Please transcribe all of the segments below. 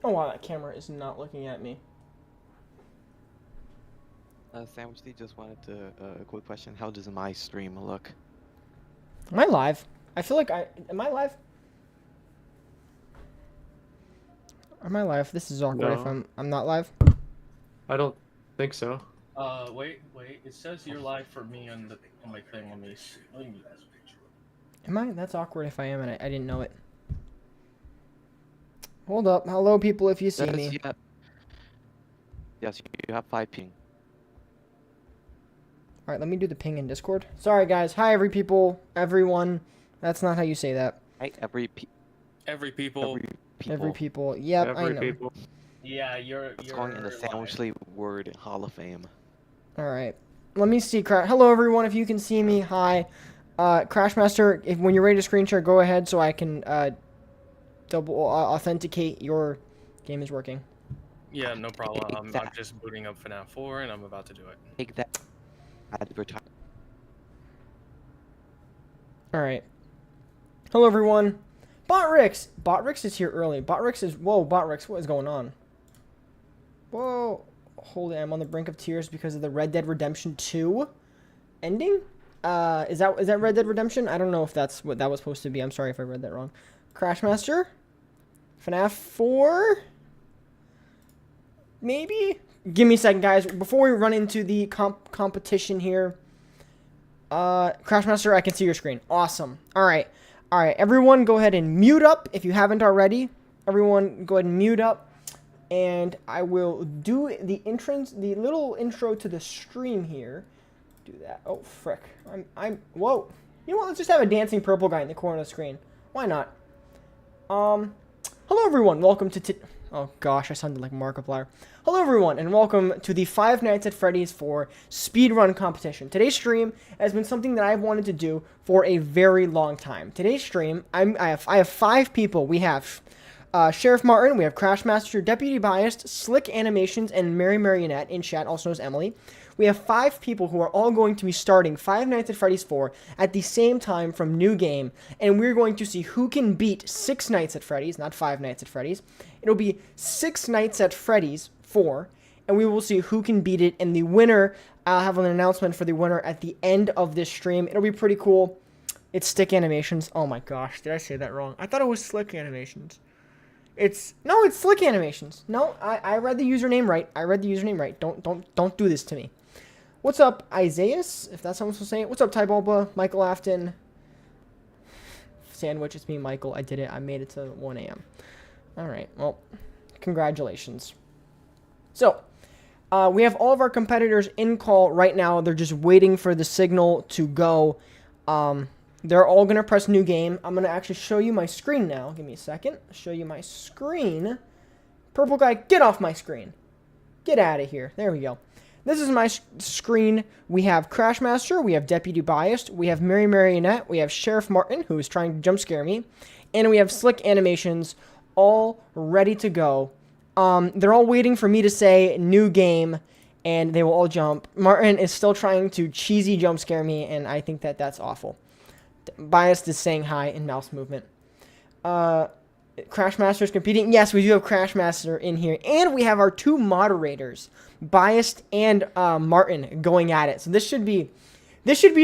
Oh wow, that camera is not looking at me. Sandwich D just wanted to a quick question. How does my stream look? Am I live? I feel like am I live? Am I live? This is awkward if No, I'm not live. I don't think so. Wait. It says you're live for me on my thing. Let me see. Am I? That's awkward if I am and I didn't know it. Hold up. Hello, people, if you see me. Yes, you have 5 ping. All right, let me do the ping in Discord. Sorry, guys. Hi, everyone. That's not how you say that. Right, every people. Every people. Yep, I know. People. Yeah, you're Going in the Sandwich Word Hall of Fame. All right. Let me see. Hello, everyone. If you can see me, hi. Crashmaster, when you're ready to screen share, go ahead so I can double authenticate your game is working. Yeah, no problem. I'm just booting up FNAF 4 and I'm about to do it. Take that. All right. Hello, everyone. Botrix! Botrix is here early. Botrix is... Whoa, Botrix, what is going on? Whoa. Holy, I'm on the brink of tears because of the Red Dead Redemption 2 ending? Is that Red Dead Redemption? I don't know if that's what that was supposed to be. I'm sorry if I read that wrong. Crashmaster? FNAF 4? Maybe? Give me a second, guys. Before we run into the competition here. Crashmaster, I can see your screen. Awesome. Alright. Alright, everyone go ahead and mute up if you haven't already. Everyone go ahead and mute up. And I will do the little intro to the stream here. Do that. Oh, frick. Whoa. You know what? Let's just have a dancing purple guy in the corner of the screen. Why not? Hello, everyone. Welcome to... Oh, gosh. I sounded like Markiplier. Hello, everyone, and welcome to the Five Nights at Freddy's 4 speedrun competition. Today's stream has been something that I've wanted to do for a very long time. Today's stream, I have 5 people. We have Sheriff Martin, we have Crashmaster, Deputy Biased, Slick Animations, and Mary Marionette in chat, also known as Emily. We have 5 people who are all going to be starting Five Nights at Freddy's 4 at the same time from New Game, and we're going to see who can beat 6 Nights at Freddy's, not 5 Nights at Freddy's. It'll be 6 Nights at Freddy's 4, and we will see who can beat it, and the winner, I'll have an announcement for the winner at the end of this stream. It'll be pretty cool. It's Stick Animations. Oh my gosh, did I say that wrong? I thought it was Slick Animations. No, it's Slick Animations. No, I read the username right. Don't do this to me. What's up, Isaias? If that's how I'm supposed to say it. What's up, Ty Bulba? Michael Afton. Sandwich, it's me, Michael. I did it. I made it to 1 a.m. Alright, well, congratulations. So, we have all of our competitors in call right now. They're just waiting for the signal to go. They're all going to press new game. I'm going to actually show you my screen now. Give me a second. Show you my screen. Purple guy, get off my screen. Get out of here. There we go. This is my screen. We have Crashmaster. We have Deputy Biased. We have Mary Marionette. We have Sheriff Martin, who is trying to jump scare me. And we have Slick Animations, all ready to go. They're all waiting for me to say new game, and they will all jump. Martin is still trying to cheesy jump scare me, and I think that that's awful. Biased is saying hi in mouse movement. Crashmaster is competing. Yes, we do have Crashmaster in here, and we have our 2 moderators, Biased and Martin, going at it. So this should be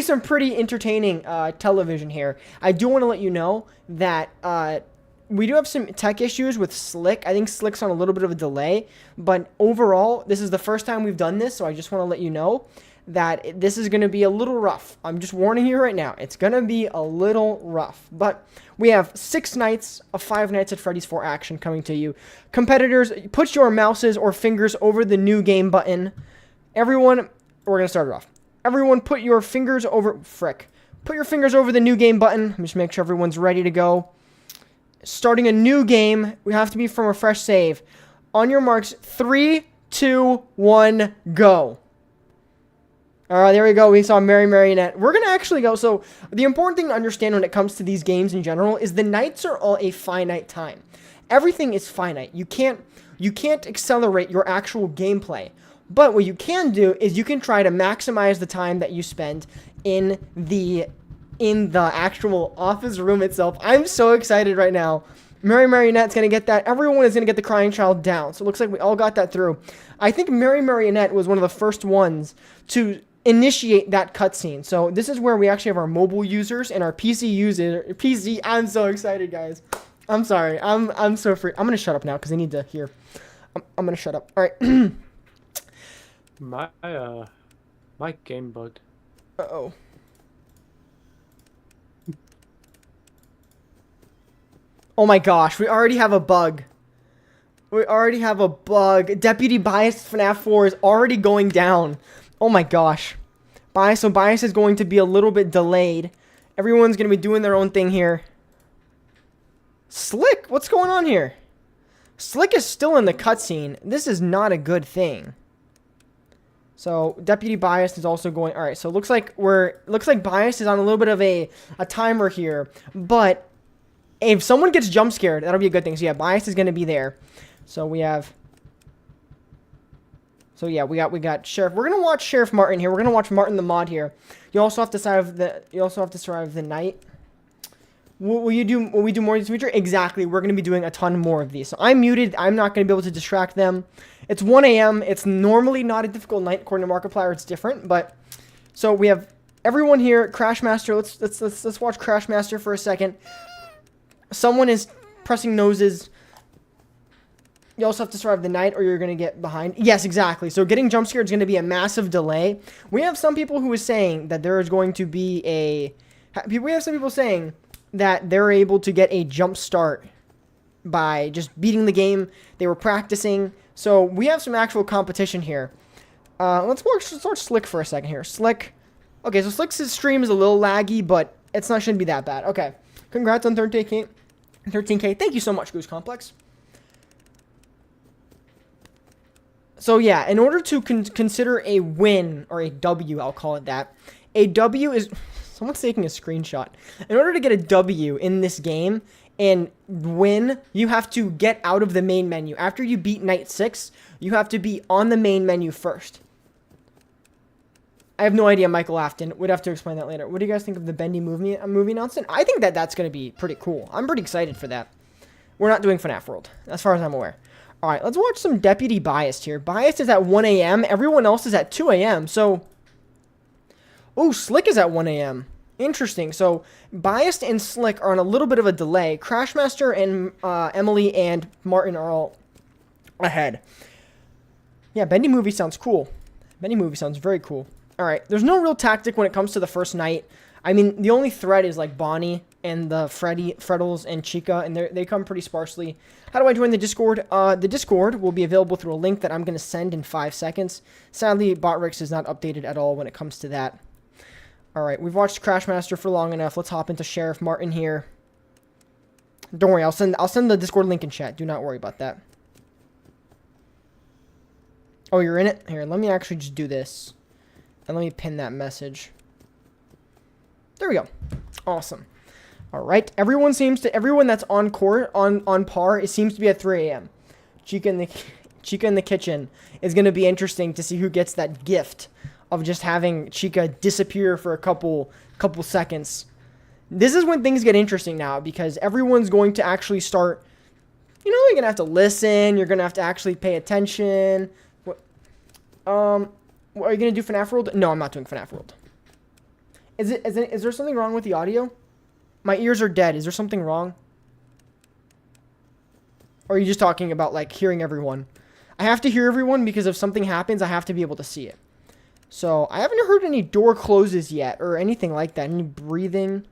some pretty entertaining television here. I do want to let you know that we do have some tech issues with Slick. I think Slick's on a little bit of a delay, but overall, this is the first time we've done this, so I just want to let you know that this is going to be a little rough. I'm just warning you right now. It's going to be a little rough. But we have 6 nights of 5 Nights at Freddy's 4 action coming to you. Competitors, put your mouses or fingers over the new game button. Everyone, we're going to start it off. Everyone put your fingers over... Frick. Put your fingers over the new game button. Just make sure everyone's ready to go. Starting a new game. We have to be from a fresh save. On your marks, 3, 2, 1, go. Alright, there we go. We saw Mary Marionette. We're going to actually go. So, the important thing to understand when it comes to these games in general is the nights are all a finite time. Everything is finite. You can't accelerate your actual gameplay. But what you can do is you can try to maximize the time that you spend in the actual office room itself. I'm so excited right now Mary Marionette's going to get that. Everyone is going to get the crying child down. So it looks like we all got that through. I think Mary Marionette was one of the first ones to initiate that cutscene. So this is where we actually have our mobile users and our PC user. PC, I'm so excited, guys. I'm sorry. I'm so free. I'm going to shut up now because I need to hear. I'm going to shut up. All right. My game bugged. Uh-oh. Oh my gosh, we already have a bug. We already have a bug. Deputy Bias FNAF 4 is already going down. Oh my gosh. So Bias is going to be a little bit delayed. Everyone's going to be doing their own thing here. Slick, what's going on here? Slick is still in the cutscene. This is not a good thing. So Deputy Bias is also going. All right, so it looks like Bias is on a little bit of a timer here, but if someone gets jump scared, that'll be a good thing. So yeah, Bias is going to be there. So we have. So yeah, we got Sheriff. We're gonna watch Sheriff Martin here. We're gonna watch Martin the mod here. You also have to survive the night. Will we do more in the future? Exactly. We're gonna be doing a ton more of these. So I'm muted. I'm not gonna be able to distract them. It's 1 a.m. It's normally not a difficult night according to Markiplier. It's different, but so we have everyone here. Crashmaster. Let's watch Crashmaster for a second. Someone is pressing noses. You also have to survive the night or you're going to get behind. Yes, exactly. So getting jump scared is going to be a massive delay. We have some people who is saying that there is going to be we have some people saying that they're able to get a jump start by just beating the game. They were practicing. So we have some actual competition here. Let's watch Slick for a second here. Slick. Okay, so Slick's stream is a little laggy, but shouldn't be that bad. Okay. Congrats on 13K. 13K. Thank you so much, Goose Complex. So yeah, in order to consider a win, or a W, I'll call it that, a W is... Someone's taking a screenshot. In order to get a W in this game and win, you have to get out of the main menu. After you beat Night 6, you have to be on the main menu first. I have no idea, Michael Afton. We'd have to explain that later. What do you guys think of the Bendy movie announcement? I think that's going to be pretty cool. I'm pretty excited for that. We're not doing FNAF World, as far as I'm aware. All right, let's watch some Deputy Biased here. Biased is at 1 a.m. Everyone else is at 2 a.m. So, oh, Slick is at 1 a.m. Interesting. So, Biased and Slick are on a little bit of a delay. Crashmaster and Emily and Martin are all ahead. Yeah, Bendy movie sounds cool. Bendy movie sounds very cool. All right, there's no real tactic when it comes to the first night. I mean, the only threat is like Bonnie and the Freddles and Chica, and they come pretty sparsely. How do I join the Discord? The Discord will be available through a link that I'm going to send in 5 seconds. Sadly, Botrix is not updated at all when it comes to that. All right, we've watched Crashmaster for long enough. Let's hop into Sheriff Martin here. Don't worry, I'll send the Discord link in chat. Do not worry about that. Oh, you're in it? Here, let me actually just do this. And let me pin that message. There we go. Awesome. All right. Everyone that's on par, it seems to be at 3 a.m. Chica in the kitchen is going to be interesting to see who gets that gift of just having Chica disappear for a couple seconds. This is when things get interesting now because everyone's going to actually start, you're going to have to listen. You're going to have to actually pay attention. Are you going to do FNAF World? No, I'm not doing FNAF World. Is there something wrong with the audio? My ears are dead. Is there something wrong? Or are you just talking about, like, hearing everyone? I have to hear everyone because if something happens, I have to be able to see it. So, I haven't heard any door closes yet or anything like that. Any breathing?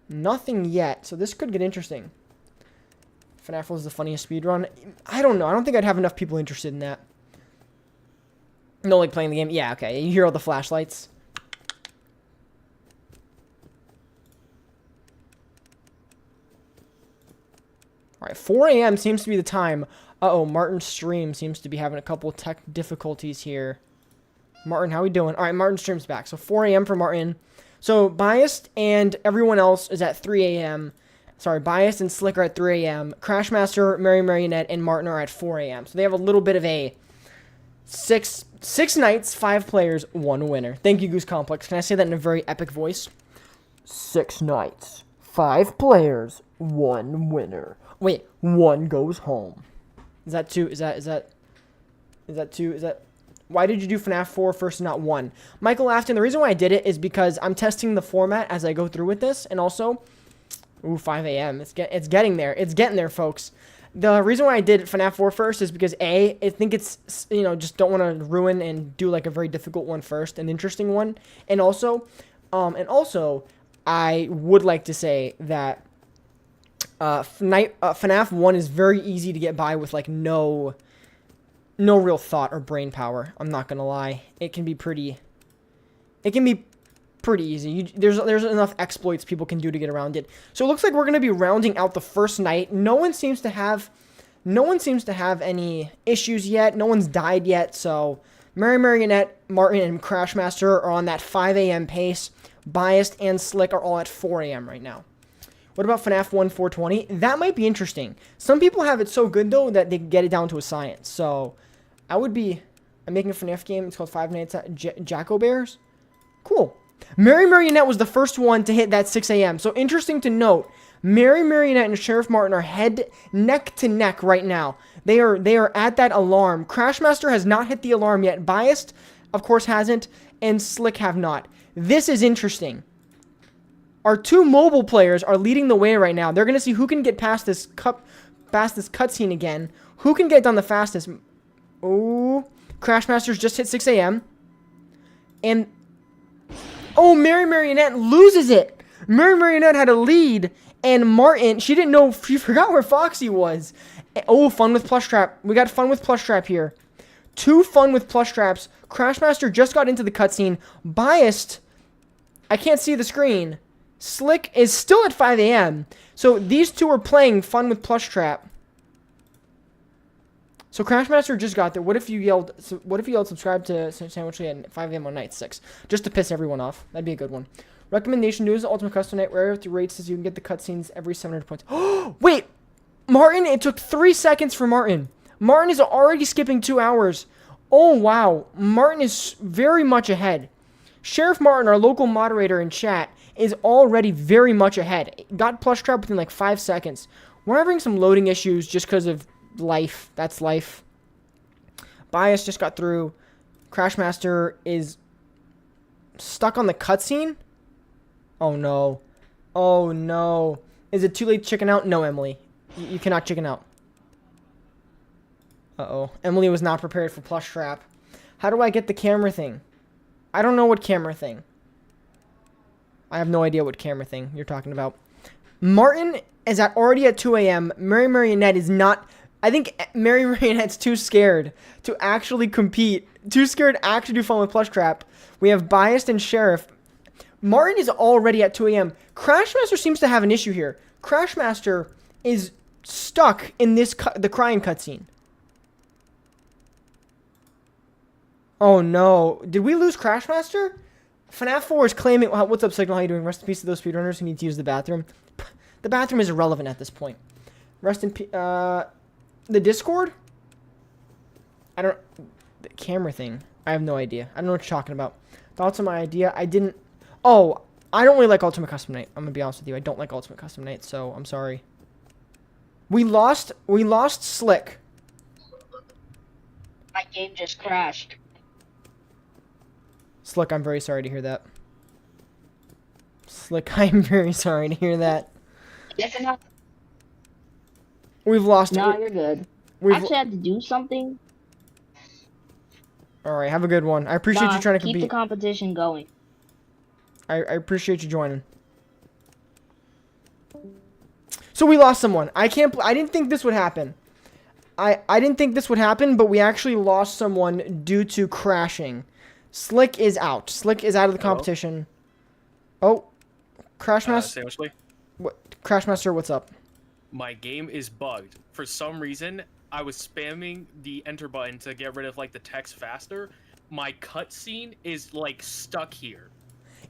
Nothing yet. So, this could get interesting. FNAF World is the funniest speedrun. I don't know. I don't think I'd have enough people interested in that. No, like playing the game. Yeah, okay. You hear all the flashlights. All right, 4 a.m. seems to be the time. Uh-oh, Martin's stream seems to be having a couple tech difficulties here. Martin, how we doing? All right, Martin's stream's back. So 4 a.m. for Martin. So Biased and everyone else is at 3 a.m. Sorry, Biased and Slick are at 3 a.m. Crashmaster, Mary Marionette, and Martin are at 4 a.m. So they have a little bit of a six nights, 5 players, 1 winner. Thank you, Goose Complex. Can I say that in a very epic voice? 6 nights, 5 players, 1 winner. Wait, one goes home. Is that two? Is that two? Is that... Why did you do FNAF 4 first and not 1? Michael Afton, the reason why I did it is because I'm testing the format as I go through with this. And also... Ooh, 5 a.m. It's getting there. It's getting there, folks. The reason why I did FNAF 4 first is because, A, I think it's, you know, just don't want to ruin and do, like, a very difficult one first, an interesting one. And also, I would like to say that FNAF 1 is very easy to get by with, like, no real thought or brain power. I'm not going to lie. It can be pretty easy. There's enough exploits people can do to get around it. So it looks like we're going to be rounding out the first night. No one seems to have any issues yet. No one's died yet. So Mary Marionette, Martin, and Crashmaster are on that 5 a.m. pace. Biased and Slick are all at 4 a.m. right now. What about FNAF 1 420? That might be interesting. Some people have it so good, though, that they get it down to a science. So I'm making a FNAF game. It's called Five Nights at Jacko Bears. Cool. Mary Marionette was the first one to hit that 6 a.m. So interesting to note, Mary Marionette and Sheriff Martin are neck to neck right now. They are at that alarm. Crashmaster has not hit the alarm yet. Biased, of course, hasn't, and Slick have not. This is interesting. Our two mobile players are leading the way right now. They're gonna see who can get past this cutscene again. Who can get done the fastest? Oh, Crashmaster's just hit 6 a.m. And oh, Mary Marionette loses it. Mary Marionette had a lead, and Martin, she didn't know, she forgot where Foxy was. Oh, fun with plush trap. We got fun with plush trap here. 2 fun with plush traps. Crashmaster just got into the cutscene. Biased, I can't see the screen. Slick is still at 5 a.m. So these two are playing fun with plush trap. So Crashmaster just got there. What if you yelled subscribe to Sandwich at 5 a.m. on night 6? Just to piss everyone off. That'd be a good one. Recommendation, do is Ultimate Custom Night. Rare with rates says you can get the cutscenes every 700 points. Oh, wait! Martin, it took 3 seconds for Martin. Martin is already skipping 2 hours. Oh, wow. Martin is very much ahead. Sheriff Martin, our local moderator in chat, is already very much ahead. Got plush trap within like 5 seconds. We're having some loading issues just because of life. That's life. Bias just got through. Crashmaster is stuck on the cutscene. Oh no. Oh no. Is it too late to chicken out? No, Emily. You cannot chicken out. Uh-oh. Emily was not prepared for plush trap. How do I get the camera thing? I don't know what camera thing. I have no idea what camera thing you're talking about. Martin is already at 2 a.m. Mary Marionette is not... I think Mary Marionette's too scared to actually compete. Too scared to actually do fun with plush trap. We have Biased and Sheriff. Martin is already at 2 a.m. Crashmaster seems to have an issue here. Crashmaster is stuck in the crying cutscene. Oh no. Did we lose Crashmaster? FNAF 4 is claiming... What's up, Signal? How you doing? Rest in peace to those speedrunners who need to use the bathroom. The bathroom is irrelevant at this point. Rest in peace... The Discord? I don't... The camera thing. I have no idea. I don't know what you're talking about. Thoughts on my idea? I didn't... Oh, I don't really like Ultimate Custom Night. I'm gonna be honest with you. I don't like Ultimate Custom Night, so I'm sorry. We lost Slick. My game just crashed. Slick, I'm very sorry to hear that. Slick, I'm very sorry to hear that. Yes, enough. We've lost... No, you're good. I actually had to do something. Alright, have a good one. I appreciate you trying to compete. Keep the competition going. I appreciate you joining. So we lost someone. I didn't think this would happen. I didn't think this would happen, but we actually lost someone due to crashing. Slick is out. Slick is out of the competition. Oh, Crashmaster. Crashmaster, what's up? My game is bugged. For some reason, I was spamming the enter button to get rid of like the text faster. My cutscene is like stuck here.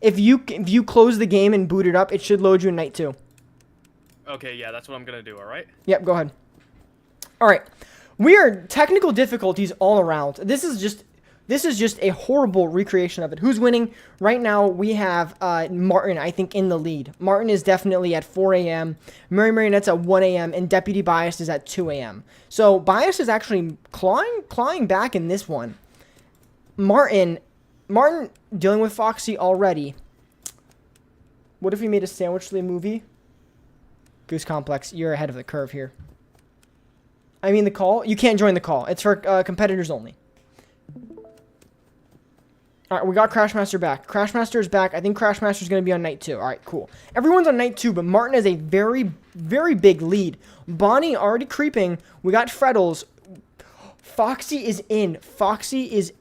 If you close the game and boot it up, it should load you in night 2. Okay, yeah, that's what I'm gonna do. All right. Yep, go ahead. All right, we are technical difficulties all around. This is just This is just a horrible recreation of it. Who's winning? Right now, we have Martin, I think, in the lead. Martin is definitely at 4 a.m. Mary Marionette's at 1 a.m. and Deputy Biased is at 2 a.m. So Biased is actually clawing back in this one. Martin dealing with Foxy already. What if we made a Sandwich Lee movie? Goose Complex, you're ahead of the curve here. I mean the call? You can't join the call. It's for competitors only. Alright, we got Crashmaster back. Crashmaster is back. I think Crashmaster is going to be on night 2. Alright, cool. Everyone's on night 2, but Martin has a very, very big lead. Bonnie already creeping. We got Freddles. Foxy is in. Foxy is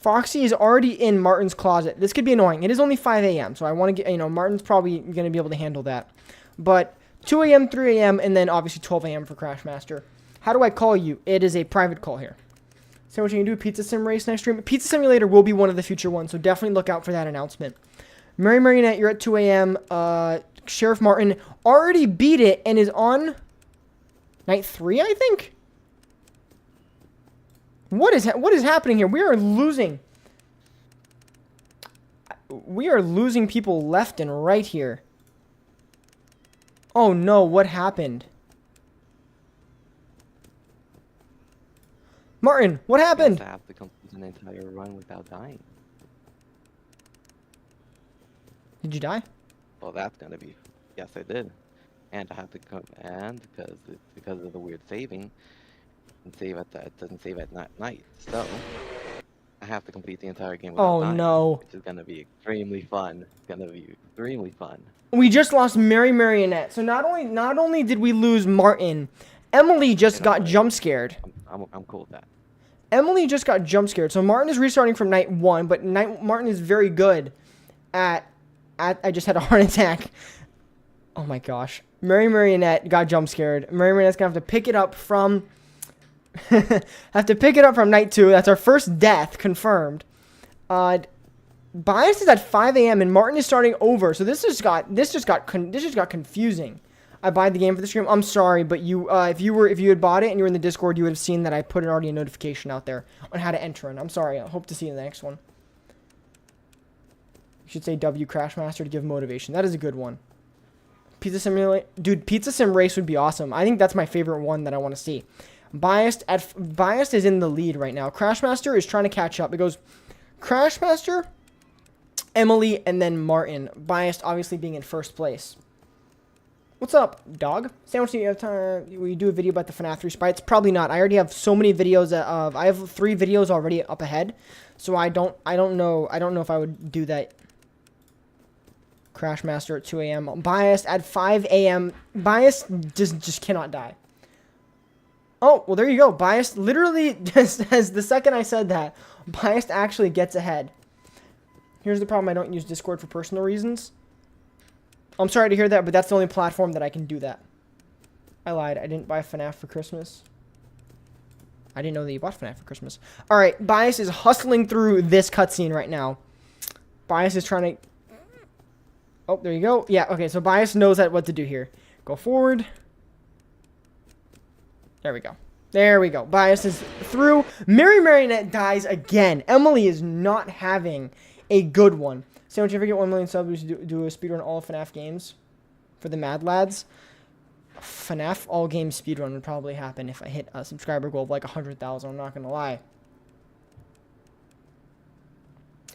already in Martin's closet. This could be annoying. It is only 5 a.m., so I want to get, Martin's probably going to be able to handle that. But 2 a.m., 3 a.m., and then obviously 12 a.m. for Crashmaster. How do I call you? It is a private call here. So what you can do, Pizza Sim race next stream. Pizza Simulator will be one of the future ones, so definitely look out for that announcement. Mary Marionette, you're at 2 a.m. Sheriff Martin already beat it and is on night 3, I think? What is happening here? We are losing. We are losing people left and right here. Oh no, what happened? Martin, what happened? I have to complete an entire run without dying. Did you die? Well, that's gonna be. Yes, I did. And I have to come. And because of the weird saving, it doesn't save at night. So I have to complete the entire game without dying. No. Which is gonna be extremely fun. It's gonna be extremely fun. We just lost Mary Marionette. So not only did we lose Martin, Emily just got jump scared. I'm cool with that. Emily just got jump scared. So Martin is restarting from night 1, but Martin is very good at I just had a heart attack. Oh my gosh. Mary Marionette got jump scared. Mary Marionette's gonna have to pick it up from night 2. That's our first death confirmed. Bias is at 5 a.m. and Martin is starting over. So this just got confusing. I buy the game for the stream. I'm sorry, but if you had bought it and you were in the Discord, you would have seen that I put already a notification out there on how to enter in. I'm sorry. I hope to see you in the next one. You should say W Crashmaster to give motivation. That is a good one. Pizza Simulator, dude. Pizza Sim Race would be awesome. I think that's my favorite one that I want to see. Biased is in the lead right now. Crashmaster is trying to catch up. It goes Crashmaster, Emily, and then Martin. Biased obviously being in first place. What's up, dog? Sandwich, do you have time? Will you do a video about the FNAF 3 sprites? Probably not. I already have so many videos I have 3 videos already up ahead, so I don't know if I would do that. Crashmaster at 2 a.m. Biased at 5 a.m. Biased just cannot die. Oh, well, there you go. Biased literally, just as the second I said that, Biased actually gets ahead. Here's the problem. I don't use Discord for personal reasons. I'm sorry to hear that, but that's the only platform that I can do that. I lied. I didn't buy FNAF for Christmas. I didn't know that you bought FNAF for Christmas. Alright, Bias is hustling through this cutscene right now. Bias is trying to... Oh, there you go. Yeah, okay, so Bias knows what to do here. Go forward. There we go. There we go. Bias is through. Mary Marionette dies again. Emily is not having a good one. So if you ever get 1 million subs, we should do a speedrun all of FNAF games for the Mad Lads. FNAF all game speedrun would probably happen if I hit a subscriber goal of like 100,000. I'm not going to lie.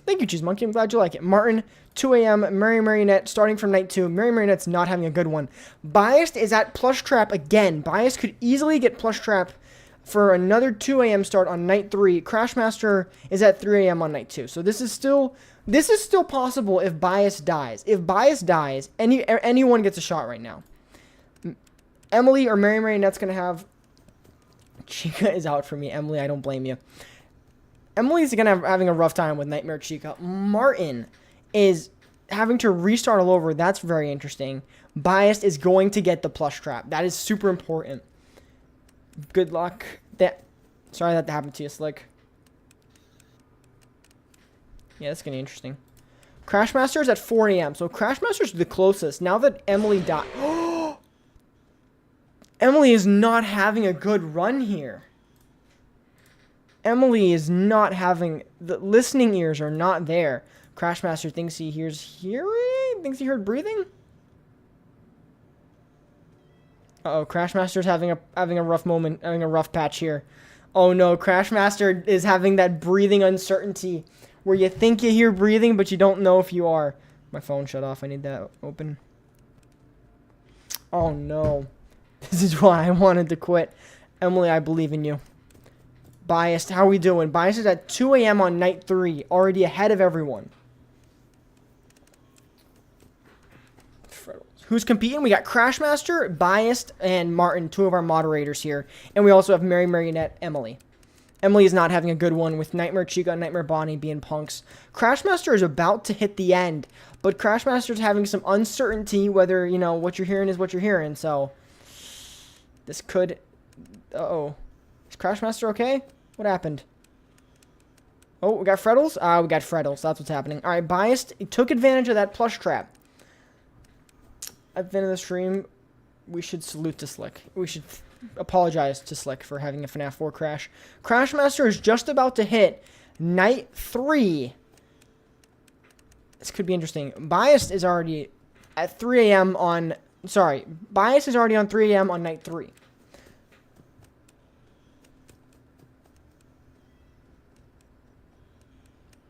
Thank you, Cheese Monkey. I'm glad you like it. Martin, 2 a.m. Mary Marionette starting from night 2. Mary Marionette's not having a good one. Biased is at Plush Trap again. Biased could easily get Plush Trap for another 2 a.m. start on night 3. Crashmaster is at 3 a.m. on night 2. So this is still possible if Bias dies. If Bias dies, anyone gets a shot right now. Emily or Mary Marionette's going to have... Chica is out for me. Emily, I don't blame you. Emily's going to having a rough time with Nightmare Chica. Martin is having to restart all over. That's very interesting. Biased is going to get the plush trap. That is super important. Good luck. Sorry that happened to you, Slick. Yeah, that's going to be interesting. Crashmaster is at 4 a.m. So Crashmaster's the closest. Now that Emily died... Emily is not having a good run here. Emily is not having... The listening ears are not there. Crashmaster thinks he hears hearing? Thinks he heard breathing? Uh-oh, Crashmaster's having a rough moment, having a rough patch here. Oh no, Crashmaster is having that breathing uncertainty where you think you hear breathing, but you don't know if you are. My phone shut off. I need that open. Oh no. This is why I wanted to quit. Emily, I believe in you. Biased, how are we doing? Biased is at 2 a.m. on night 3, already ahead of everyone. Who's competing? We got Crashmaster, Biased, and Martin, 2 of our moderators here. And we also have Mary Marionette, Emily. Emily is not having a good one with Nightmare Chica and Nightmare Bonnie being punks. Crashmaster is about to hit the end, but Crashmaster is having some uncertainty whether, you know, what you're hearing is what you're hearing, so... This could... Uh-oh. Is Crashmaster okay? What happened? Oh, we got Freddles? We got Freddles. That's what's happening. Alright, Biased took advantage of that plush trap. At the end of the stream, we should salute to Slick. We should apologize to Slick for having a FNAF 4 crash. Crashmaster is just about to hit night 3. This could be interesting. Biased is already at 3 a.m. on... Sorry. Biased is already on 3 a.m. on night 3.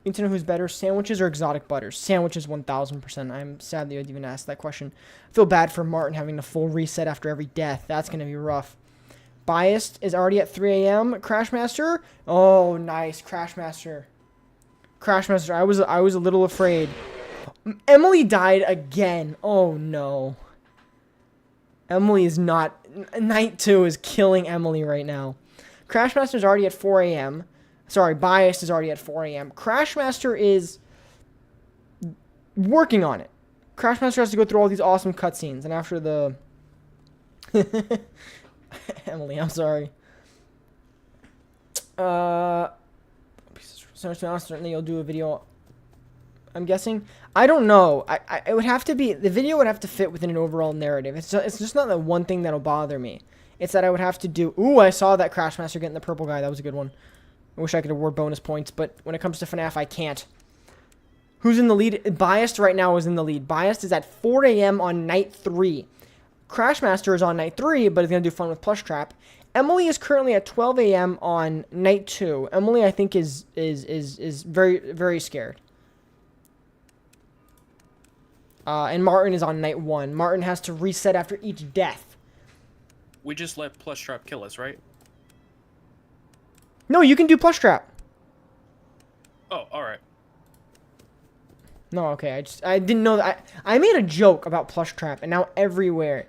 Need to know who's better, sandwiches or exotic butters? Sandwiches 1000%. I'm sad that you even asked that question. I feel bad for Martin having a full reset after every death. That's going to be rough. Biased is already at 3 a.m. Crashmaster? Oh, nice. Crashmaster. Crashmaster, I was a little afraid. Emily died again. Oh, no. Emily is not... Night 2 is killing Emily right now. Crashmaster is already at 4 a.m. Sorry, Biased is already at 4 a.m. Crashmaster is working on it. Crashmaster has to go through all these awesome cutscenes, and after the... Emily, I'm sorry. Certainly you'll do a video, I'm guessing. I don't know. It would have to be... The video would have to fit within an overall narrative. It's just not the one thing that'll bother me. It's that I would have to do... Ooh, I saw that Crashmaster getting the purple guy. That was a good one. I wish I could award bonus points, but when it comes to FNAF, I can't. Who's in the lead? Biased right now is in the lead. Biased is at 4 a.m. on night 3. Crashmaster is on night 3, but is going to do fun with Plush Trap. Emily is currently at 12 a.m. on night 2. Emily, I think, is very, very scared. And Martin is on night 1. Martin has to reset after each death. We just let Plush Trap kill us, right? No, you can do Plush Trap. Oh, alright. No, okay, I didn't know that. I made a joke about Plush Trap, and now everyone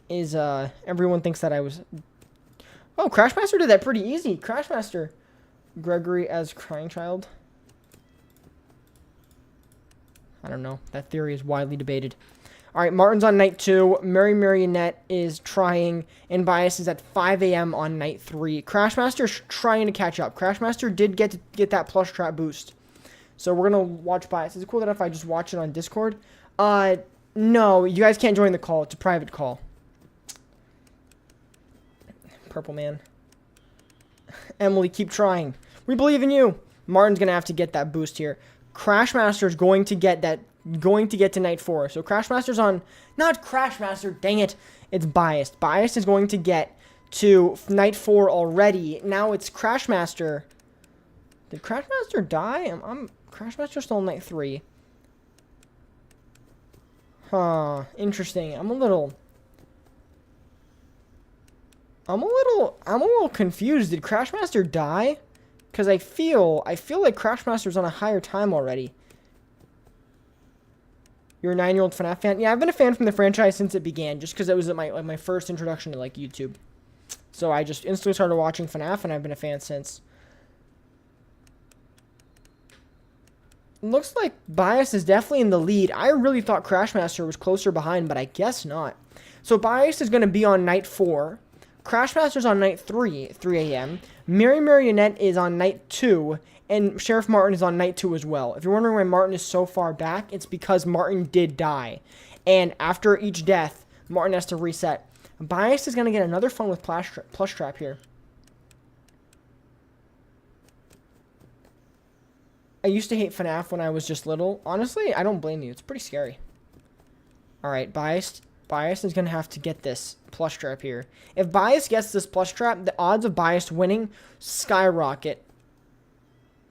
is, everyone thinks that I was... Oh, Crashmaster did that pretty easy. Crashmaster. Gregory as crying child. I don't know. That theory is widely debated. Alright, Martin's on night 2. Mary Marionette is trying, and Bias is at 5 a.m. on night 3. Crashmaster's trying to catch up. Crashmaster did get that Plush Trap boost. So we're going to watch Bias. Is it cool that if I just watch it on Discord? No, you guys can't join the call. It's a private call. Purple man. Emily, keep trying. We believe in you. Martin's going to have to get that boost here. Crashmaster's going to get to night 4. So Crashmaster's on... Not Crashmaster, dang it. It's Biased. Biased is going to get to night 4 already. Now it's Crashmaster. Did Crashmaster die? Crashmaster's still on night 3. Huh. Interesting. I'm a little confused. Did Crashmaster die? Because I feel like Crashmaster's on a higher time already. You're a 9-year-old FNAF fan? Yeah, I've been a fan from the franchise since it began, just because it was my first introduction to, like, YouTube. So I just instantly started watching FNAF, and I've been a fan since. Looks like Bias is definitely in the lead. I really thought Crashmaster was closer behind, but I guess not. So Bias is going to be on night 4. Crashmaster's on night 3 a.m. Mary Marionette is on night 2. And Sheriff Martin is on night 2 as well. If you're wondering why Martin is so far back, it's because Martin did die. And after each death, Martin has to reset. Bias is going to get another fun with Plush Trap here. I used to hate FNAF when I was just little. Honestly, I don't blame you. It's pretty scary. All right, Biased. Biased is going to have to get this plush trap here. If Biased gets this plush trap, the odds of Biased winning skyrocket.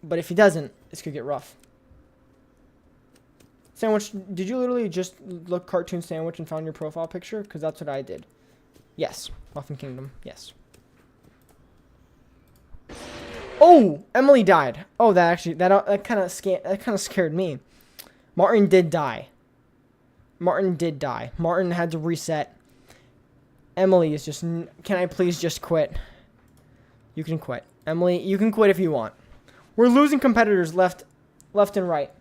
But if he doesn't, this could get rough. Sandwich, did you literally just look Cartoon Sandwich and found your profile picture? Because that's what I did. Yes. Muffin Kingdom. Yes. Oh! Emily died. Oh, that actually... That kind of scared me. Martin did die. Martin did die. Martin had to reset. Emily is just... Can I please just quit? You can quit. Emily, you can quit if you want. We're losing competitors left and right.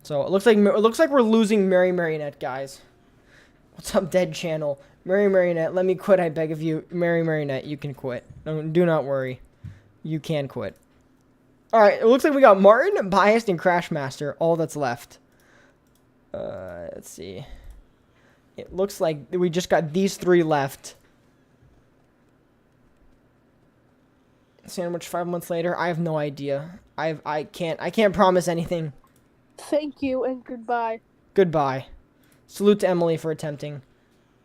So it looks like we're losing Mary Marionette, guys. What's up, Dead Channel? Mary Marionette, let me quit, I beg of you. Mary Marionette, you can quit. Do not worry. You can quit. Alright, it looks like we got Martin, Biased, and Crashmaster. All that's left. Let's see. It looks like we just got these 3 left. Sandwich 5 months later. I have no idea. I can't promise anything. Thank you and goodbye. Goodbye. Salute to Emily for attempting.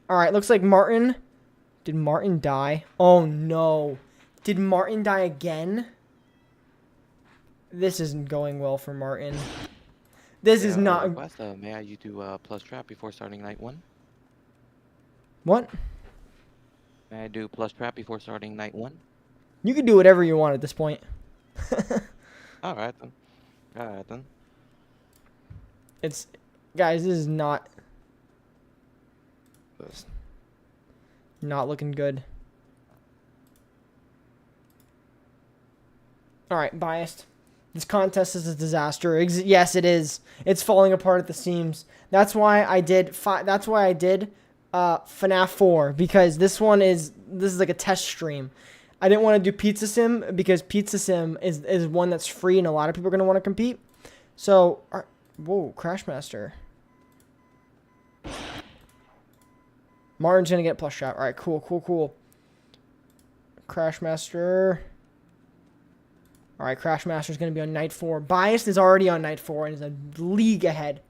Alright, looks like Martin... Did Martin die? Oh no. Did Martin die again? This isn't going well for Martin. This is not... Request, may I you do plus trap before starting night 1? What? May I do plus trap before starting night 1? You can do whatever you want at this point. Alright then. Alright then. It's... Guys, this is not... Not looking good. Alright, Biased. This contest is a disaster. Yes, it is. It's falling apart at the seams. That's why I did... FNAF 4. Because this is like a test stream. I didn't want to do Pizza Sim because Pizza Sim is one that's free and a lot of people are going to want to compete. So... Whoa, Crashmaster. Martin's gonna get plus shot. Alright, cool. Crashmaster. Alright, Crashmaster's gonna be on night 4. Biased is already on night 4 and is a league ahead.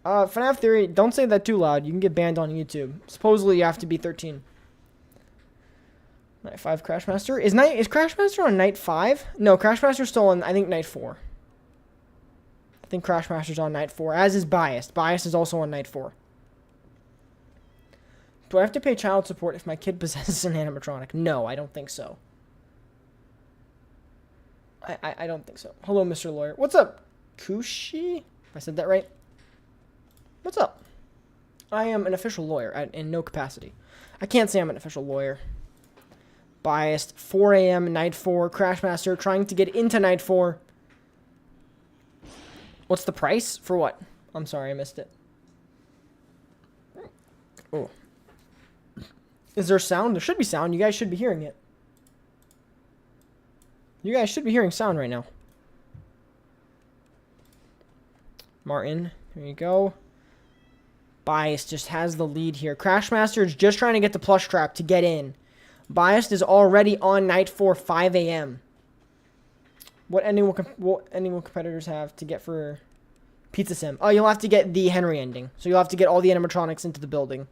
FNAF Theory, don't say that too loud. You can get banned on YouTube. Supposedly you have to be 13. Night 5 Crashmaster. Is Crashmaster on night 5? No, Crashmaster's still on, I think, night 4. I think Crashmaster's on night 4, as is Biased. Biased is also on night 4. Do I have to pay child support if my kid possesses an animatronic? No, I don't think so. I don't think so. Hello, Mr. Lawyer. What's up, Kushi? If I said that right. What's up? I am an official lawyer in no capacity. I can't say I'm an official lawyer. Biased. 4 a.m. night 4. Crashmaster trying to get into night 4. What's the price? For what? I'm sorry, I missed it. Oh. Is there sound? There should be sound. You guys should be hearing it. You guys should be hearing sound right now. Martin, there you go. Biased just has the lead here. Crashmaster is just trying to get the plush trap to get in. Biased is already on night 4, 5 a.m. What ending will competitors have to get for Pizza Sim? Oh, you'll have to get the Henry ending. So you'll have to get all the animatronics into the building.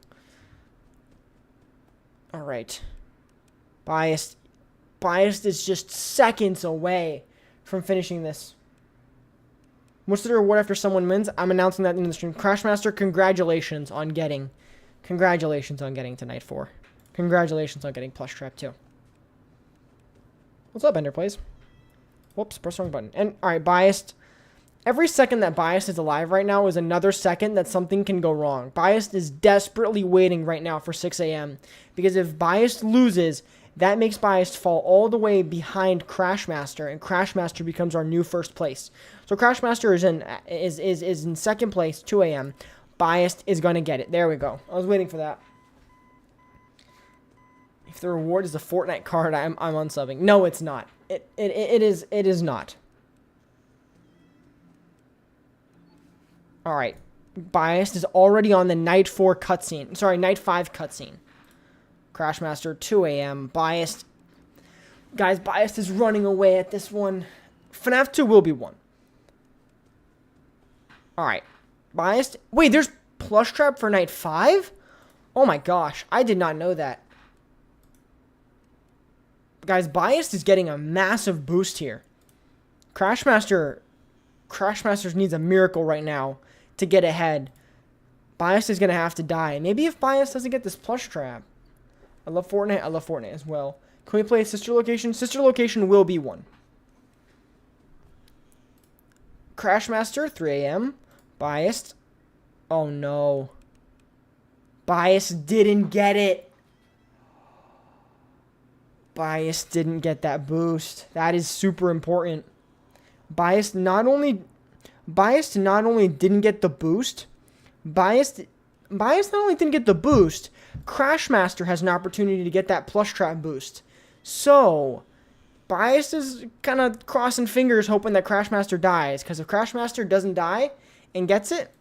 Alright. Biased is just seconds away from finishing this. What's the reward after someone wins? I'm announcing that in the stream. Crashmaster, congratulations on getting to night 4. Congratulations on getting plush trap 2. What's up, Ender Plays? Whoops, press the wrong button. And, alright, Biased. Every second that Biased is alive right now is another second that something can go wrong. Biased is desperately waiting right now for 6 a.m. Because if Biased loses, that makes Biased fall all the way behind Crashmaster, and Crashmaster becomes our new first place. So Crashmaster is in second place, 2 a.m. Biased is going to get it. There we go. I was waiting for that. If the reward is a Fortnite card, I'm unsubbing. No, it's not. It is not. Alright. Biased is already on the night 4 cutscene. Sorry, night 5 cutscene. Crashmaster, 2 a.m. Biased. Guys, Biased is running away at this one. FNAF 2 will be 1. Alright. Biased. Wait, there's plush trap for night 5? Oh my gosh. I did not know that. Guys, Biased is getting a massive boost here. Crashmaster needs a miracle right now to get ahead. Biased is going to have to die. Maybe if Biased doesn't get this plush trap. I love Fortnite. I love Fortnite as well. Can we play Sister Location? Sister Location will be 1. Crashmaster, 3 a.m. Biased. Oh no. Biased didn't get it. Biased didn't get that boost. That is super important. Biased not only didn't get the boost, Biased not only didn't get the boost, Crashmaster has an opportunity to get that plush trap boost. So, Biased is kind of crossing fingers hoping that Crashmaster dies, because if Crashmaster doesn't die and gets it,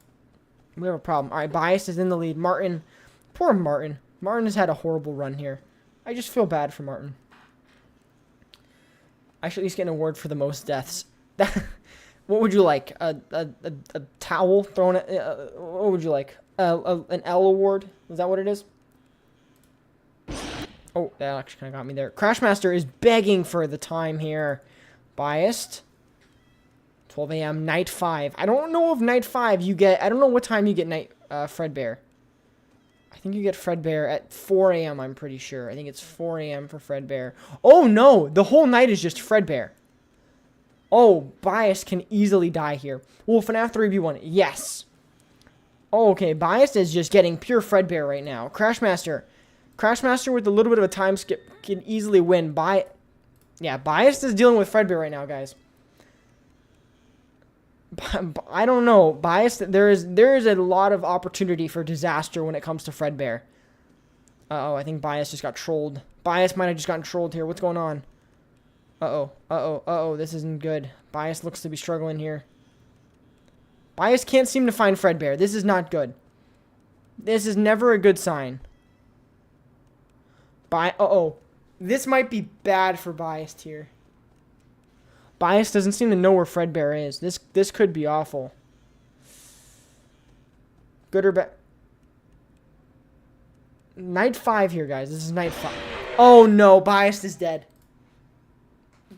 we have a problem. Alright, Biased is in the lead. Martin, poor Martin. Martin has had a horrible run here. I just feel bad for Martin. I should at least get an award for the most deaths. What would you like? A towel thrown at... what would you like? An L award? Is that what it is? Oh, that actually kind of got me there. Crashmaster is begging for the time here. Biased. 12 a.m. Night 5. I don't know if Night 5 you get... I don't know what time you get night Fredbear. I think you get Fredbear at 4 a.m. I'm pretty sure. I think it's 4 a.m. for Fredbear. Oh, no! The whole night is just Fredbear. Oh, Bias can easily die here. Will FNAF 3 be 1? Yes. Oh, okay. Bias is just getting pure Fredbear right now. Crashmaster with a little bit of a time skip can easily win. Yeah, Bias is dealing with Fredbear right now, guys. I don't know. Bias, there is a lot of opportunity for disaster when it comes to Fredbear. Uh-oh, I think Bias just got trolled. Bias might have just gotten trolled here. What's going on? Uh-oh, this isn't good. Bias looks to be struggling here. Bias can't seem to find Fredbear. This is not good. This is never a good sign. Uh-oh. This might be bad for Bias here. Bias doesn't seem to know where Fredbear is. This could be awful. Good or bad? Night 5 here, guys. This is night 5. Oh, no. Bias is dead.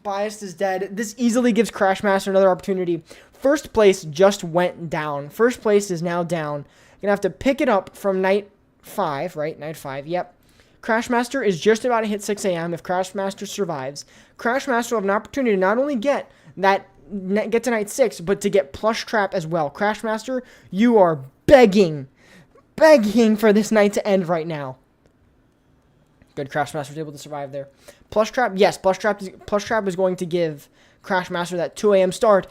Bias is dead. This easily gives Crashmaster another opportunity. First place just went down. First place is now down. Gonna have to pick it up from night 5, right? Night 5, yep. Crashmaster is just about to hit 6 a.m. if Crashmaster survives. Crashmaster will have an opportunity to not only get to night 6, but to get plush trap as well. Crashmaster, you are begging for this night to end right now. Good, Crashmaster was able to survive there. Plush trap, yes, plush trap is going to give Crashmaster that 2 a.m. start.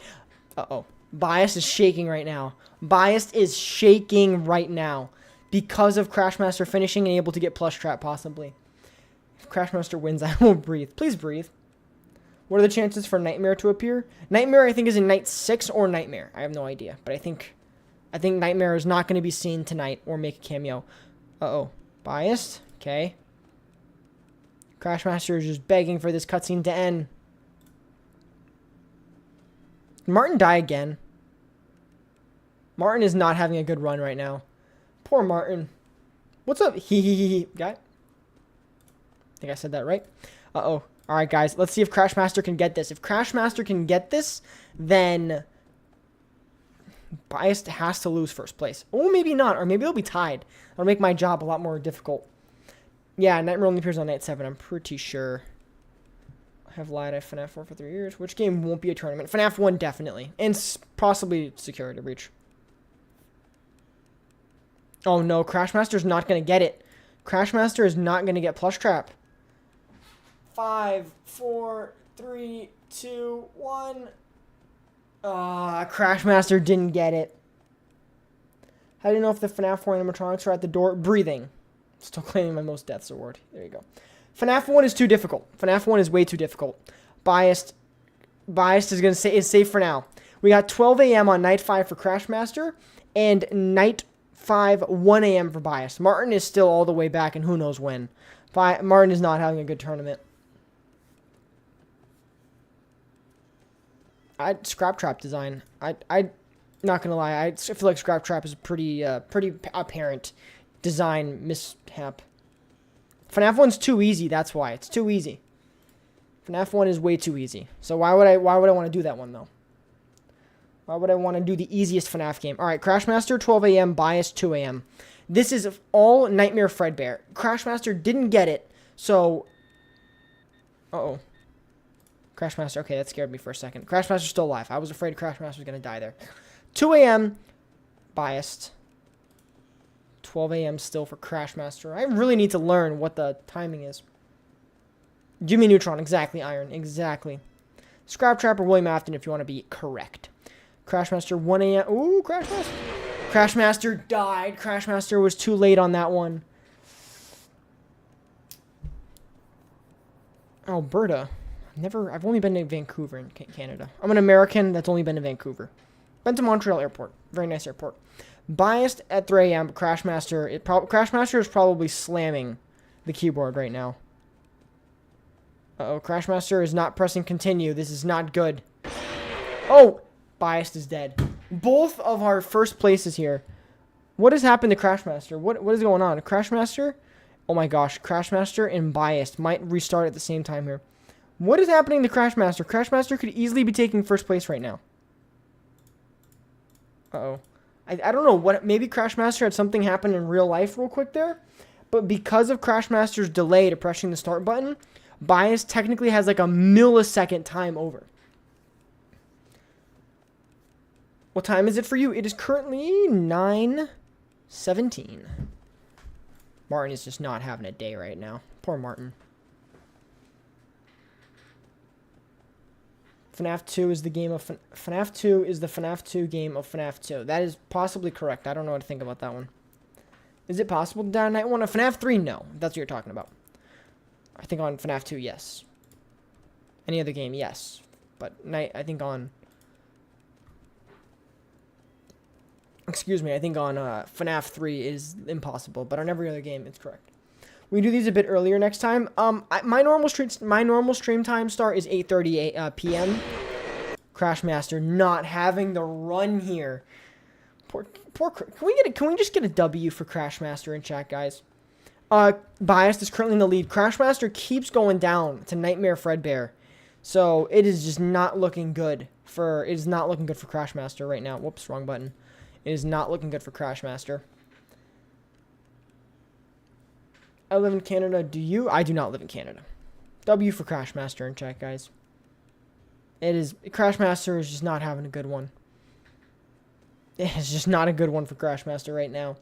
Uh-oh. Bias is shaking right now. Bias is shaking right now because of Crashmaster finishing and able to get plush trap possibly. If Crashmaster wins, I won't breathe. Please breathe. What are the chances for Nightmare to appear? Nightmare, I think, is in night 6 or Nightmare. I have no idea, but I think Nightmare is not going to be seen tonight or make a cameo. Uh-oh. Biased? Okay. Crashmaster is just begging for this cutscene to end. Did Martin die again? Martin is not having a good run right now. Poor Martin. What's up? Guy? I think I said that right. Uh-oh. Alright, guys. Let's see if Crashmaster can get this. If Crashmaster can get this, then Biased has to lose first place. Oh, maybe not. Or maybe they'll be tied. That'll make my job a lot more difficult. Yeah, Nightmare only appears on night 7. I'm pretty sure. I have lied at FNAF 4 for 3 years. Which game won't be a tournament? FNAF 1, definitely. And possibly Security Breach. Oh, no. Crashmaster's not going to get it. Crashmaster is not going to get plush trap. 5, 4, 3, 2, 1. Crashmaster didn't get it. How do you know if the FNAF 4 animatronics are at the door? Breathing. Still claiming my most deaths award. There you go. FNAF 1 is too difficult. FNAF 1 is way too difficult. Biased is safe for now. We got 12 a.m. on night 5 for Crashmaster And night 5, 1 a.m. for Biased. Martin is still all the way back and who knows when. Martin is not having a good tournament. Scrap Trap design. I not gonna lie. I feel like Scrap Trap is a pretty apparent design mishap. FNAF 1's too easy. That's why it's too easy. FNAF 1 is way too easy. So why would I want to do that one though? Why would I want to do the easiest FNAF game? All right, Crashmaster 12 a.m. Bias 2 a.m. This is all Nightmare Fredbear. Crashmaster didn't get it, so. Uh-oh. Crashmaster. Okay, that scared me for a second. Crashmaster's still alive. I was afraid Crashmaster was going to die there. 2 a.m. Biased. 12 a.m. still for Crashmaster. I really need to learn what the timing is. Jimmy Neutron. Exactly, Iron. Exactly. Scrap Trap or William Afton if you want to be correct. Crashmaster 1 a.m. Ooh, Crashmaster. Crashmaster died. Crashmaster was too late on that one. Alberta. I've only been to Vancouver in Canada. I'm an American that's only been to Vancouver. Been to Montreal Airport. Very nice airport. Biased at 3 a.m. Crashmaster. Crashmaster is probably slamming the keyboard right now. Uh-oh. Crashmaster is not pressing continue. This is not good. Oh! Biased is dead. Both of our first places here. What has happened to Crashmaster? What is going on? Crashmaster? Oh my gosh. Crashmaster and Biased might restart at the same time here. What is happening to Crashmaster? Crashmaster could easily be taking first place right now. Uh-oh. I don't know what. Maybe Crashmaster had something happen in real life real quick there. But because of Crashmaster's delay to pressing the start button, Bias technically has like a millisecond time over. What time is it for you? It is currently 9:17. Martin is just not having a day right now. Poor Martin. FNAF 2 is the game of FNAF 2 is the FNAF 2 game of FNAF 2. That is possibly correct. I don't know what to think about that one. Is it possible to die on night 1? On FNAF 3, no. That's what you're talking about. I think on FNAF 2, yes. Any other game, yes. But I think on... Excuse me, I think on FNAF 3 is impossible. But on every other game, it's correct. We do these a bit earlier next time. My normal stream time start is 8:30 p.m. Crashmaster not having the run here. Poor. Can we just get a W for Crashmaster in chat, guys? Biased is currently in the lead. Crashmaster keeps going down to Nightmare Fredbear, so it is just not looking good for. It is not looking good for Crashmaster right now. Whoops, wrong button. It is not looking good for Crashmaster. I live in Canada. Do you? I do not live in Canada. W for Crashmaster in chat, guys. Crashmaster is just not having a good one. It's just not a good one for Crashmaster right now.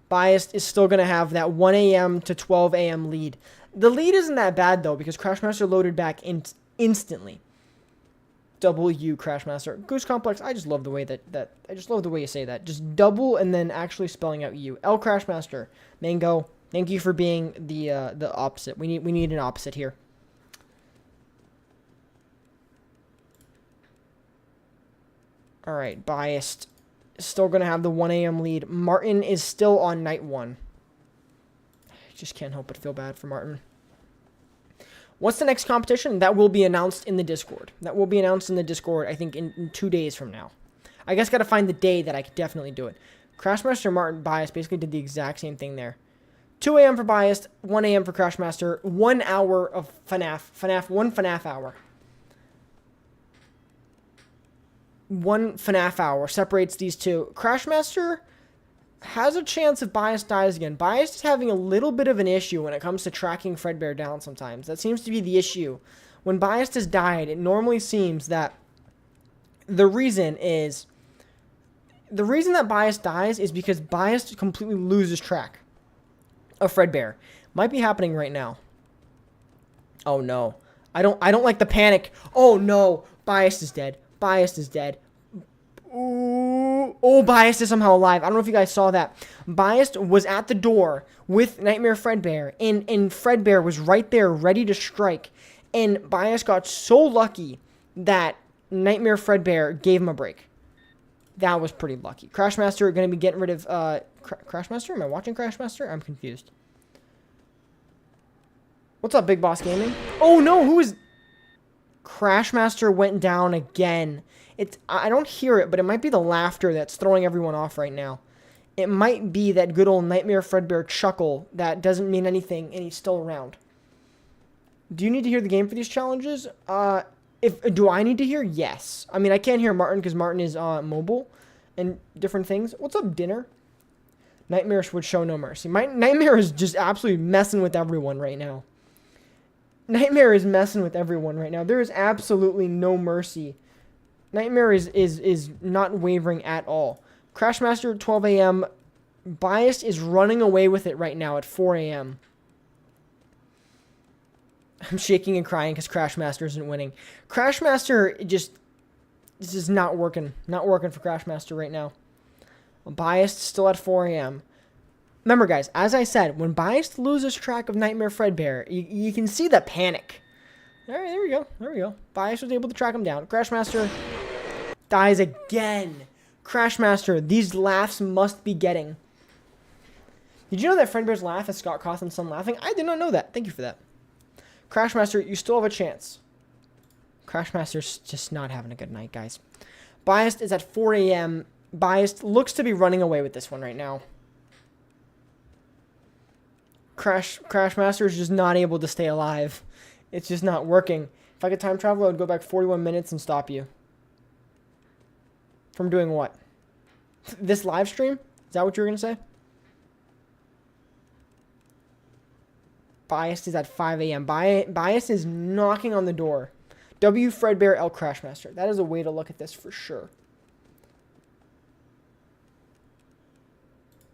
Biased is still going to have that 1 a.m. to 12 a.m. lead. The lead isn't that bad, though, because Crashmaster loaded back instantly. W Crashmaster. Goose Complex, I just love the way that I just love the way you say that. Just double and then actually spelling out U. L Crashmaster. Mango. Thank you for being the opposite. We need an opposite here. All right, Biased is still gonna have the 1 a.m. lead. Martin is still on night 1. I just can't help but feel bad for Martin. What's the next competition? That will be announced in the Discord. That will be announced in the Discord, I think, in 2 days from now. I guess gotta find the day that I could definitely do it. Crashmaster and Martin Biased basically did the exact same thing there. 2 a.m. for Biased, 1 a.m. for Crashmaster, 1 hour of FNAF, 1 FNAF hour. 1 FNAF hour separates these two. Crashmaster has a chance if Biased dies again. Biased is having a little bit of an issue when it comes to tracking Fredbear down sometimes. That seems to be the issue. When Biased has died, it normally seems that the reason that Biased dies is because Biased completely loses track of Fredbear. Might be happening right now. Oh no. I don't like the panic. Oh no. Biased is dead. Biased is dead. Ooh. Oh, Biased is somehow alive. I don't know if you guys saw that. Biased was at the door with Nightmare Fredbear, and Fredbear was right there ready to strike. And Biased got so lucky that Nightmare Fredbear gave him a break. That was pretty lucky. Crashmaster going to be getting rid of Crashmaster? Am I watching Crashmaster? I'm confused. What's up, Big Boss Gaming? Oh no, who is... Crashmaster went down again. I don't hear it, but it might be the laughter that's throwing everyone off right now. It might be that good old Nightmare Fredbear chuckle that doesn't mean anything and he's still around. Do you need to hear the game for these challenges? Do I need to hear? Yes. I mean, I can't hear Martin because Martin is mobile and different things. What's up, Dinner? Nightmare would show no mercy. Nightmare is just absolutely messing with everyone right now. Nightmare is messing with everyone right now. There is absolutely no mercy. Nightmare is not wavering at all. Crashmaster, 12 a.m. Biased is running away with it right now at 4 a.m. I'm shaking and crying because Crashmaster isn't winning. Crashmaster this is not working. Not working for Crashmaster right now. Biased still at 4 a.m. Remember, guys, as I said, when Biased loses track of Nightmare Fredbear, you can see the panic. All right, there we go. There we go. Biased was able to track him down. Crashmaster dies again. Crashmaster, these laughs must be getting. Did you know that Fredbear's laugh is Scott Cawthon's son laughing? I did not know that. Thank you for that. Crashmaster, you still have a chance. Crashmaster's just not having a good night, guys. Biased is at 4 a.m. Biased looks to be running away with this one right now. Crashmaster is just not able to stay alive. It's just not working. If I could time travel, I would go back 41 minutes and stop you. From doing what? This live stream? Is that what you were going to say? Biased is at 5 a.m. Biased is knocking on the door. W Fredbear L Crashmaster. That is a way to look at this for sure.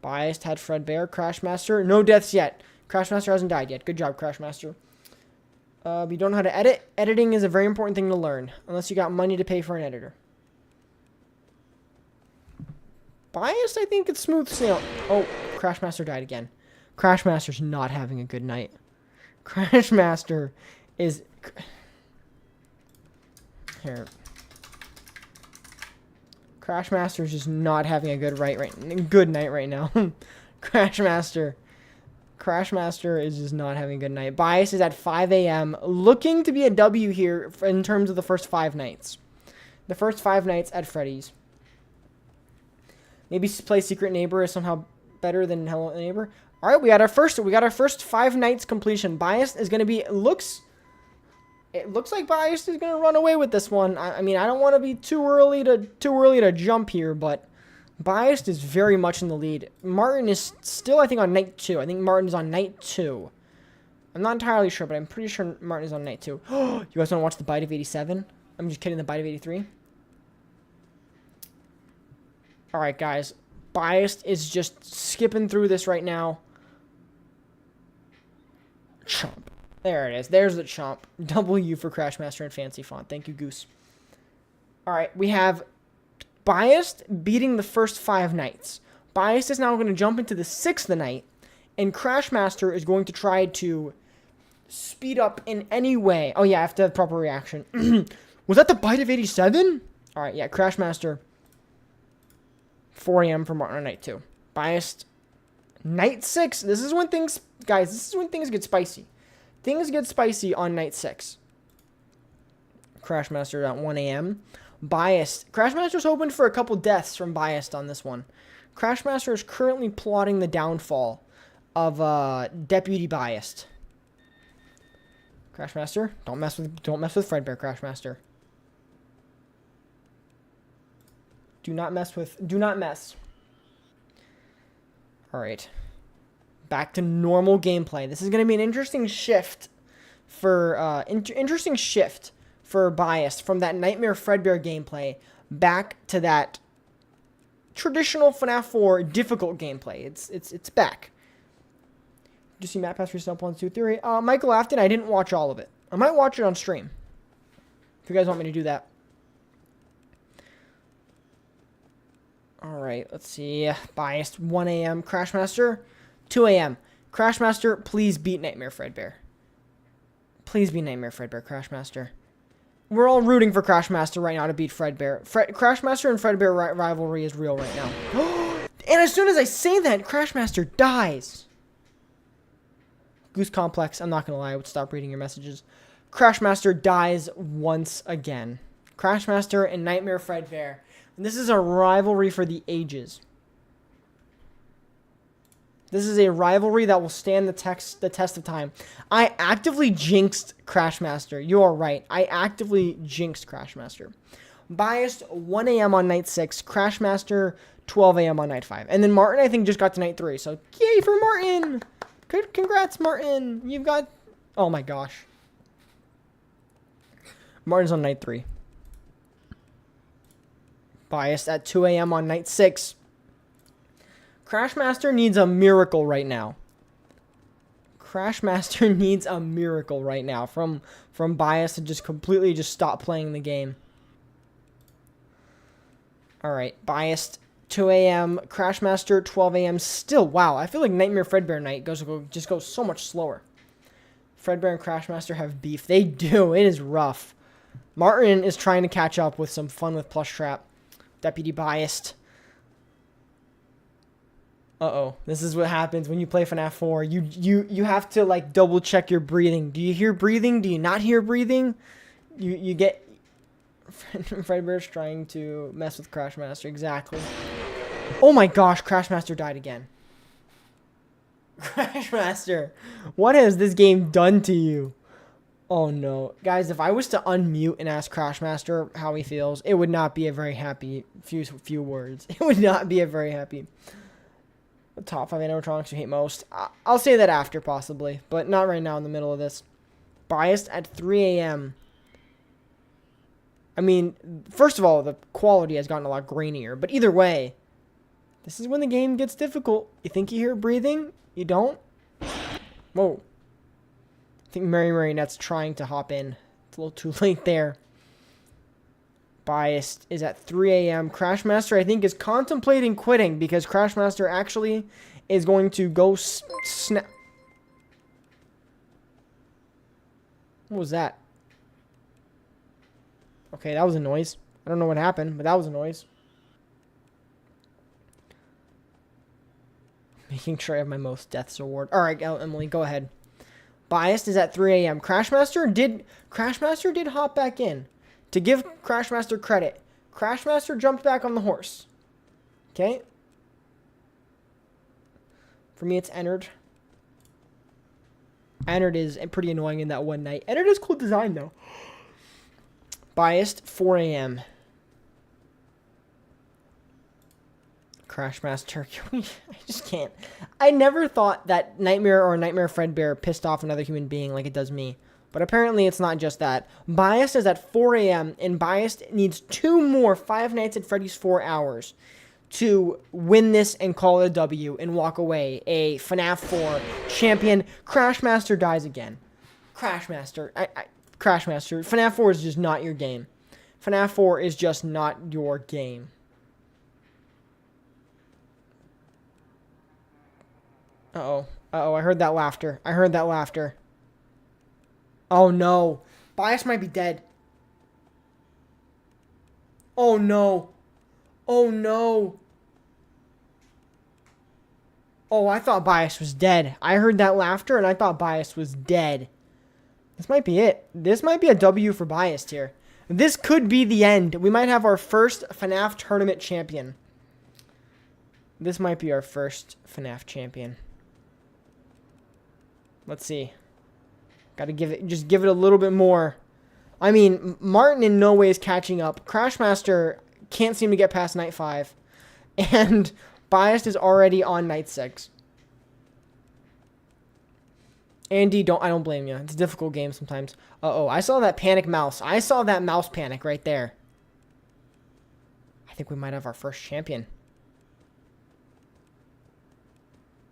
Biased had Fredbear. Crashmaster. No deaths yet. Crashmaster hasn't died yet. Good job, Crashmaster. You don't know how to edit. Editing is a very important thing to learn. Unless you got money to pay for an editor. Biased, I think it's smooth sail. Oh, Crashmaster died again. Crashmaster's not having a good night. Crashmaster is... Here. Crashmaster's just not having a good night right now. Crashmaster is just not having a good night. Bias is at 5 a.m. Looking to be a W here in terms of the first 5 nights. The first 5 nights at Freddy's. Maybe play Secret Neighbor is somehow better than Hello Neighbor. All right, we got our first 5 nights completion. Biased is going to be... It looks like Biased is going to run away with this one. I mean, I don't want to be too early to jump here, but Biased is very much in the lead. Martin is still, I think, on night 2. I think Martin is on night 2. I'm not entirely sure, but I'm pretty sure Martin is on night 2. You guys want to watch the Bite of 87? I'm just kidding, the Bite of 83. All right, guys. Biased is just skipping through this right now. Chomp. There it is. There's the chomp. W for Crashmaster and Fancy Font. Thank you, Goose. All right, we have Biased beating the first 5 nights. Biased is now going to jump into the 6th night, and Crashmaster is going to try to speed up in any way. Oh, yeah, I have to have proper reaction. Was that the Bite of 87? All right, yeah, Crashmaster. 4 a.m. for Martin on night 2. Biased. Night 6. This is when things... Guys, this is when things get spicy. Things get spicy on night 6. Crashmaster at 1 a.m. Biased. Crashmaster's hoping for a couple deaths from Biased on this one. Crashmaster is currently plotting the downfall of Deputy Biased. Crashmaster, don't mess with Fredbear, Crashmaster. Do not mess. Alright. Back to normal gameplay. This is going to be an interesting shift for, Biased from that Nightmare Fredbear gameplay back to that traditional FNAF 4 difficult gameplay. It's back. Did you see Matt Pass Restump 1, 2, 3? Michael Afton, I didn't watch all of it. I might watch it on stream. If you guys want me to do that. Alright, let's see. Biased, 1 a.m. Crashmaster, 2 a.m. Crashmaster, please beat Nightmare Fredbear. Please beat Nightmare Fredbear, Crashmaster. We're all rooting for Crashmaster right now to beat Fredbear. Crashmaster and Fredbear rivalry is real right now. And as soon as I say that, Crashmaster dies. Goose Complex, I'm not going to lie, I would stop reading your messages. Crashmaster dies once again. Crashmaster and Nightmare Fredbear. And this is a rivalry for the ages. This is a rivalry that will stand the test of time. I actively jinxed Crashmaster. You are right. I actively jinxed Crashmaster. Biased 1 a.m. on night 6. Crashmaster 12 a.m. on night 5. And then Martin, I think, just got to night 3. So, yay for Martin! Good, congrats, Martin. You've got... Oh, my gosh. Martin's on night 3. Biased at 2 a.m. on night 6. Crashmaster needs a miracle right now. Crashmaster needs a miracle right now from Bias to just completely just stop playing the game. Alright, Biased 2 a.m. Crashmaster 12 a.m. Still, wow, I feel like Nightmare Fredbear night just goes so much slower. Fredbear and Crashmaster have beef. They do. It is rough. Martin is trying to catch up with some fun with Plush Trap. Deputy Biased. Uh-oh. This is what happens when you play FNAF 4. You have to, like, double check your breathing. Do you hear breathing? Do you not hear breathing? You get... Fredbear's trying to mess with Crashmaster. Exactly. Oh my gosh, Crashmaster died again. Crashmaster, what has this game done to you? Oh no. Guys, if I was to unmute and ask Crashmaster how he feels, it would not be a very happy few words. It would not be a very happy... The top 5 animatronics you hate most. I'll say that after, possibly. But not right now in the middle of this. Biased at 3 a.m. I mean, first of all, the quality has gotten a lot grainier. But either way, this is when the game gets difficult. You think you hear breathing? You don't? Whoa. I think Mary Marionette's trying to hop in. It's a little too late there. Biased is at 3 a.m. Crashmaster, I think, is contemplating quitting because Crashmaster actually is going to go snap. What was that? Okay, that was a noise. I don't know what happened, but that was a noise. Making sure I have my most deaths award. Alright, Emily, go ahead. Biased is at 3 a.m. Crashmaster did hop back in. To give Crashmaster credit, Crashmaster jumped back on the horse. Okay? For me, it's Ennard. Ennard is pretty annoying in that one night. Ennard is cool design, though. Biased, 4 a.m. Crashmaster. I just can't. I never thought that Nightmare or Nightmare Fredbear pissed off another human being like it does me. But apparently it's not just that. Biased is at 4 a.m. and Biased needs 2 more Five Nights at Freddy's 4 hours to win this and call it a W and walk away a FNAF 4 champion. Crashmaster dies again. Crashmaster. Crashmaster. FNAF 4 is just not your game. FNAF 4 is just not your game. Uh-oh. Uh-oh, I heard that laughter. I heard that laughter. Oh no. Bias might be dead. Oh no. Oh no. Oh, I thought Bias was dead. I heard that laughter and I thought Bias was dead. This might be it. This might be a W for Bias here. This could be the end. We might have our first FNAF tournament champion. This might be our first FNAF champion. Let's see. Gotta give it a little bit more. I mean, Martin in no way is catching up. Crashmaster can't seem to get past night 5. And Biased is already on night 6. Andy, I don't blame you. It's a difficult game sometimes. Uh-oh, I saw that panic mouse. I saw that mouse panic right there. I think we might have our first champion.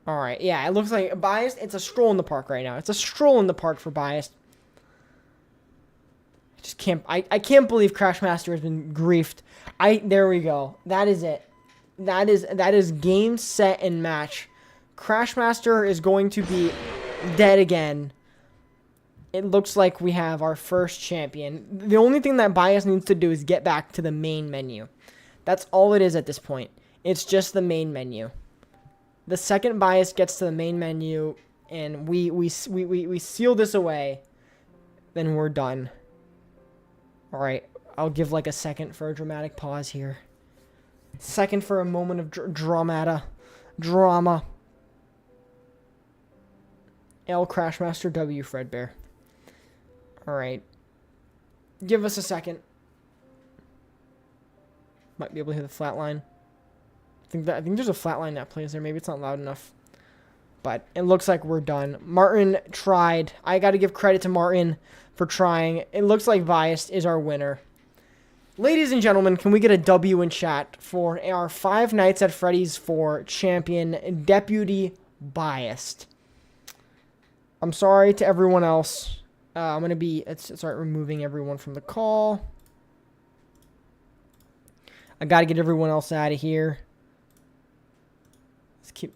Alright, yeah, it looks like Biased. It's a stroll in the park right now. It's a stroll in the park for Biased. I just can't, I can't believe Crashmaster has been griefed. There we go. That is it. That is game, set, and match. Crashmaster is going to be dead again. it looks like we have our first champion. The only thing that Bias needs to do is get back to the main menu. That's all it is at this point. It's just the main menu. The second Bias gets to the main menu and we seal this away, then we're done. All right, I'll give like a second for a dramatic pause here. Second for a moment of drama. L Crashmaster W Fredbear. All right, give us a second. Might be able to hear the flat line. I think there's a flat line that plays there. Maybe it's not loud enough. But it looks like we're done. Martin tried. I got to give credit to Martin for trying. It looks like Biased is our winner. Ladies and gentlemen, can we get a W in chat for our Five Nights at Freddy's 4 champion, Deputy Biased? I'm sorry to everyone else. I'm going to let's start removing everyone from the call. I got to get everyone else out of here.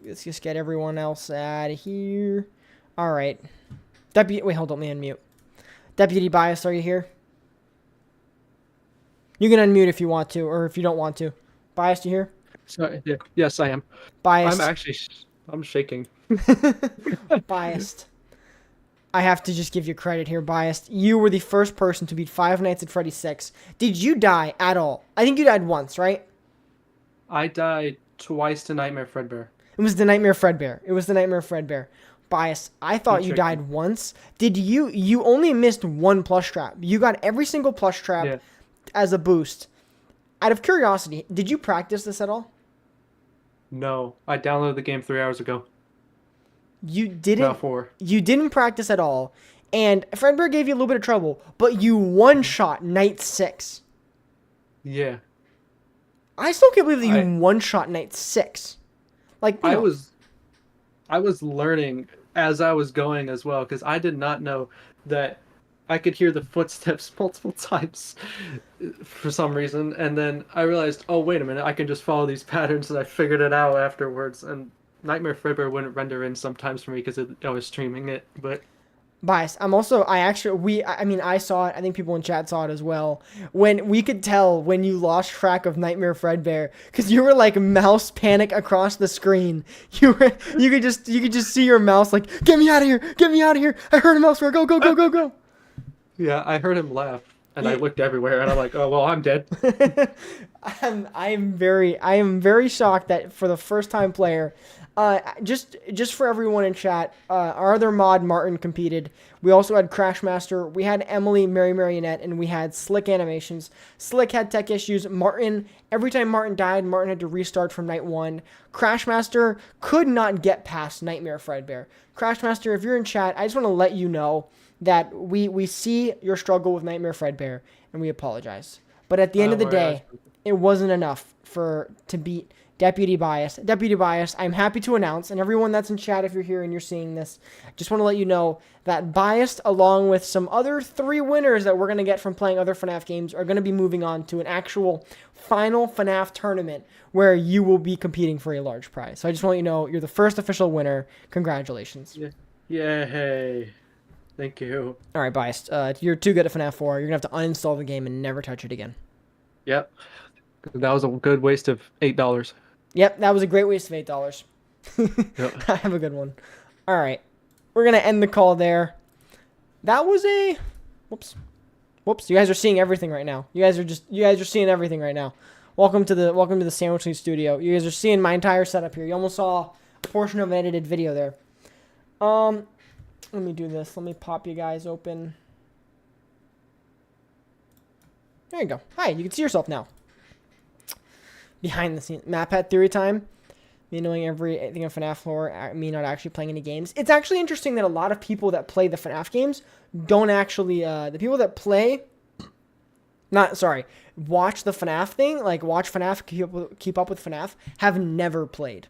Let's just get everyone else out of here. All right. Wait, hold on, let me unmute. Deputy Bias, are you here? You can unmute if you want to, or if you don't want to. Bias, you here? Sorry. Yeah. Yes, I am. Biased. I'm shaking. Biased. I have to just give you credit here, Biased. You were the first person to beat Five Nights at Freddy's 6. Did you die at all? I think you died once, right? I died twice to Nightmare Fredbear. It was the Nightmare Fredbear. Bias. I thought you died once. Did you only missed one plush trap. You got every single plush trap as a boost. Out of curiosity, did you practice this at all? No, I downloaded the game 3 hours ago. You didn't. No, 4. You didn't practice at all, and Fredbear gave you a little bit of trouble, but you one-shot Night 6. Yeah. I still can't believe that you one-shot Night 6. Like I was learning as I was going as well, because I did not know that I could hear the footsteps multiple times for some reason, and then I realized, oh wait a minute, I can just follow these patterns, and I figured it out afterwards. And Nightmare Fredbear wouldn't render in sometimes for me because I was streaming it, but. Biased. I saw it. I think people in chat saw it as well. When we could tell when you lost track of Nightmare Fredbear, because you were like mouse panic across the screen. You could just see your mouse like, get me out of here! I heard him elsewhere. Go! Yeah, I heard him laugh, and I looked everywhere, and I'm like, oh well, I'm dead. I am very shocked that for the first time player. Just for everyone in chat, our other mod, Martin, competed. We also had Crashmaster, we had Emily, Mary Marionette, and we had Slick Animations. Slick had tech issues. Martin, every time Martin died, Martin had to restart from night 1. Crashmaster could not get past Nightmare Fredbear. Crashmaster, if you're in chat, I just want to let you know that we see your struggle with Nightmare Fredbear, and we apologize. But at the end of the day, it wasn't enough to beat Deputy Bias. Deputy Bias, I'm happy to announce, and everyone that's in chat, if you're here and you're seeing this, just want to let you know that Biased, along with some other 3 winners that we're going to get from playing other FNAF games, are going to be moving on to an actual final FNAF tournament where you will be competing for a large prize. So I just want you to know you're the first official winner. Congratulations. Yay. Thank you. All right, Biased. You're too good at FNAF 4. You're going to have to uninstall the game and never touch it again. Yep. That was a good waste of $8. Yep, that was a great waste of $8. Yep. Have a good one. All right, we're gonna end the call there. That was a whoops. You guys are seeing everything right now. You guys are seeing everything right now. Welcome to the Sandwiching Studio. You guys are seeing my entire setup here. You almost saw a portion of an edited video there. Let me do this. Let me pop you guys open. There you go. Hi, you can see yourself now. Behind the scenes, map hat theory time. Me knowing everything of FNAF lore, me not actually playing any games. It's actually interesting that a lot of people that play the FNAF games don't actually, the people that play, watch the FNAF thing, like watch FNAF, keep up with FNAF, have never played.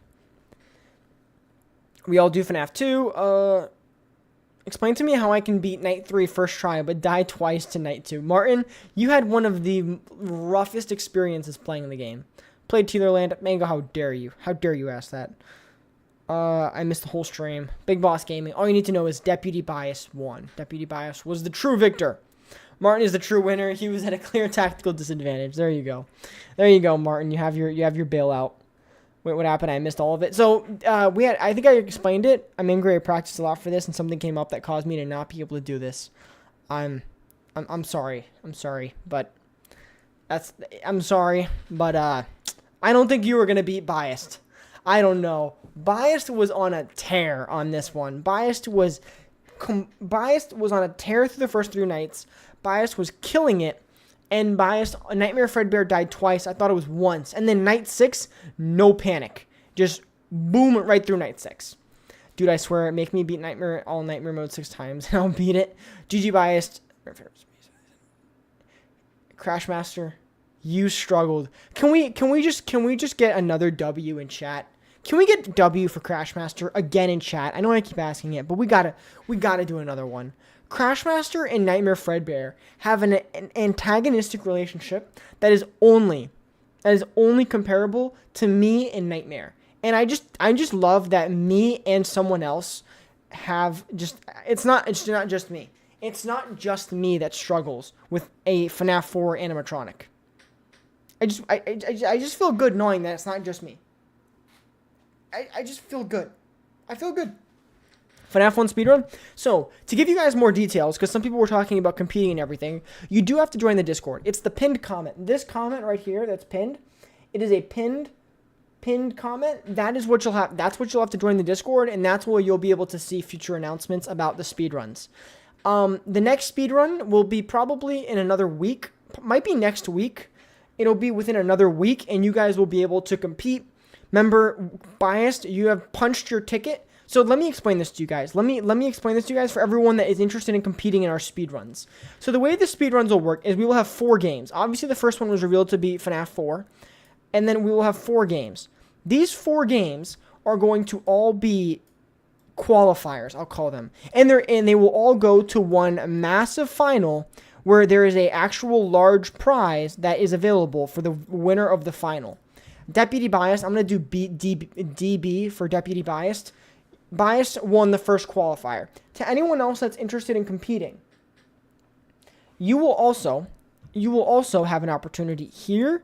We all do FNAF 2. Explain to me how I can beat Night 3 first try, but die twice to Night 2. Martin, you had one of the roughest experiences playing the game. Played Teelerland. Mango, how dare you? How dare you ask that? I missed the whole stream. Big Boss Gaming. All you need to know is Deputy Bias won. Deputy Bias was the true victor. Martin is the true winner. He was at a clear tactical disadvantage. There you go. There you go, Martin. You have your bailout. Wait, what happened? I missed all of it. So I think I explained it. I'm angry. I practiced a lot for this, and something came up that caused me to not be able to do this. I'm sorry. I'm sorry, but I'm sorry, but I don't think you were gonna beat Biased. I don't know. Biased was on a tear on this one. Biased was on a tear through the first 3 nights. Biased was killing it. And Biased, Nightmare Fredbear died twice. I thought it was once. And then night 6, no panic. Just boom right through night 6. Dude, I swear, make me beat all Nightmare mode 6 times, and I'll beat it. GG Biased. Crashmaster, you struggled. Can we just get another W in chat? Can we get W for Crashmaster again in chat? I know I keep asking it, but we gotta do another one. Crashmaster and Nightmare Fredbear have an antagonistic relationship that is only comparable to me and Nightmare. And I just love that me and someone else have it's not just me. It's not just me that struggles with a FNAF 4 animatronic. I just feel good knowing that it's not just me. I just feel good. I feel good. FNAF 1 speedrun. So, to give you guys more details, because some people were talking about competing and everything, you do have to join the Discord. It's the pinned comment. This comment right here that's pinned, it is a pinned comment. That is what you'll have. That's what you'll have to join the Discord, and that's where you'll be able to see future announcements about the speedruns. The next speedrun will be probably in another week. Might be next week. It'll be within another week, and you guys will be able to compete. Remember, Biased, you have punched your ticket. So let me explain this to you guys. Let me explain this to you guys for everyone that is interested in competing in our speedruns. So the way the speedruns will work is we will have 4 games. Obviously, the first one was revealed to be FNAF 4. And then we will have 4 games. These 4 games are going to all be qualifiers, I'll call them. And they will all go to one massive final where there is a actual large prize that is available for the winner of the final. Deputy Biased, I'm going to do DB for Deputy Biased. Biased won the first qualifier. To anyone else that's interested in competing, you will also have an opportunity here,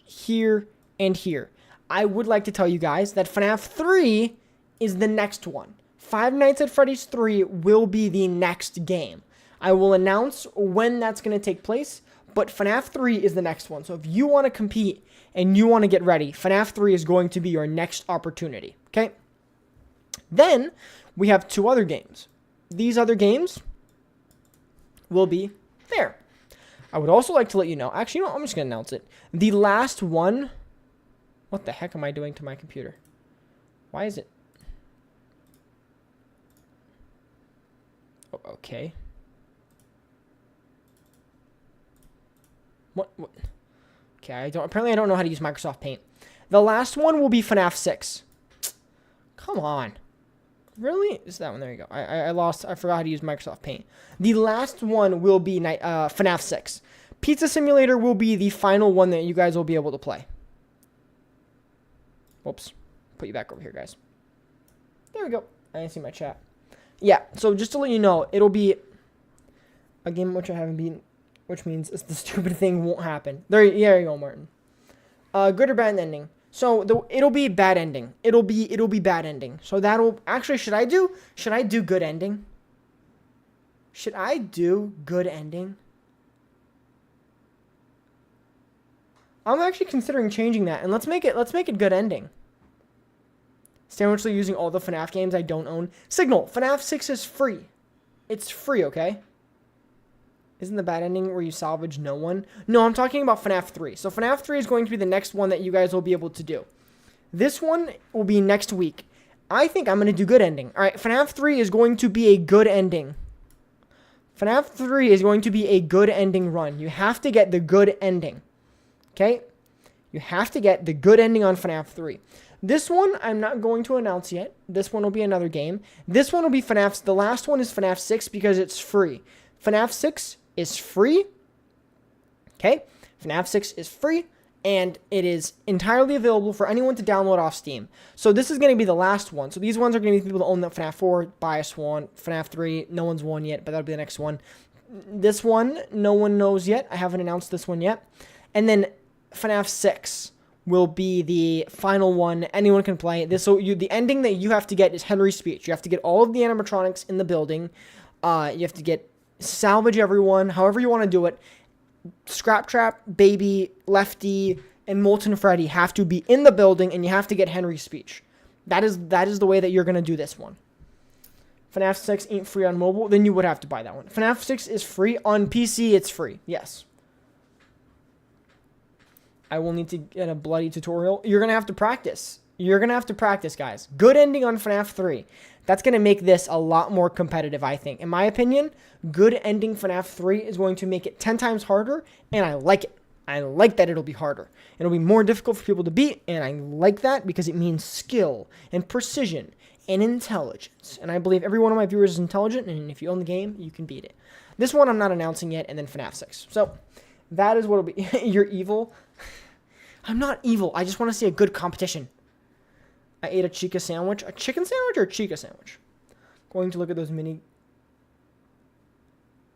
here, and here. I would like to tell you guys that FNAF 3 is the next one. Five Nights at Freddy's 3 will be the next game. I will announce when that's going to take place, but FNAF 3 is the next one. So if you want to compete and you want to get ready, FNAF 3 is going to be your next opportunity, okay? Then we have 2 other games. These other games will be there. I would also like to let you know, actually, you know what, I'm just going to announce it. The last one, what the heck am I doing to my computer? Why is it? Oh, okay. What? Okay, apparently I don't know how to use Microsoft Paint. The last one will be FNAF 6. Come on. Really? Is that one? There you go. I forgot how to use Microsoft Paint. The last one will be FNAF 6. Pizza Simulator will be the final one that you guys will be able to play. Whoops. Put you back over here, guys. There we go. I didn't see my chat. Yeah, so just to let you know, it'll be a game which I haven't beaten, which means the stupid thing won't happen. There you go, Martin. Good or bad ending. So it'll be bad ending. It'll be bad ending. So that'll actually should I do good ending? Should I do good ending? I'm actually considering changing that, and let's make it good ending. Sandwichly using all the FNAF games I don't own. Signal, FNAF 6 is free. It's free, okay? Isn't the bad ending where you salvage no one? No, I'm talking about FNAF 3. So FNAF 3 is going to be the next one that you guys will be able to do. This one will be next week. I think I'm going to do good ending. All right, FNAF 3 is going to be a good ending. FNAF 3 is going to be a good ending run. You have to get the good ending. Okay? You have to get the good ending on FNAF 3. This one, I'm not going to announce yet. This one will be another game. This one will be FNAF's. The last one is FNAF 6 because it's free. FNAF 6 is free. Okay? FNAF 6 is free. and it is entirely available for anyone to download off Steam. So this is going to be the last one. So these ones are going to be people that own the FNAF 4, Bias 1, FNAF 3. No one's won yet, but that'll be the next one. This one, no one knows yet. I haven't announced this one yet. And then FNAF 6 will be the final one. Anyone can play. The ending that you have to get is Henry's speech. You have to get all of the animatronics in the building. You have to salvage everyone, however you want to do it. Scrap Trap, Baby, Lefty, and Molten Freddy have to be in the building, and you have to get Henry's speech. That is the way that you're going to do this one. FNAF 6 ain't free on mobile, then you would have to buy that one. FNAF 6 is free. On PC, it's free. Yes. I will need to get a bloody tutorial. You're going to have to practice. You're going to have to practice, guys. Good ending on FNAF 3. That's going to make this a lot more competitive, I think. In my opinion, good ending FNAF 3 is going to make it 10 times harder, and I like it. I like that it'll be harder. It'll be more difficult for people to beat, and I like that because it means skill and precision and intelligence. And I believe every one of my viewers is intelligent, and if you own the game, you can beat it. This one I'm not announcing yet, and then FNAF 6. So, that is what it'll be. You're evil. I'm not evil. I just want to see a good competition. I ate a chica sandwich. A chicken sandwich or a chica sandwich? Going to look at those mini...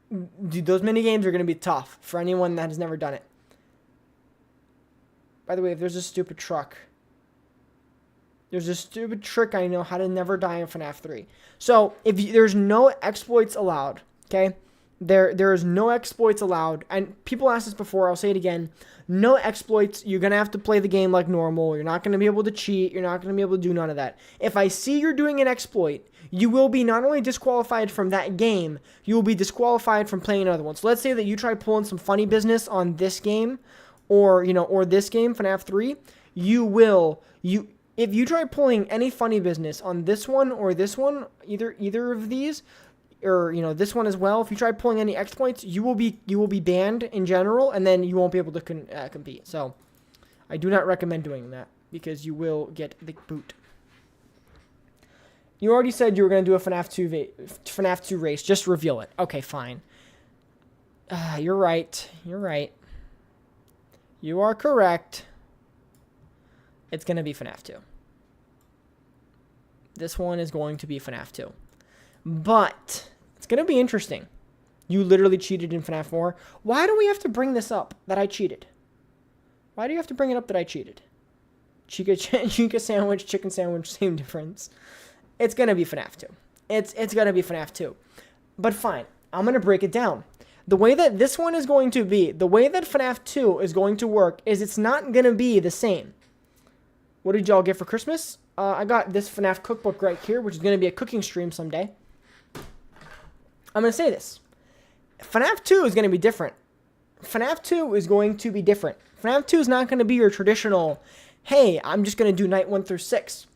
Dude, those mini games are going to be tough for anyone that has never done it. By the way, if there's a stupid truck... There's a stupid trick I know how to never die in FNAF 3. So, there's no exploits allowed, okay? There is no exploits allowed. And people asked this before, I'll say it again. No exploits. You're going to have to play the game like normal. You're not going to be able to cheat. You're not going to be able to do none of that. If I see you're doing an exploit, you will be not only disqualified from that game, you will be disqualified from playing another one. So let's say that you try pulling some funny business on this game, or this game, FNAF 3, if you try pulling any funny business on this one or this one, either of these, or this one as well, if you try pulling any exploits, you will be banned in general, and then you won't be able to compete. So I do not recommend doing that because you will get the boot. You already said you were going to do a FNAF 2 race. Just reveal it. Okay, fine. You're right. You are correct. It's going to be FNAF 2. This one is going to be FNAF 2. But it's going to be interesting. You literally cheated in FNAF 4. Why do we have to bring this up that I cheated? Why do you have to bring it up that I cheated? Chica sandwich, chicken sandwich, same difference. It's going to be FNAF 2. It's going to be FNAF 2. But fine. I'm going to break it down. The way that this one is going to be, the way that FNAF 2 is going to work is it's not going to be the same. What did y'all get for Christmas? I got this FNAF cookbook right here, which is going to be a cooking stream someday. I'm going to say this. FNAF 2 is going to be different. FNAF 2 is going to be different. FNAF 2 is not going to be your traditional, hey, I'm just going to do night 1 through 6.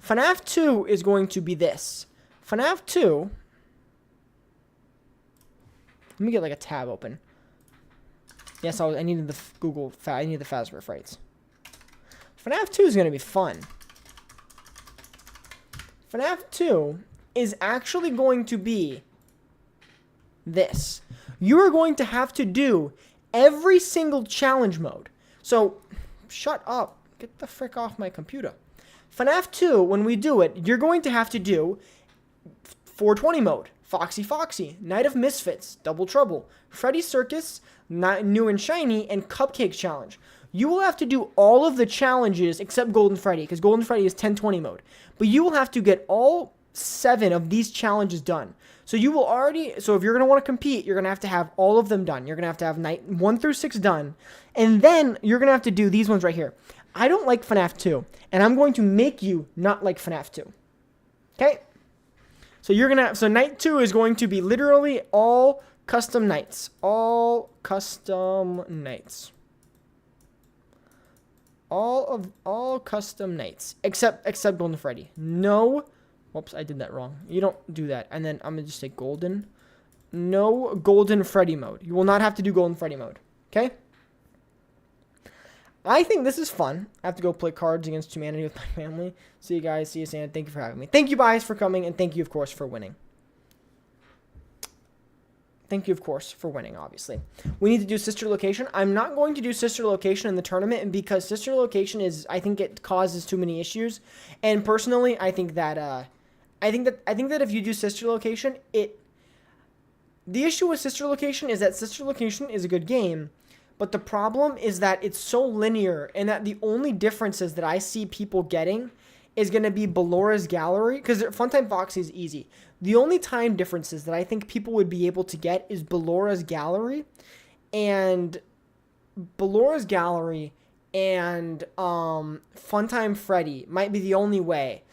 FNAF 2 is going to be this. FNAF 2... Let me get like a tab open. Yes, I needed the I needed the Fazbear Frights. FNAF 2 is going to be fun. FNAF 2 is actually going to be this. You are going to have to do every single challenge mode. So, shut up. Get the frick off my computer. FNAF 2, when we do it, you're going to have to do 420 mode, Foxy Foxy, Night of Misfits, Double Trouble, Freddy Circus, New and Shiny, and Cupcake Challenge. You will have to do all of the challenges except Golden Freddy, because Golden Freddy is 1020 mode. But you will have to get all 7 of these challenges done. So if you're going to want to compete, you're going to have all of them done. You're going to have night 1 through 6 done. And then you're going to have to do these ones right here. I don't like FNAF 2, and I'm going to make you not like FNAF 2. Okay? So night 2 is going to be literally all custom nights. All custom nights. All custom nights. Except Golden Freddy. No. Whoops, I did that wrong. You don't do that. And then I'm going to just say golden. No Golden Freddy mode. You will not have to do Golden Freddy mode. Okay? I think this is fun. I have to go play Cards Against Humanity with my family. See you guys. See you, Santa. Thank you for having me. Thank you, Bias, for coming. And thank you, of course, for winning. Thank you, of course, for winning, obviously. We need to do sister location. I'm not going to do sister location in the tournament because sister location is, I think it causes too many issues. And personally, I think that if you do sister location, the issue with sister location is that sister location is a good game, but the problem is that it's so linear and that the only differences that I see people getting is going to be Bellora's Gallery, because Funtime Foxy is easy. The only time differences that I think people would be able to get is Bellora's Gallery and Funtime Freddy might be the only way.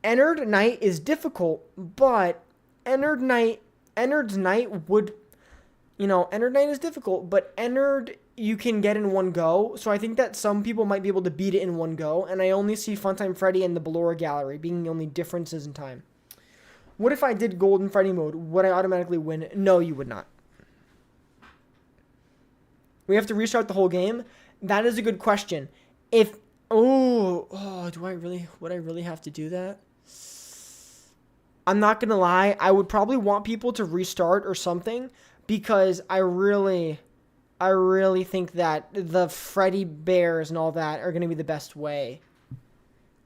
Ennard Night is difficult, but Ennard Night is difficult, but Ennard you can get in one go, so I think that some people might be able to beat it in one go, and I only see Funtime Freddy and the Ballora Gallery being the only differences in time. What if I did Golden Freddy mode? Would I automatically win? No, you would not. We have to restart the whole game? That is a good question. Would I really have to do that? I'm not gonna lie, I would probably want people to restart or something, because I really think that the Freddy Bears and all that are going to be the best way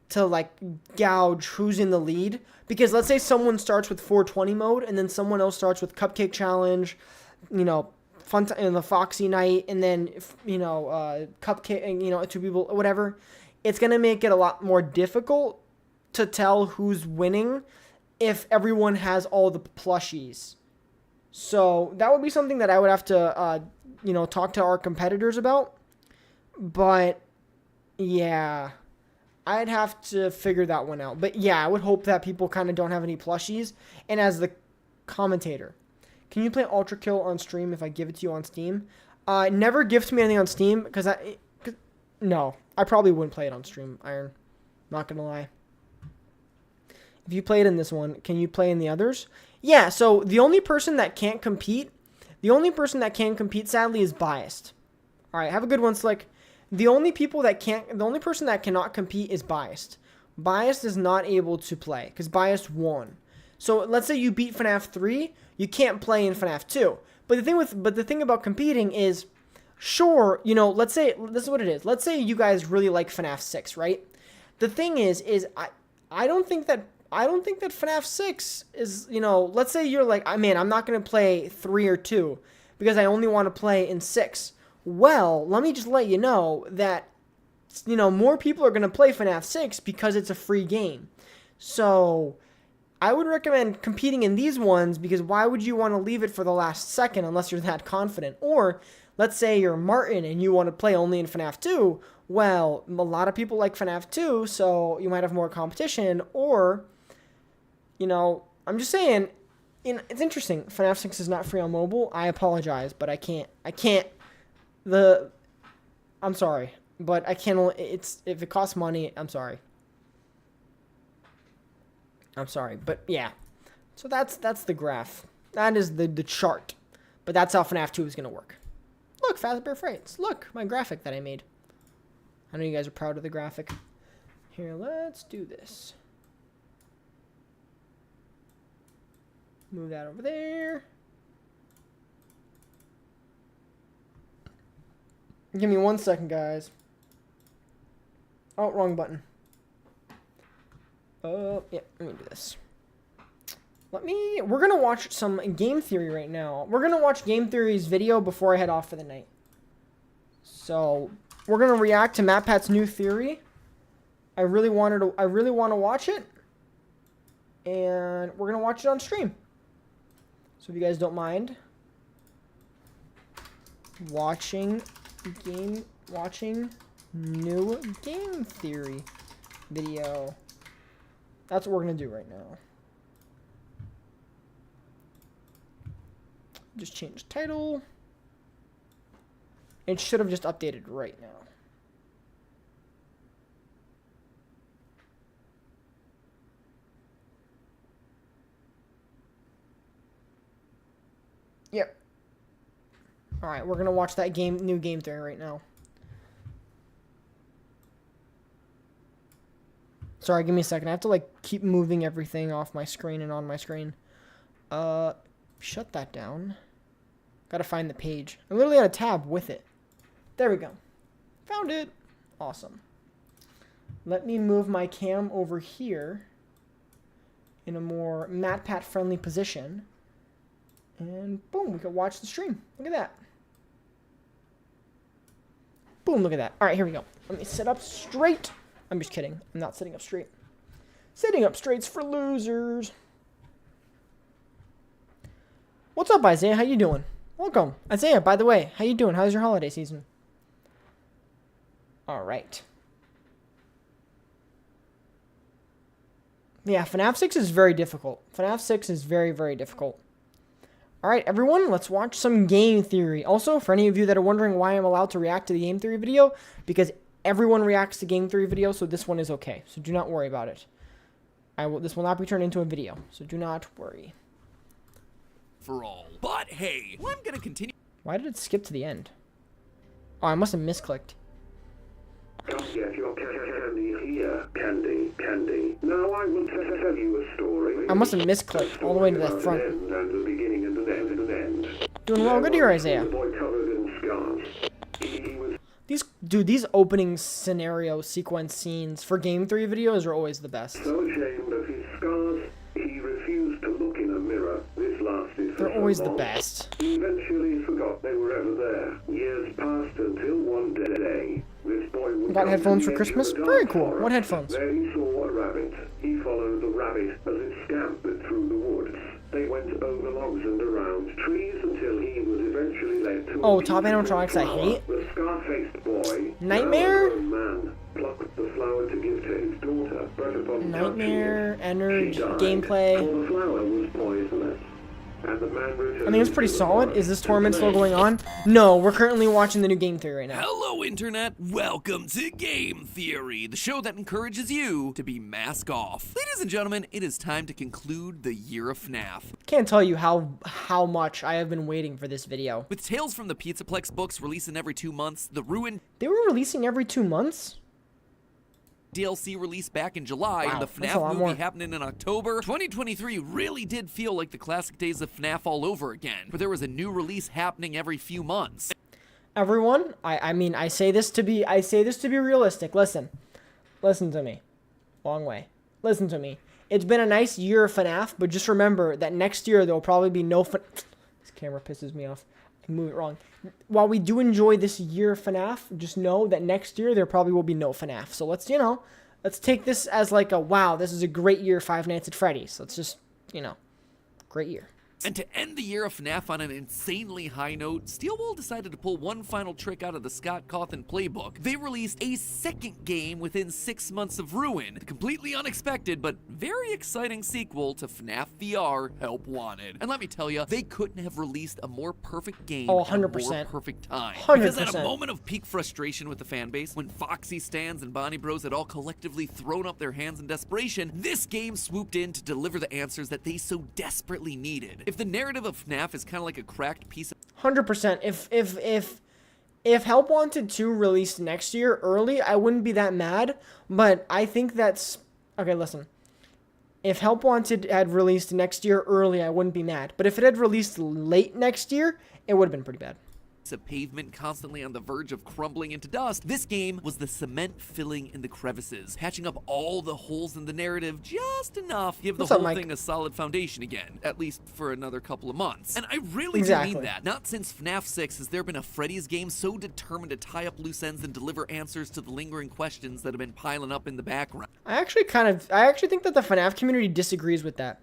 to, like, gouge who's in the lead. Because let's say someone starts with 420 mode, and then someone else starts with Cupcake Challenge, the Foxy Night, and then, Cupcake, 2 people, whatever. It's going to make it a lot more difficult to tell who's winning if everyone has all the plushies. So that would be something that I would have to, talk to our competitors about. But, yeah, I'd have to figure that one out. But, yeah, I would hope that people kind of don't have any plushies. And as the commentator, can you play Ultra Kill on stream if I give it to you on Steam? Never gift me anything on Steam, because no, I probably wouldn't play it on stream, Iron. Not going to lie. If you played in this one, can you play in the others? Yeah, so the only person that can't compete, sadly, is Biased. All right, have a good one, Slick. The only person that cannot compete is Biased. Biased is not able to play because Biased won. So let's say you beat FNAF 3, you can't play in FNAF 2. But the thing about competing is, sure, let's say this is what it is. Let's say you guys really like FNAF 6, right? The thing is I don't think that FNAF 6 is, let's say you're like, I'm not going to play 3 or 2 because I only want to play in 6. Well, let me just let you know that, more people are going to play FNAF 6 because it's a free game. So I would recommend competing in these ones because why would you want to leave it for the last second unless you're that confident? Or let's say you're Martin and you want to play only in FNAF 2. Well, a lot of people like FNAF 2, so you might have more competition. Or, I'm just saying, it's interesting. FNAF 6 is not free on mobile. I apologize, but I can't. I'm sorry, but I can't. If it costs money, I'm sorry. But yeah. So that's the graph. That is the chart. But that's how FNAF 2 is gonna work. Look, Fazbear Freights. Look, my graphic that I made. I know you guys are proud of the graphic. Here, let's do this. Move that over there. Give me 1 second, guys. Oh, wrong button. Oh, yeah, let me do this. We're gonna watch some Game Theory right now. We're gonna watch Game Theory's video before I head off for the night. So, we're gonna react to MatPat's new theory. I really want to watch it. And we're gonna watch it on stream. So if you guys don't mind watching new Game Theory video. That's what we're gonna do right now. Just change title. It should have just updated right now. Yep. Alright, we're gonna watch that new Game Theory right now. Sorry, give me a second. I have to, keep moving everything off my screen and on my screen. Shut that down. Gotta find the page. I literally had a tab with it. There we go. Found it. Awesome. Let me move my cam over here in a more MatPat friendly position. And boom, we can watch the stream. Look at that. Boom, look at that. All right, here we go. Let me sit up straight. I'm just kidding. I'm not sitting up straight. Sitting up straight's for losers. What's up, Isaiah? How you doing? Welcome. Isaiah, by the way, how you doing? How's your holiday season? All right. Yeah, FNAF 6 is very difficult. FNAF 6 is very, very difficult. All right, everyone, let's watch some game theory. Also, for any of you that are wondering why I'm allowed to react to the game theory video, because everyone reacts to game theory videos, so this one is okay. So do not worry about it. This will not be turned into a video, so do not worry. For all. But hey, I'm gonna continue. Why did it skip to the end? Oh, I must have misclicked. Come get your candy here. Candy. Now I will tell you a story. I must have misclicked all the way to the front. And the beginning and the end. Doing well, good to hear, Isaiah. The boy covered in scars. He was These opening scenario sequence scenes for game theory videos are always the best. so ashamed of his scars, he refused to look in a mirror. This lasted for They're always so the long. best. He eventually forgot they were ever there. Years passed until one day, this boy would Got come headphones to for the Christmas? edge of a Very dark cool. forest. What headphones? There he saw a rabbit. He followed the rabbit as it scampered through the woods. They went over logs and around trees until he was eventually led to Oh, a top beautiful animatronics I flower. hate. The scar-faced boy, Nightmare? now a grown man, plucked the flower to give to his daughter, but upon Nightmare, touching it, Energy, she died, gameplay. for the flower was poisonous. And the man returned I think it's pretty to the solid. forest Is this to tournament still play. going on? No, we're currently watching the new game theory right now. Hello, Internet. Welcome to Game Theory, the show that encourages you to be mask off. Ladies and gentlemen, it is time to conclude the year of FNAF. Can't tell you how much I have been waiting for this video. With Tales from the Pizzaplex books releasing every 2 months, the Ruined They were releasing every 2 months? DLC released back in July, Wow, and the that's a lot FNAF more. movie happening in October, 2023 really did feel like the classic days of FNAF all over again, where there was a new release happening every few months. Everyone, I mean, I say this to be realistic. Listen to me. Long way. Listen to me. It's been a nice year of FNAF, but just remember that next year there will probably be no This camera pisses me off. I move it wrong. While we do enjoy this year of FNAF, just know that next year there probably will be no FNAF. So let's take this as like a, wow, this is a great year of Five Nights at Freddy's. Let's just, great year. And to end the year of FNAF on an insanely high note, Steelwall decided to pull one final trick out of the Scott Cawthon playbook. They released a second game within 6 months of Ruin, the completely unexpected but very exciting sequel to FNAF VR, Help Wanted. And let me tell you, they couldn't have released a more perfect game Oh, at a 100%. more perfect time. 100%. Because at a moment of peak frustration with the fanbase, when Foxy, Stans, and Bonnie Bros had all collectively thrown up their hands in desperation, this game swooped in to deliver the answers that they so desperately needed. If the narrative of FNAF is kind of like a cracked piece of 100%. If Help Wanted 2 released next year early, I wouldn't be that mad. But I think that's okay. Listen, if Help Wanted had released next year early, I wouldn't be mad. But if it had released late next year, it would have been pretty bad. of pavement constantly on the verge of crumbling into dust, this game was the cement filling in the crevices, patching up all the holes in the narrative just enough to give the What's up, whole Mike? thing a solid foundation again, at least for another couple of months. And I really Exactly. do mean that. Not since FNAF 6 has there been a Freddy's game so determined to tie up loose ends and deliver answers to the lingering questions that have been piling up in the background. I actually think that the FNAF community disagrees with that.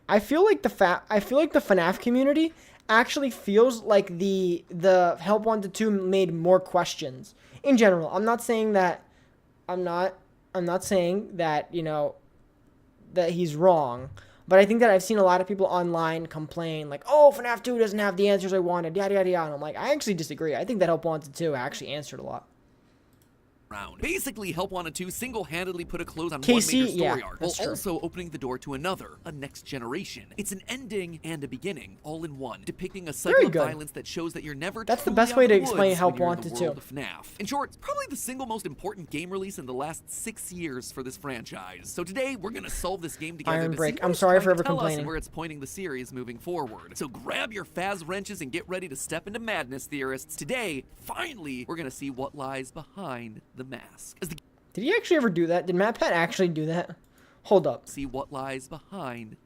I feel like the FNAF community actually feels like the Help Wanted 2 made more questions in general. I'm not saying that that he's wrong, but I think that I've seen a lot of people online complain like, "Oh, FNAF 2 doesn't have the answers I wanted." Yada yada yada. And I'm like, I actually disagree. I think that Help Wanted 2 actually answered a lot. round. Basically, Help Wanted 2 single-handedly put a close on Casey, one major story yeah, arc, while that's true. also opening the door to another, a next generation. It's an ending and a beginning, all in one, depicting a cycle Very of good. violence that shows that you're never That's the truly best out way of to the explain woods Help when you're in Wanted the 2. world of FNAF. In short, it's probably the single most important game release in the last 6 years for this franchise. So today, we're gonna solve this game together Iron to Break. see what I'm it's sorry trying for to ever tell us complaining. and where it's pointing the series moving forward. So grab your Faz wrenches and get ready to step into madness, theorists. Today, finally, we're gonna see what lies behind the mask. As the Did he actually ever do that? Did MatPat actually do that? Hold up. see what lies behind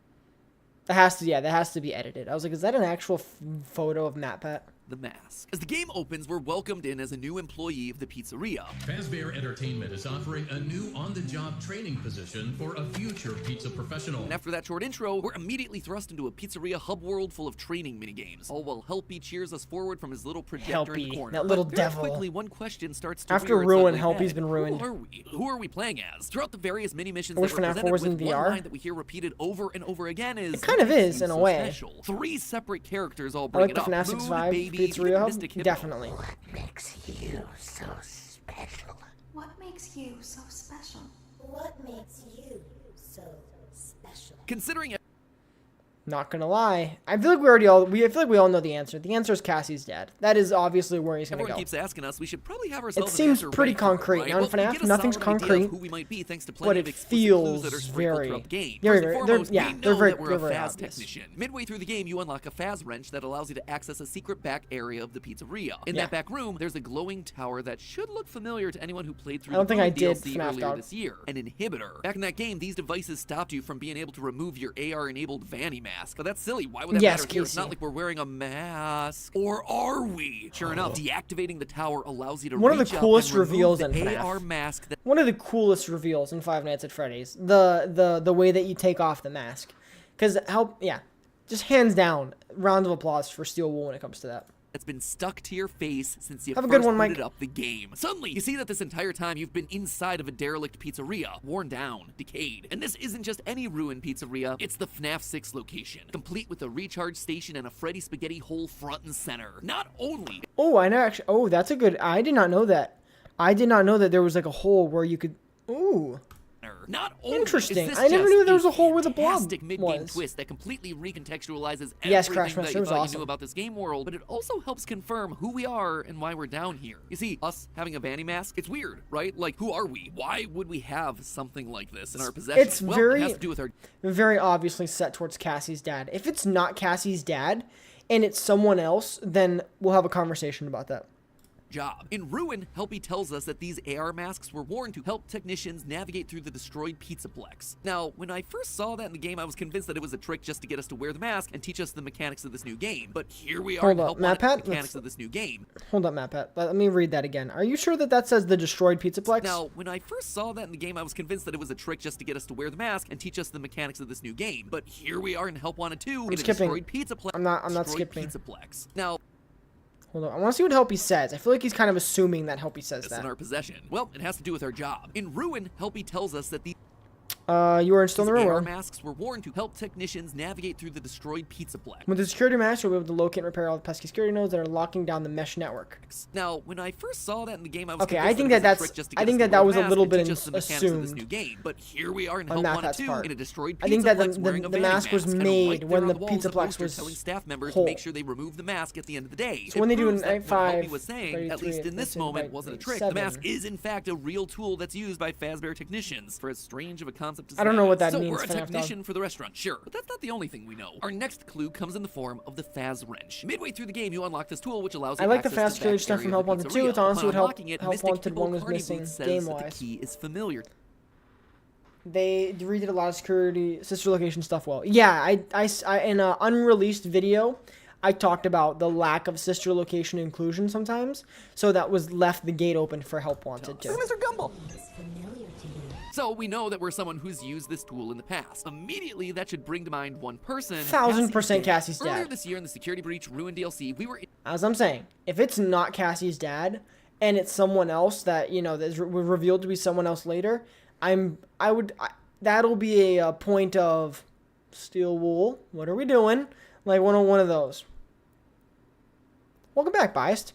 That has to, yeah, that has to be edited. I was like, is that an actual photo of MatPat? the mask. As the game opens, we're welcomed in as a new employee of the pizzeria. Fazbear Entertainment is offering a new on-the-job training position for a future pizza professional. And after that short intro, we're immediately thrust into a pizzeria hub world full of training minigames. All while Helpy cheers us forward from his little projector in the Helpy, corner. that little But very devil. quickly, one question starts to After rear its Ruin, ugly Helpy's head. been ruined. Who are we playing as? Throughout the various mini missions I wish that were FNAF 4 presented was in with one VR. line that we hear repeated over and over again is, It kind of "What makes is, you in a so way. special?" 3 separate characters all I bring like it the up. FNAF 6 Moon, vibe, Baby, Pizzeria even Hub. Mystic Hippo. Definitely. Makes you so special? What makes you so special? What makes you so special? Considering Not gonna lie. I feel like I feel like we all know the answer. The answer is Cassie's dad. That is obviously where he's gonna everyone go. keeps asking us, we should probably have ourselves an seems answer pretty ready for it, concrete. right? Now in Well, we FNAF, get a nothing's solid idea of concrete, who we might be thanks to but plenty it of explicit clues that are feels sprinkled very- throughout the game. Yeah, First and they're- foremost, yeah, we they're know very- that we're they're a very Faz obvious. technician. Midway through the game, you unlock a Faz wrench that allows you to access a secret back area of the pizzeria. In Yeah. that back room, there's a glowing tower that should look familiar to anyone who played through I don't the think I Ruin did DLC FNAF earlier Dog. this year. An inhibitor. Back in that game, these devices stopped you from being able to remove your AR-enabled Vanny mask. But that's silly. Why would that Yes, matter here? It's Casey. not like we're wearing a mask. Or are we? Sure enough, deactivating the tower allows you to One of the reach up coolest and remove reveals the in FNAF. AR mask that One of the coolest reveals in Five Nights at Freddy's. The way that you take off the mask. Because just hands down, round of applause for Steel Wool when it comes to that. that's been stuck to your face since you Have a first good one, booted Mike. up the game. Suddenly, you see that this entire time you've been inside of a derelict pizzeria, worn down, decayed. And this isn't just any ruined pizzeria, it's the FNAF 6 location, complete with a recharge station and a Freddy spaghetti hole front and center. Not only Oh, I know actually. Oh, that's a good. I did not know that. I did not know that there was like a hole where you could. Ooh. Not only Interesting. is this I never just knew there was a hole where the blob fantastic mid-game was. twist that completely recontextualizes Yes, everything Crash that Master you was thought you awesome. knew about this game world, but it also helps confirm who we are and why we're down here. You see, us having a Vanny mask, it's weird, right? Like, who are we? Why would we have something like this in our possession? It's well, very- it has to do with our Very obviously set towards Cassie's dad. If it's not Cassie's dad, and it's someone else, then we'll have a conversation about that. job. In Ruin, Helpy tells us that these AR masks were worn to help technicians navigate through the destroyed Pizzaplex. Now, when I first saw that in the game, I was convinced that it was a trick just to get us to wear the mask and teach us the mechanics of this new game. But here we are Hold in up, Help Wanted MatPat, mechanics let's- of this new game. Hold up, MatPat. Let me read that again. Are you sure that that says the destroyed Pizzaplex? Now, when I first saw that in the game, I was convinced that it was a trick just to get us to wear the mask and teach us the mechanics of this new game. But here we are in Help Wanted 2 in a skipping. destroyed Pizzaplex. I'm not destroyed skipping. Pizzaplex. Now, Hold on. I want to see what Helpy says. I feel like he's kind of assuming that Helpy says in that. our possession. Well, it has to do with our job. In Ruin, Helpy tells us that these You are still in the AR room. masks were worn to help technicians navigate through the destroyed Pizzaplex. With the security mask, you'll be able to locate and repair all the pesky security nodes that are locking down the mesh network. Now, when I first saw that in the game, I was Okay, convinced I think it was that a that's- trick just to I get think us that to that wear was the a mask little and bit teach us the mechanics of this assumed new game. But here we are in on Help Wanted MatPat's 2 part. in a destroyed I think that Pizzaplex the wearing a mask Vanny was mask and a made light when there the on walls with a Pizzaplex poster was telling staff members whole. to make sure they remove the mask at the end of the day. So when they do proves an that what 8-5, Helpy was saying, 33, at least in this 32 moment, by wasn't a trick. 7. The mask is in fact a real tool that's used by Fazbear technicians. For as strange of a concept as I don't know what that so means, we're a FNAF dog. technician for the restaurant, sure, but that's not the only thing we know. Our next clue comes in the form of the Faz wrench. Midway through the game, you unlock this tool, which allows you I like the access fast to security back stuff area from of Help the Wanted 2. pizzeria. It's honestly Upon what unlocking it, Help Mystic Wanted Hippo 1 was Cardi missing Boots says that the game-wise. key is familiar. They redid a lot of security sister location stuff well. Yeah, I in an unreleased video, I talked about the lack of sister location inclusion sometimes, so that was left the gate open for Help Wanted too. Mr. Gumball. So we know that we're someone who's used this tool in the past. Immediately, that should bring to mind one person. 1000% Cassie's Earlier dad. this year in the Security Breach Ruin DLC, we were As I'm saying, if it's not Cassie's dad and it's someone else that that's revealed to be someone else later, that'll be a point of Steel Wool. What are we doing? Like one of those. Welcome back, Biased.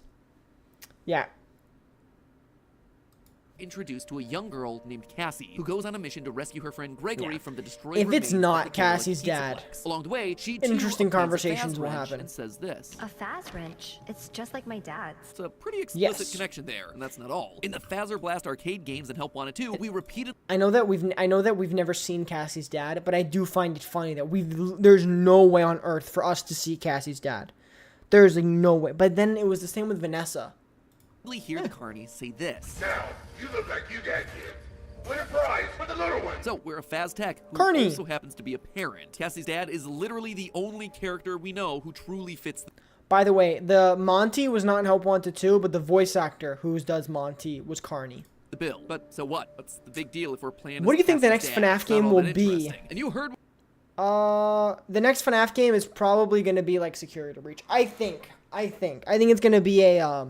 Yeah. introduced to a young girl named Cassie, who goes on a mission to rescue her friend Gregory from the destroyed If remains it's of not the derelict Cassie's dad, Pizzaplex. Along the way, she too interesting obtains a conversations Faz will wrench happen. and says this. A Faz wrench? It's just like my dad's. It's a pretty explicit Yes. connection there, and that's not all. In the Fazzer Blast arcade games and Help Wanted 2, we repeatedly I know that we've never seen Cassie's dad, but I do find it funny that there's no way on earth for us to see Cassie's dad. There's like no way. But then it was the same with Vanessa. hear the carnies say this. Now, you look like you got kids. Win a prize for the little one. So, we're a Faz Tech who Carney. also happens to be a parent. Cassie's dad is literally the only character we know who truly fits By the way, the Monty was not in Help Wanted 2, but the voice actor who does Monty was Carney. the bill. But so what? What's the big deal if we're playing What as do you think the Cassie's next dad? FNAF It's not game all will that be? interesting. And you heard The next FNAF game is probably going to be like Security Breach. I think it's going to be a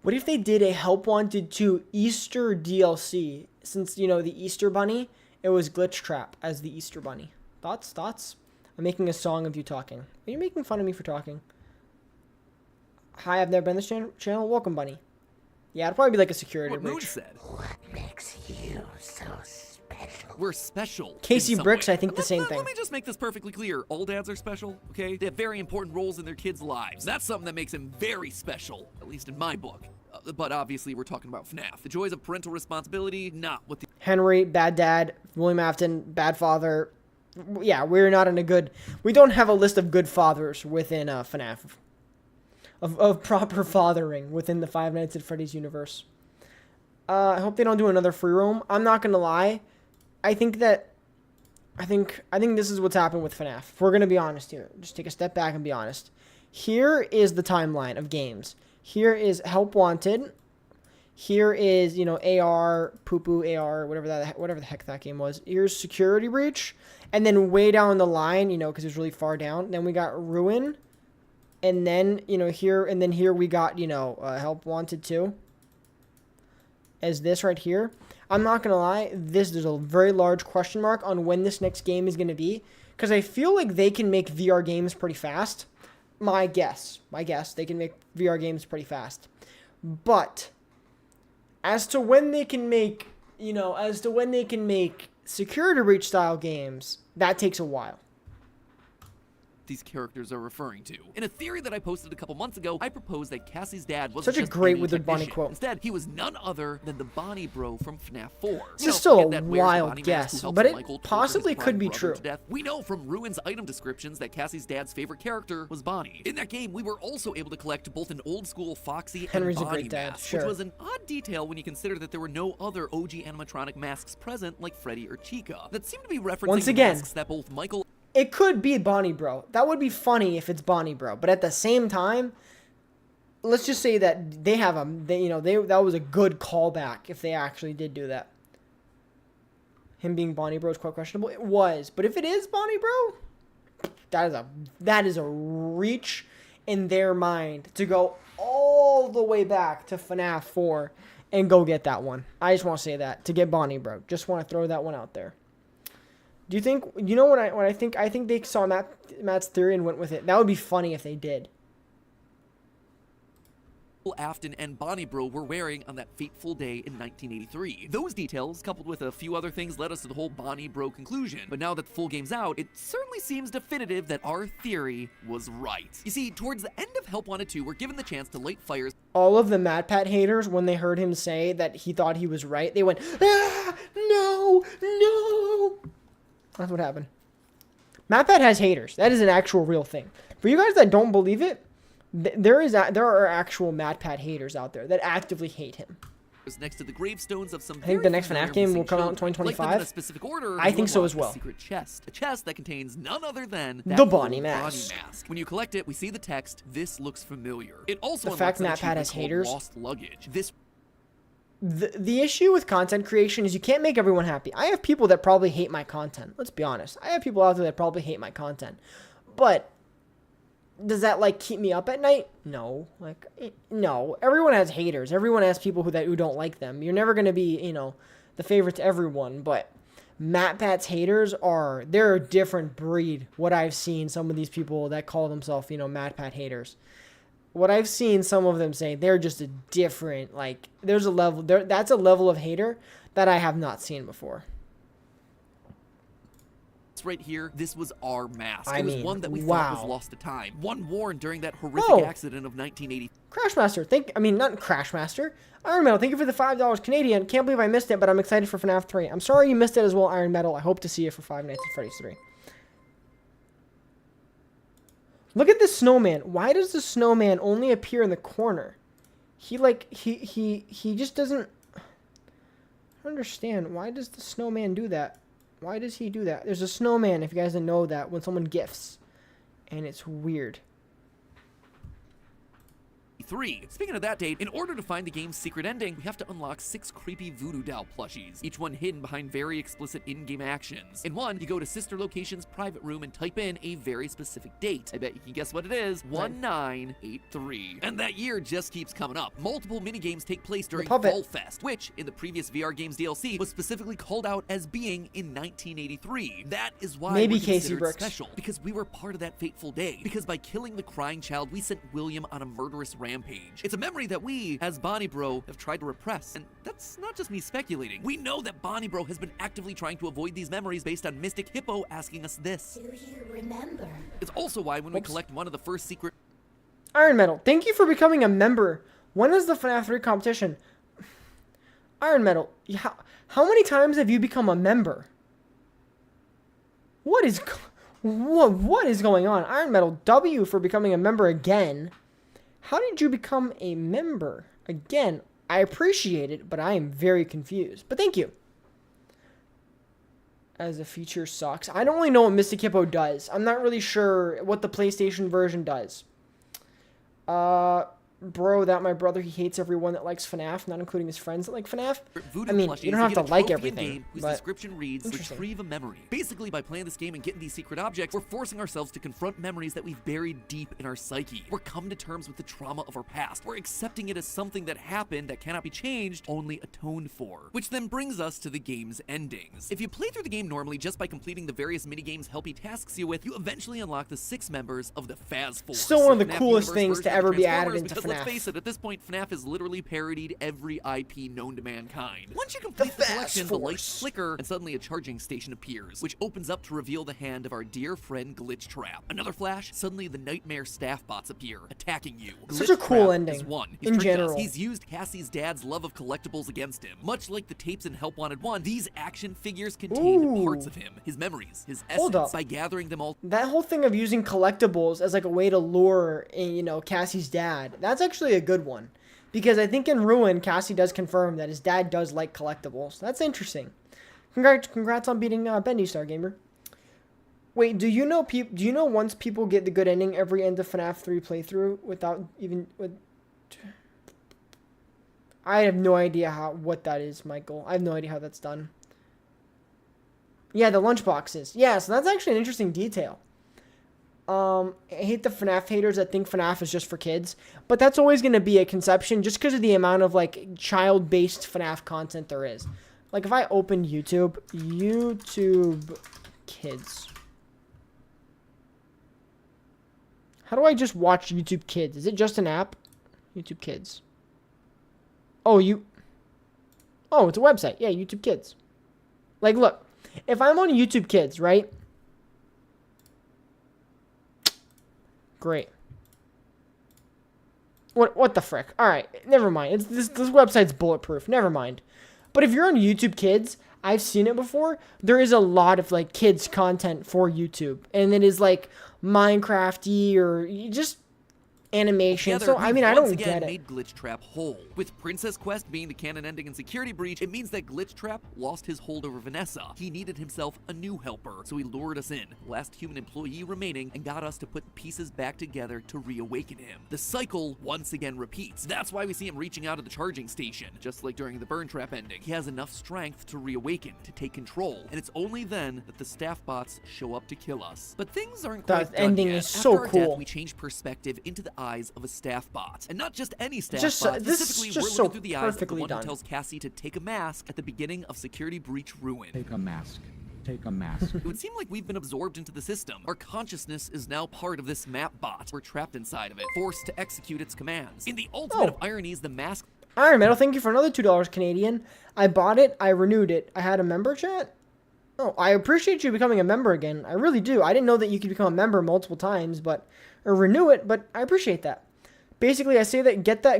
what if they did a Help Wanted 2 Easter DLC? Since, you know, the Easter Bunny, it was Glitch Trap as the Easter Bunny. Thoughts? I'm making a song of you talking. Are you making fun of me for talking? Hi, I've never been this channel. Welcome, Bunny. Yeah, it'll probably be like a Security what Moon Breach. said. What makes you so special? We're special. Casey in some Bricks, way. I think the same thing. Let me just make this perfectly clear. All dads are special, okay? They have very important roles in their kids' lives. That's something that makes them very special, at least in my book. But obviously, we're talking about FNAF. The joys of parental responsibility, not what the Henry, bad dad. William Afton, bad father. Yeah, we're not in a good... We don't have a list of good fathers within FNAF. Of proper fathering within the Five Nights at Freddy's universe. I hope they don't do another free roam. I'm not going to lie. I think this is what's happened with FNAF. If we're going to be honest here. Just take a step back and be honest. Here is the timeline of games. Here is Help Wanted. Here is, AR, Poo-Poo AR, whatever the heck that game was. Here's Security Breach. And then way down the line, because it's really far down, then we got Ruin. And then, here we got, Help Wanted 2. As this right here. I'm not going to lie, there's a very large question mark on when this next game is going to be. Because I feel like they can make VR games pretty fast. My guess, they can make VR games pretty fast. But as to when they can make, Security Breach style games, that takes a while. these characters are referring to. In a theory that I posted a couple months ago, I proposed that Cassie's dad wasn't Such a just great any Withered Bonnie technician. quote. Instead, he was none other than the Bonnie Bro from FNAF 4. This is still get a that wears the wild Bonnie mask guess, who helps but it Michael torture possibly his could be blind brother true. to death. We know from Ruin's item descriptions that Cassie's dad's favorite character was Bonnie. In that game, we were also able to collect both an old school Foxy Henry's a and Bonnie great dad, mask, sure. which was an odd detail when you consider that there were no other OG animatronic masks present like Freddy or Chica. That seemed to be referencing Once the again, masks that both Michael it could be Bonnie Bro. That would be funny if it's Bonnie Bro. But at the same time, let's just say that they have that was a good callback if they actually did do that. Him being Bonnie Bro is quite questionable. It was, but if it is Bonnie Bro, that is a reach in their mind to go all the way back to FNAF 4 and go get that one. I just want to say that to get Bonnie Bro. Just want to throw that one out there. Do you think, what I think? I think they saw Matt's theory and went with it. That would be funny if they did. Afton and Bonnie Bro were wearing on that fateful day in 1983. Those details, coupled with a few other things, led us to the whole Bonnie Bro conclusion. But now that the full game's out, it certainly seems definitive that our theory was right. You see, towards the end of Help Wanted 2, we're given the chance to light fires. All of the MatPat haters, when they heard him say that he thought he was right, they went, no. That's what happened. MatPat has haters. That is an actual real thing. For you guys that don't believe it, there are actual MatPat haters out there that actively hate him. Next to the gravestones of some I think the next FNAF game will come out in 2025. Like them in a specific order, I think so as well. A secret chest. A chest that contains none other than the Bonnie mask. When you collect it, we see the text, "This looks familiar." It also the fact unlocks an MatPat has achievement haters. called Lost Luggage. The issue with content creation is you can't make everyone happy. I have people that probably hate my content. Let's be honest. I have people out there that probably hate my content. But does that keep me up at night? No. No. Everyone has haters. Everyone has people who don't like them. You're never going to be, the favorite to everyone, but MatPat's haters they're a different breed. What I've seen, some of these people that call themselves, MatPat haters. what I've seen some of them say, they're just a different, like, there's a level, that's a level of hater that I have not seen before. Right here, this was our mask. I It was mean, one that we wow. thought was lost to time. One worn during that horrific Oh. accident of 1980. Crashmaster, not Crashmaster. Iron Metal, thank you for the $5 Canadian. Can't believe I missed it, but I'm excited for FNAF 3. I'm sorry you missed it as well, Iron Metal. I hope to see you for Five Nights at Freddy's 3. Look at this snowman. Why does the snowman only appear in the corner? He just doesn't... I don't understand. Why does the snowman do that? Why does he do that? There's a snowman, if you guys didn't know that, when someone gifts. And it's weird. 3. Speaking of that date, in order to find the game's secret ending, we have to unlock 6 creepy voodoo doll plushies, each one hidden behind very explicit in-game actions. In one, you go to Sister Location's private room and type in a very specific date. I bet you can guess what it is. 1983. And that year just keeps coming up. Multiple minigames take place during Fall Fest, which, in the previous VR Games DLC, was specifically called out as being in 1983. That is why Maybe we're Casey considered Brooks. special, because we were part of that fateful day. Because by killing the crying child, we sent William on a murderous rampage. It's a memory that we, as Bonnie Bro, have tried to repress. And that's not just me speculating. We know that Bonnie Bro has been actively trying to avoid these memories based on Mystic Hippo asking us this. Do you remember? It's also why when we collect one of the first secret... Iron Metal, thank you for becoming a member. When is the FNAF 3 competition? Iron Metal, how many times have you become a member? What is going on? Iron Metal, W for becoming a member again. How did you become a member? Again, I appreciate it, but I am very confused. But thank you. As a feature sucks. I don't really know what Mystic Hippo does. I'm not really sure what the PlayStation version does. Bro, that my brother, he hates everyone that likes FNAF, not including his friends that like FNAF. Voodoo I mean, plushies, you don't have get to a like trophy everything, in-game whose but description reads, interesting. retrieve a memory. Basically, by playing this game and getting these secret objects, we're forcing ourselves to confront memories that we've buried deep in our psyche. We're coming to terms with the trauma of our past. We're accepting it as something that happened that cannot be changed, only atoned for. Which then brings us to the game's endings. If you play through the game normally just by completing the various minigames Helpy tasks you with, you eventually unlock the 6 members of the Faz Force. Still one of the FNAF coolest universe things to version of ever be Transformers, added into because FNAF. let's face it, at this point, FNAF has literally parodied every IP known to mankind. Once you complete the collection, the lights flicker, and suddenly a charging station appears, which opens up to reveal the hand of our dear friend Glitch Trap. Another flash, suddenly the nightmare staff bots appear, attacking you. Such Glitch a cool Trap ending, is one. He's in tricked us. general. He's used Cassie's dad's love of collectibles against him. Much like the tapes in Help Wanted 1, these action figures contain parts of him, his memories, his Hold essence. up. By gathering them all That whole thing of using collectibles as like a way to lure, Cassie's dad, that's actually a good one. Because I think in Ruin, Cassie does confirm that his dad does like collectibles. That's interesting. Congrats on beating Bendy Star Gamer. Wait, do you know once people get the good ending every end of FNAF 3 playthrough without even I have no idea what that is, Michael. I have no idea how that's done. Yeah, the lunchboxes. Yeah, so that's actually an interesting detail. I hate the FNAF haters that think FNAF is just for kids, but that's always going to be a conception just because of the amount of like child-based FNAF content there is. Like if I open YouTube Kids. How do I just watch YouTube Kids? Is it just an app? YouTube Kids. Oh, it's a website. Yeah, YouTube Kids. Like look, if I'm on YouTube Kids, right? Great. What the frick? All right, never mind. This website's bulletproof. Never mind. But if you're on YouTube Kids, I've seen it before. There is a lot of like kids content for YouTube, and it is like Minecraft-y or just animation. Together, So I mean, I don't once again get it. made Glitch Trap whole. With Princess Quest being the canon ending in Security Breach, it means that Glitch Trap lost his hold over Vanessa. He needed himself a new helper, so he lured us in, last human employee remaining, and got us to put the pieces back together to reawaken him. The cycle once again repeats. That's why we see him reaching out at the charging station, just like during the Burn Trap ending. He has enough strength to reawaken, to take control, and it's only then that the staff bots show up to kill us. But things aren't quite That done ending yet. is so After our death, cool. we change perspective into the eyes of a staff bot, and not just any staff Just bot. this is Specifically, just we're so looking through the eyes of the perfectly one done. who tells Cassie to take a mask at the beginning of Security Breach Ruin. Take a mask. take a mask. It would seem like we've been absorbed into the system. Our consciousness is now part of this map bot. We're trapped inside of it, forced to execute its commands. In the ultimate of ironies, the mask... Iron Metal, thank you for another $2 Canadian. I bought it. I renewed it. I had a member chat. Oh, I appreciate you becoming a member again. I really do. I didn't know that you could become a member multiple times, or renew it, but I appreciate that. Basically, I say that get the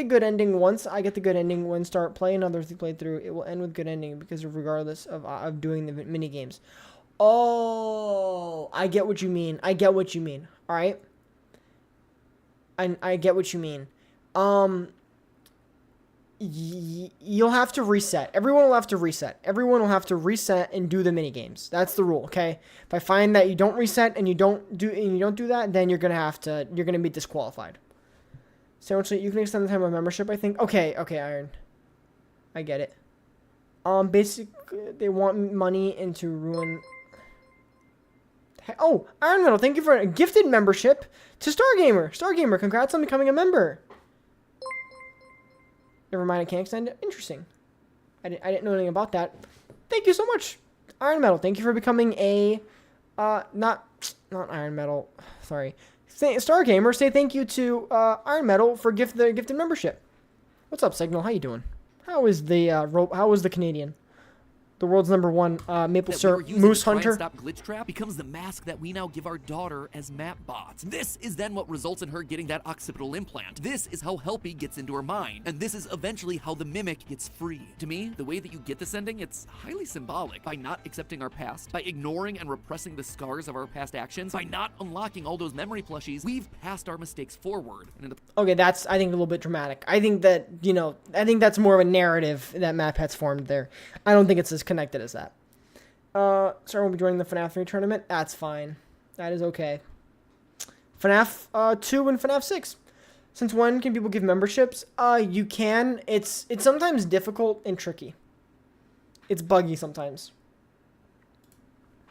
good ending once I get the good ending. When start play another playthrough, it will end with good ending because regardless of doing the mini games. Oh, I get what you mean. I get what you mean. All right. I get what you mean. You'll have to reset. Everyone will have to reset. Everyone will have to reset and do the mini games. That's the rule, okay? If I find that you don't reset and you don't do that, then you're gonna be disqualified. So actually, you can extend the time of membership, I think. Okay, Iron. I get it. Basically, they want money into ruin. Oh, Iron Metal, thank you for a gifted membership to Stargamer. Stargamer, congrats on becoming a member. Never mind, I can't extend it. Interesting. I didn't know anything about that. Thank you so much, Iron Metal. Thank you for becoming a, not Iron Metal. Sorry, Stargamer. Say thank you to Iron Metal for the gifted membership. What's up, Signal? How you doing? How is the Canadian? The world's #1 maple syrup moose hunter. Stop glitch trap becomes the mask that we now give our daughter as map bots. This is then what results in her getting that occipital implant. This is how Helpy gets into her mind, and this is eventually how the mimic gets free. To me, the way that you get this ending, it's highly symbolic. By not accepting our past, by ignoring and repressing the scars of our past actions, by not unlocking all those memory plushies, we've passed our mistakes forward. And okay, that's I think a little bit dramatic. I think that that's more of a narrative that MatPat's formed there. I don't think it's as connected as that. Sorry, we'll be joining the FNAF 3 tournament. That's fine. That is okay. FNAF 2 and FNAF 6. Since when can people give memberships? You can. It's sometimes difficult and tricky. It's buggy sometimes.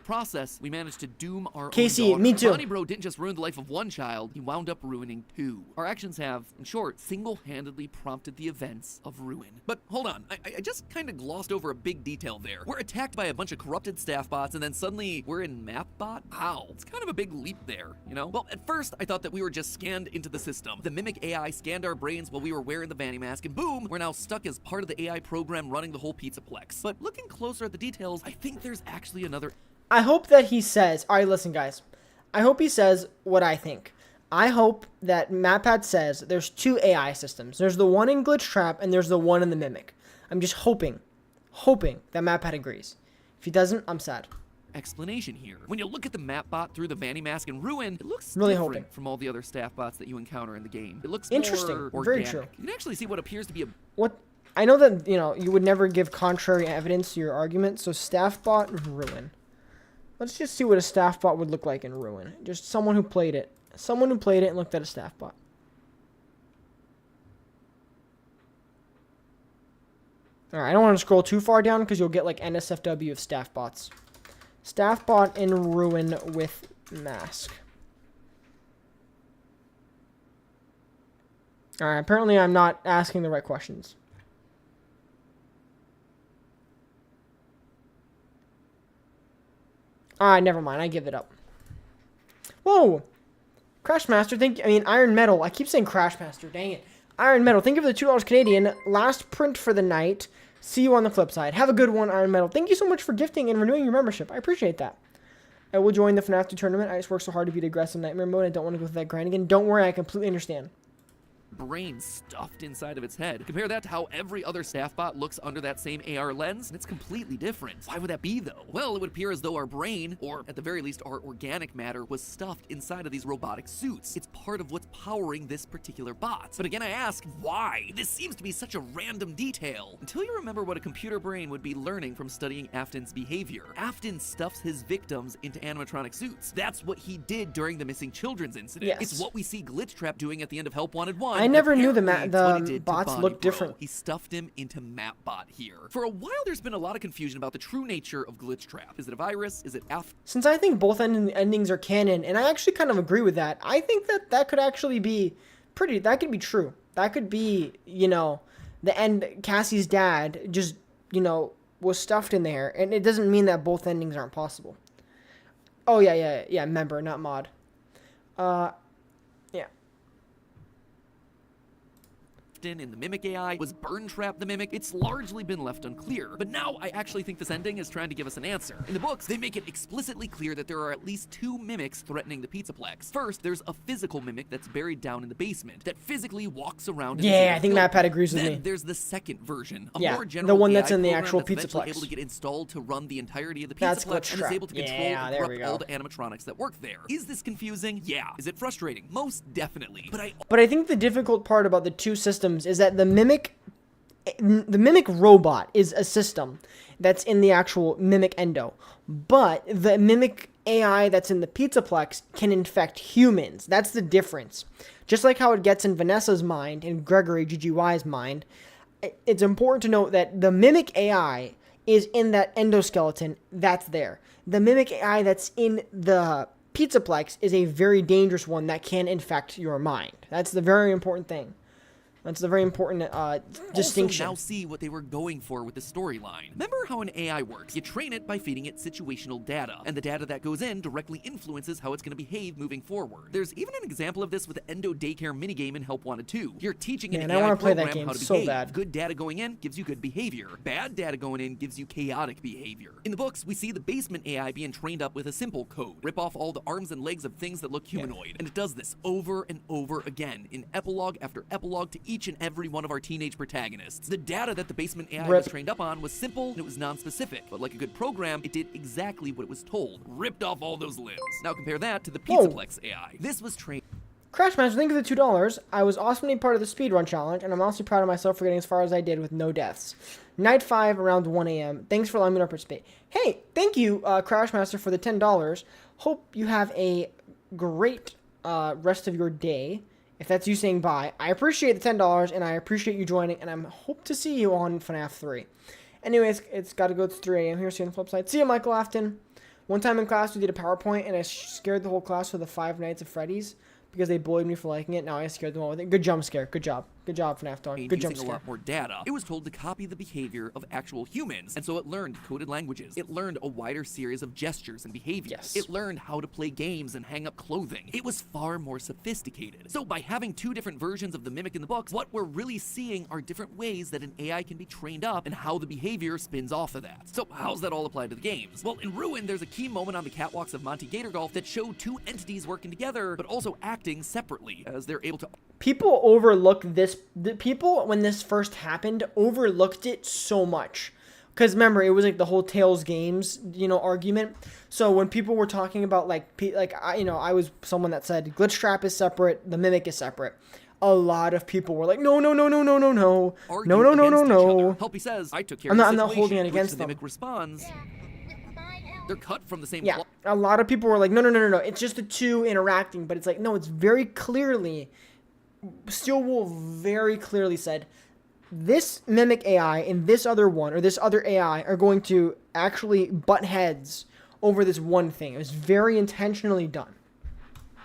Process, we managed to doom our Casey, own daughter. me too. Bonnie Bro didn't just ruin the life of one child, he wound up ruining 2. Our actions have, in short, single-handedly prompted the events of ruin. But hold on, I just kind of glossed over a big detail there. We're attacked by a bunch of corrupted staff bots, and then suddenly we're in MapBot? Ow, it's kind of a big leap there, you know? Well, at first, I thought that we were just scanned into the system. The Mimic AI scanned our brains while we were wearing the Vanny mask, and boom, we're now stuck as part of the AI program running the whole Pizzaplex. But looking closer at the details, I think there's actually another... I hope that he says, all right, listen, guys. I hope he says what I think. I hope that MatPat says there's 2 AI systems. There's the one in Glitch Trap, and there's the one in the Mimic. I'm just hoping that MatPat agrees. If he doesn't, I'm sad. Explanation here. When you look at the map bot through the Vanny mask and Ruin, it looks really different from all the other staff bots that you encounter in the game. It looks interesting, more organic. very true. You can actually see what appears to be a... What? I know that, you would never give contrary evidence to your argument, so staff bot, Ruin. Let's just see what a staff bot would look like in Ruin. Just someone who played it. Someone who played it and looked at a staff bot. Alright, I don't want to scroll too far down because you'll get like NSFW of staff bots. Staff bot in Ruin with mask. Alright, apparently I'm not asking the right questions. Never mind. I give it up. Whoa! Crashmaster, Iron Metal. I keep saying Crashmaster. Dang it. Iron Metal, thank you for the $2 Canadian. Last print for the night. See you on the flip side. Have a good one, Iron Metal. Thank you so much for gifting and renewing your membership. I appreciate that. I will join the FNAF 2 tournament. I just work so hard to beat aggressive nightmare mode. I don't want to go through that grind again. Don't worry. I completely understand. Brain stuffed inside of its head. Compare that to how every other staff bot looks under that same AR lens, and it's completely different. Why would that be, though? Well, it would appear as though our brain, or at the very least our organic matter, was stuffed inside of these robotic suits. It's part of what's powering this particular bot. But again, I ask, why? This seems to be such a random detail. Until you remember what a computer brain would be learning from studying Afton's behavior. Afton stuffs his victims into animatronic suits. That's what he did during the missing children's incident. Yes. It's what we see Glitch Trap doing at the end of Help Wanted 1. I never knew the bots looked different. He stuffed him into MapBot here. For a while, there's been a lot of confusion about the true nature of Glitch Trap. Is it a virus? Is it Since I think both endings are canon, and I actually kind of agree with that, I think that could actually be that could be true. That could be, the end, Cassie's dad just, was stuffed in there, and it doesn't mean that both endings aren't possible. Oh, yeah, member, not mod. Yeah. in the Mimic AI was Burn Trap the Mimic. It's largely been left unclear, but now I actually think this ending is trying to give us an answer. In the books, they make it explicitly clear that there are at least 2 mimics threatening the Pizzaplex. First, there's a physical mimic that's buried down in the basement that physically walks around. Yeah, I think MatPat agrees with me. Then there's the second version, a yeah, more general the one AI that's in the program actual that's eventually Pizzaplex. able to get installed to run the entirety of the That's Pizzaplex and is able to control and there we corrupt go. all the animatronics that work there. Is this confusing? Yeah. Is it frustrating? Most definitely. But I think the difficult part about the two systems is that the mimic robot is a system that's in the actual mimic endo, but the mimic AI that's in the Pizzaplex can infect humans. That's the difference. Just like how it gets in Vanessa's mind and Gregory GGY's mind, it's important to note that the mimic AI is in that endoskeleton that's there. The mimic AI that's in the Pizzaplex is a very dangerous one that can infect your mind. That's the very important thing. That's the very important distinction. Also now see what they were going for with the storyline. Remember how an AI works? You train it by feeding it situational data, and the data that goes in directly influences how it's going to behave moving forward. There's even an example of this with the Endo Daycare minigame in Help Wanted 2. You're teaching an AI program how to behave. Bad. Good data going in gives you good behavior. Bad data going in gives you chaotic behavior. In the books, we see the basement AI being trained up with a simple code. Rip off all the arms and legs of things that look humanoid. And it does this over and over again in epilogue after epilogue to each and every one of our teenage protagonists. The data that the basement AI was trained up on was simple and it was non-specific, but like a good program, it did exactly what it was told. Ripped off all those limbs. Now compare that to the Pizzaplex AI. This was trained... Crashmaster, thank you for the $2. I was awesomely part of the speedrun challenge, and I'm also proud of myself for getting as far as I did with no deaths. Night 5 around 1 a.m. Thanks for allowing me to participate. Hey, thank you, Crashmaster, for the $10. Hope you have a great rest of your day. If that's you saying bye, I appreciate the $10, and I appreciate you joining, and I hope to see you on FNAF 3. Anyways, it's got to go to 3 a.m. here, see you on the flip side. See you, Michael Afton. One time in class, we did a PowerPoint, and I scared the whole class with the 5 Nights at Freddy's because they bullied me for liking it. Now I scared them all with it. Good jump scare. Good job. Good job, FNAF Dog. Good jump scare. A lot more data. It was told to copy the behavior of actual humans, and so it learned coded languages. It learned a wider series of gestures and behaviors. Yes. It learned how to play games and hang up clothing. It was far more sophisticated. So by having 2 different versions of the mimic in the books, what we're really seeing are different ways that an AI can be trained up and how the behavior spins off of that. So how's that all applied to the games? Well, in Ruin, there's a key moment on the catwalks of Monty Gator Golf that show 2 entities working together, but also acting separately, as they're able to... People overlook this. People, when this first happened, overlooked it so much. Because remember, it was like the whole Tales games, argument. So when people were talking about I was someone that said Glitch Trap is separate, the Mimic is separate. A lot of people were like, no. Helpy says, I took care I'm of the not holding it situation, against the them. Mimic responds. They're cut from the same Yeah, a lot of people were like, no. It's just the 2 interacting. But it's like, no, it's very clearly... Steel Wool very clearly said, this Mimic AI and this other one, or this other AI, are going to actually butt heads over this one thing. It was very intentionally done.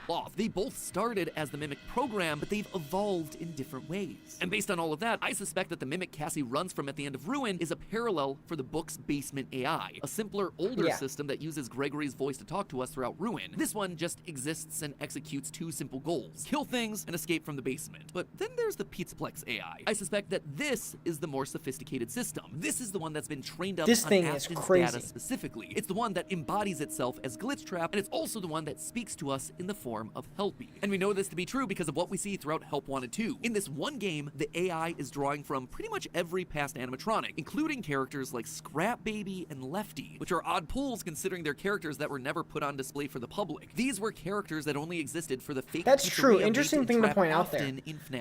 Off. They both started as the Mimic program, but they've evolved in different ways. And based on all of that, I suspect that the Mimic Cassie runs from at the end of Ruin is a parallel for the book's basement AI, a simpler, older system that uses Gregory's voice to talk to us throughout Ruin. This one just exists and executes 2 simple goals: kill things and escape from the basement. But then there's the Pizzaplex AI. I suspect that this is the more sophisticated system. This is the one that's been trained up on Afton's data specifically. It's the one that embodies itself as Glitch Trap, and it's also the one that speaks to us in the form of Helpy. And we know this to be true because of what we see throughout Help Wanted 2. In this one game, the AI is drawing from pretty much every past animatronic, including characters like Scrap Baby and Lefty, which are odd pulls considering they're characters that were never put on display for the public. These were characters that only existed for the fake That's true. Interesting thing to point out there.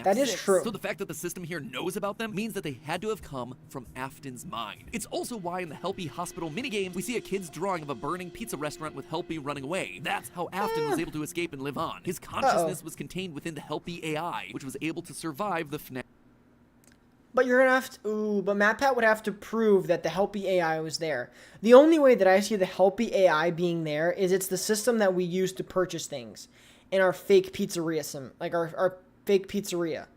That is true. So the fact that the system here knows about them means that they had to have come from Afton's mind. It's also why in the Helpy Hospital minigame, we see a kid's drawing of a burning pizza restaurant with Helpy running away. That's how Afton was able to escape and live on. His consciousness was contained within the Helpy AI, which was able to survive the FNAF. But you're gonna have to, but MatPat would have to prove that the Helpy AI was there. The only way that I see the Helpy AI being there is it's the system that we use to purchase things in our fake pizzeria our fake pizzeria.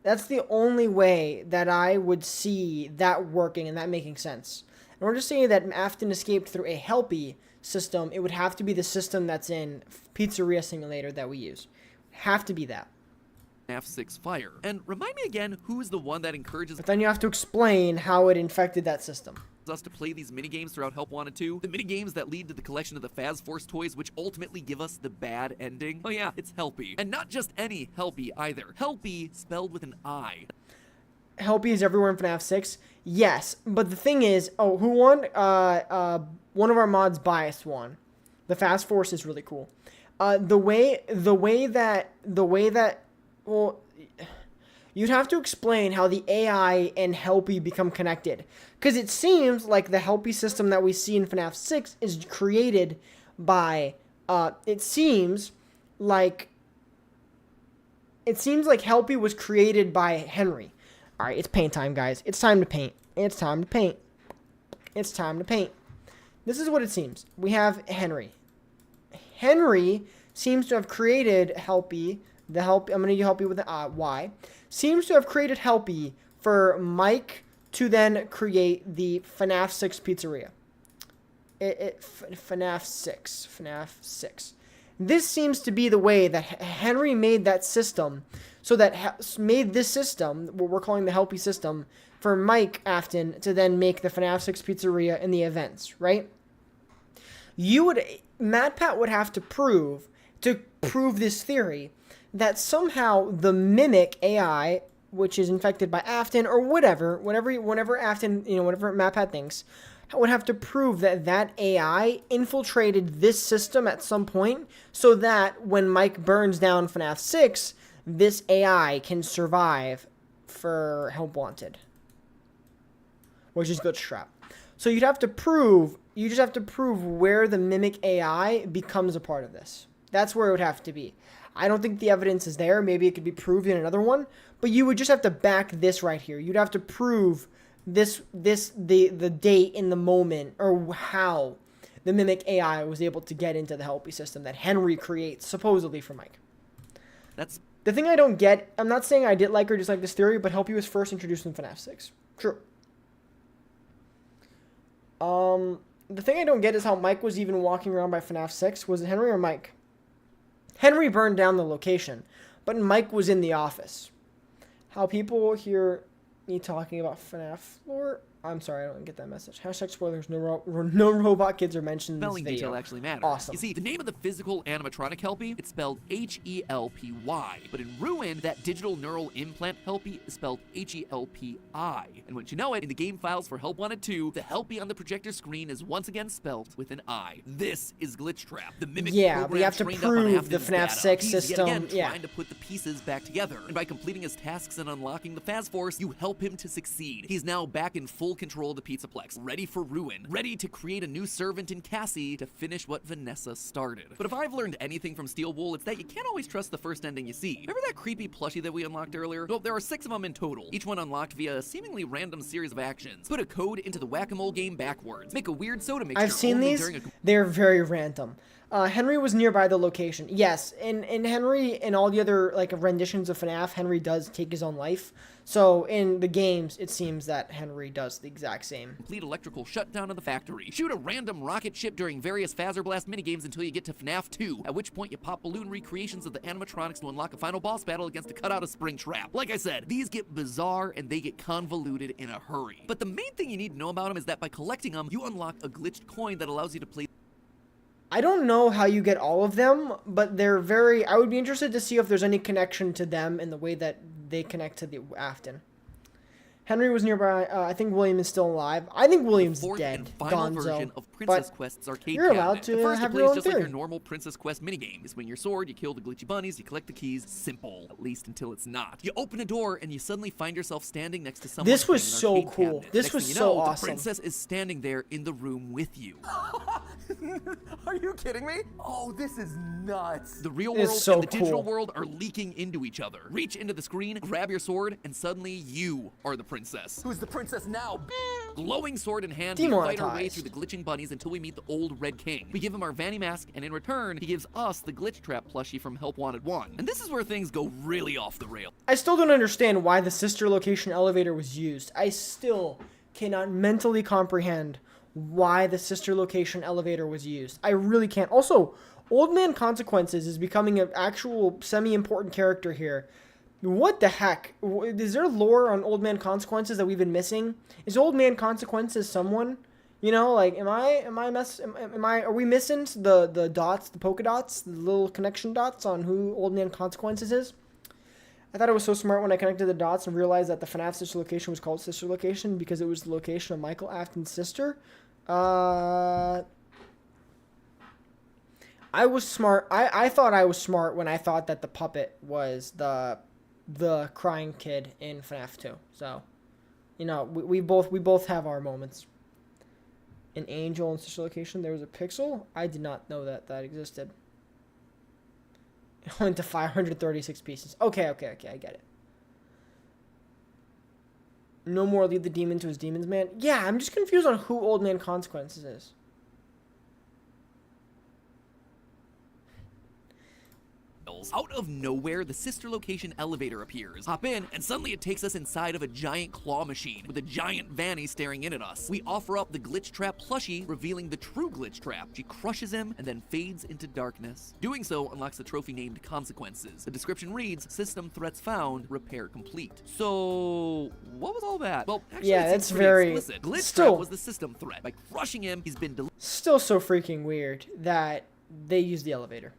That's the only way that I would see that working and that making sense. In order to say that Afton escaped through a Helpy system, it would have to be the system that's in Pizzeria Simulator that we use. Have to be that. FNAF 6 fire. And remind me again, who is the one that encourages But then you have to explain how it infected that system. us to play these minigames throughout Help Wanted 2? The minigames that lead to the collection of the Faz Force toys, which ultimately give us the bad ending? Oh yeah, it's Helpy. And not just any Helpy either. Helpy spelled with an I. Helpy is everywhere in FNAF 6. Yes, but the thing is, oh, who won? One of our mods, Biased, won. The Fast Force is really cool. The way that, well, you'd have to explain how the AI and Helpy become connected. Because it seems like the Helpy system that we see in FNAF 6 is created by, it seems like Helpy was created by Henry. All right, it's paint time, guys. It's time to paint. It's time to paint. It's time to paint. This is what it seems. We have Henry. Henry seems to have created Helpy. I'm going to help you with the Y. Seems to have created Helpy for Mike to then create the FNAF 6 pizzeria. FNAF 6. FNAF 6. This seems to be the way that Henry made that system, so that made this system, what we're calling the Helpy system, for Mike Afton to then make the FNAF 6 pizzeria in the events, right? MatPat would have to prove this theory that somehow the mimic AI, which is infected by Afton or whenever Afton, whatever MatPat thinks, would have to prove that AI infiltrated this system at some point, so that when Mike burns down FNAF 6, this AI can survive for Help Wanted, which is Glitch Trap. So you just have to prove where the mimic AI becomes a part of this. That's where it would have to be. I don't think the evidence is there. Maybe it could be proved in another one, but you would just have to back this right here. You'd have to prove the date in the moment, or how the mimic AI was able to get into the Helpy system that Henry creates supposedly for Mike. That's the thing I don't get. I'm not saying I did like or dislike this theory, but Helpy was first introduced in FNAF 6. True. The thing I don't get is how Mike was even walking around by FNAF 6. Was it Henry or Mike? Henry burned down the location, but Mike was in the office. How people hear me talking about FNAF lore. I'm sorry, I don't get that message. Hashtag spoilers. No robot kids are mentioned in this spelling video. detail actually matters. Awesome. You see, the name of the physical animatronic Helpy, it's spelled Helpy. But in Ruin, that digital neural implant Helpy is spelled Helpi. And wouldn't you know it, in the game files for Help Wanted 2, the Helpy on the projector screen is once again spelled with an I. This is Glitch Trap. The mimic program we have to trained up on prove the Afton's FNAF data. 6 He's yet system. again trying to put the pieces back together. And by completing his tasks and unlocking the Faz Force, you help him to succeed. He's now back in full control of the Pizzaplex, ready for Ruin, ready to create a new servant in Cassie to finish what Vanessa started. But if I've learned anything from Steel Wool, it's that you can't always trust the first ending you see. Remember that creepy plushie that we unlocked earlier? Well, there are 6 of them in total, each one unlocked via a seemingly random series of actions. Put a code into the whack-a-mole game backwards. Make a weird soda mixture. I've seen these. They're very random. Henry was nearby the location. Yes, in Henry and all the other renditions of FNAF, Henry does take his own life. So in the games, it seems that Henry does the exact same. Complete electrical shutdown of the factory. Shoot a random rocket ship during various Phaser Blast minigames until you get to FNAF 2, at which point you pop balloon recreations of the animatronics to unlock a final boss battle against a cutout of Springtrap. Like I said, these get bizarre and they get convoluted in a hurry. But the main thing you need to know about them is that by collecting them, you unlock a glitched coin that allows you to play. I don't know how you get all of them, but I would be interested to see if there's any connection to them in the way that they connect to the Afton. Henry was nearby. I think William is still alive. I think William's dead. And final version of Princess Quest's arcade you're allowed cabinet. to First, have it your plays own just theory. like your normal Princess Quest minigame. You swing your sword, you kill the glitchy bunnies, you collect the keys. Simple, at least until it's not. You open a door and you suddenly find yourself standing next to someone. This was playing an so arcade cool. cabinet. This Next was thing you so know, awesome. The princess is standing there in the room with you. Are you kidding me? Oh, this is nuts. The real It's world so and the digital cool. world are leaking into each other. Reach into the screen, grab your sword, and suddenly you are the princess. Who's the princess now? Glowing sword in hand, we fight our way Demonetized. through the glitching bunnies until we meet the old Red King. We give him our Vanny mask, and in return, he gives us the Glitch Trap plushie from Help Wanted 1. And this is where things go really off the rail. I still don't understand why the sister location elevator was used. I still cannot mentally comprehend why the sister location elevator was used. I really can't. Also, Old Man Consequences is becoming an actual semi-important character here. What the heck? Is there lore on Old Man Consequences that we've been missing? Is Old Man Consequences someone? You know, like, are we missing the dots, the polka dots, the little connection dots on who Old Man Consequences is? I thought it was so smart when I connected the dots and realized that the FNAF sister location was called sister location because it was the location of Michael Afton's sister. I was smart. I thought I was smart when I thought that the puppet was the crying kid in FNAF 2. So, you know, we both have our moments. An angel in sister location. There was a pixel. I did not know that existed. It went to 536 pieces. Okay, I get it. No more lead the demon to his demons, man. Yeah, I'm just confused on who Old Man Consequences is. Out of nowhere, the sister location elevator appears. Hop in, and suddenly it takes us inside of a giant claw machine with a giant Vanny staring in at us. We offer up the Glitch Trap plushie, revealing the true Glitch Trap. She crushes him and then fades into darkness. Doing so unlocks the trophy named Consequences. The description reads, system threats found, repair complete. So, what was all that? Well, actually, yeah, it's that's very explicit. Glitch still Trap was the system threat. By crushing him, he's been still so freaking weird that they use the elevator.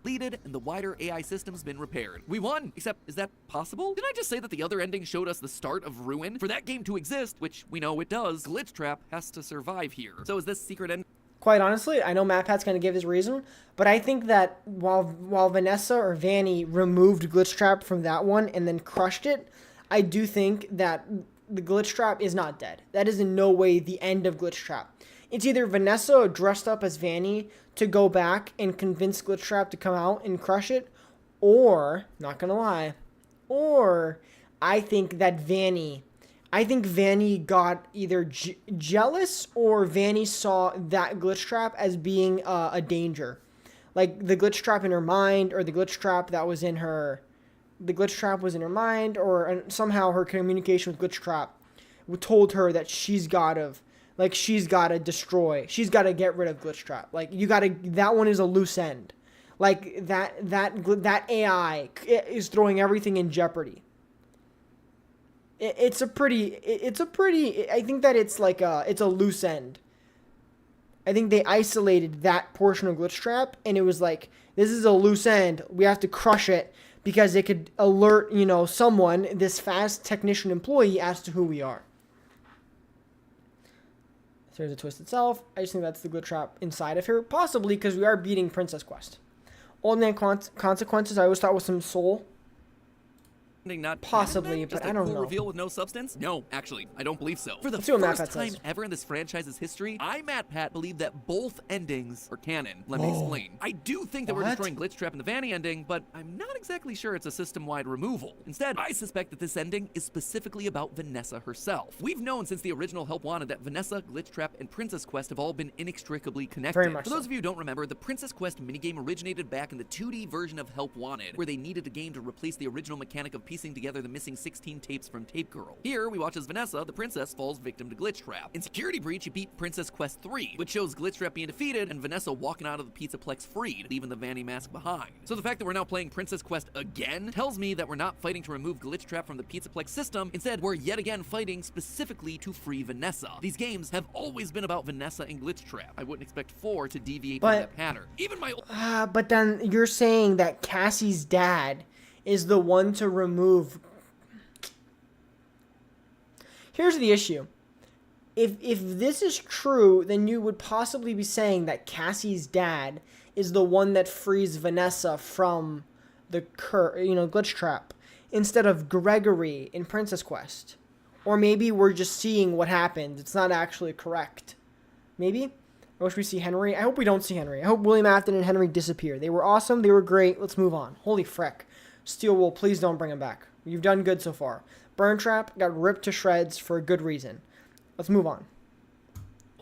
deleted, and the wider AI system's been repaired. We won! Except, is that possible? Didn't I just say that the other ending showed us the start of Ruin? For that game to exist, which we know it does, Glitch Trap has to survive here. So is this secret end? Quite honestly, I know MatPat's going to give his reason, but I think that while Vanessa or Vanny removed Glitch Trap from that one and then crushed it, I do think that the Glitch Trap is not dead. That is in no way the end of Glitch Trap. It's either Vanessa dressed up as Vanny to go back and convince Glitch Trap to come out and crush it, or, not gonna lie, or I think Vanny got either jealous or Vanny saw that Glitch Trap as being a danger. Like the Glitch Trap in her mind, or the Glitch Trap that was in her... The Glitch Trap was in her mind, or somehow her communication with Glitch Trap told her that she's gotta destroy, she's gotta get rid of Glitch Trap. Like, that one is a loose end. Like, that AI is throwing everything in jeopardy. It's a pretty, I think that it's a loose end. I think they isolated that portion of Glitch Trap, and it was like, this is a loose end, we have to crush it, because it could alert, someone, this fast technician employee, as to who we are. There's a twist itself. I just think that's the Glitch Trap inside of her. Possibly because we are beating Princess Quest. Old Man Consequences, I always thought was some soul. Not possibly, just but I don't cool know. Reveal with no substance? No, actually, I don't believe so. For the Let's see what first MatPat time says. ever in this franchise's history, I, MatPat, believe that both endings are canon. Let me explain. I do think that we're destroying Glitch Trap in the Vanny ending, but I'm not exactly sure it's a system-wide removal. Instead, I suspect that this ending is specifically about Vanessa herself. We've known since the original Help Wanted that Vanessa, Glitch Trap, and Princess Quest have all been inextricably connected. Very much For those of you who don't remember, the Princess Quest minigame originated back in the 2D version of Help Wanted, where they needed a game to replace the original mechanic of piecing together the missing 16 tapes from Tape Girl. Here, we watch as Vanessa, the princess, falls victim to Glitch Trap. In Security Breach, you beat Princess Quest 3, which shows Glitch Trap being defeated and Vanessa walking out of the Pizzaplex freed, leaving the Vanny mask behind. So the fact that we're now playing Princess Quest again tells me that we're not fighting to remove Glitch Trap from the Pizzaplex system. Instead, we're yet again fighting specifically to free Vanessa. These games have always been about Vanessa and Glitch Trap. I wouldn't expect 4 to deviate from that pattern. Even my but then you're saying that Cassie's dad is the one to remove... Here's the issue. If this is true, then you would possibly be saying that Cassie's dad is the one that frees Vanessa from the Glitch Trap, instead of Gregory in Princess Quest. Or maybe we're just seeing what happened. It's not actually correct. Maybe? I wish we see Henry. I hope we don't see Henry. I hope William Afton and Henry disappear. They were awesome. They were great. Let's move on. Holy frick. Steel Wool, please don't bring him back. You've done good so far. Burn Trap got ripped to shreds for a good reason. Let's move on.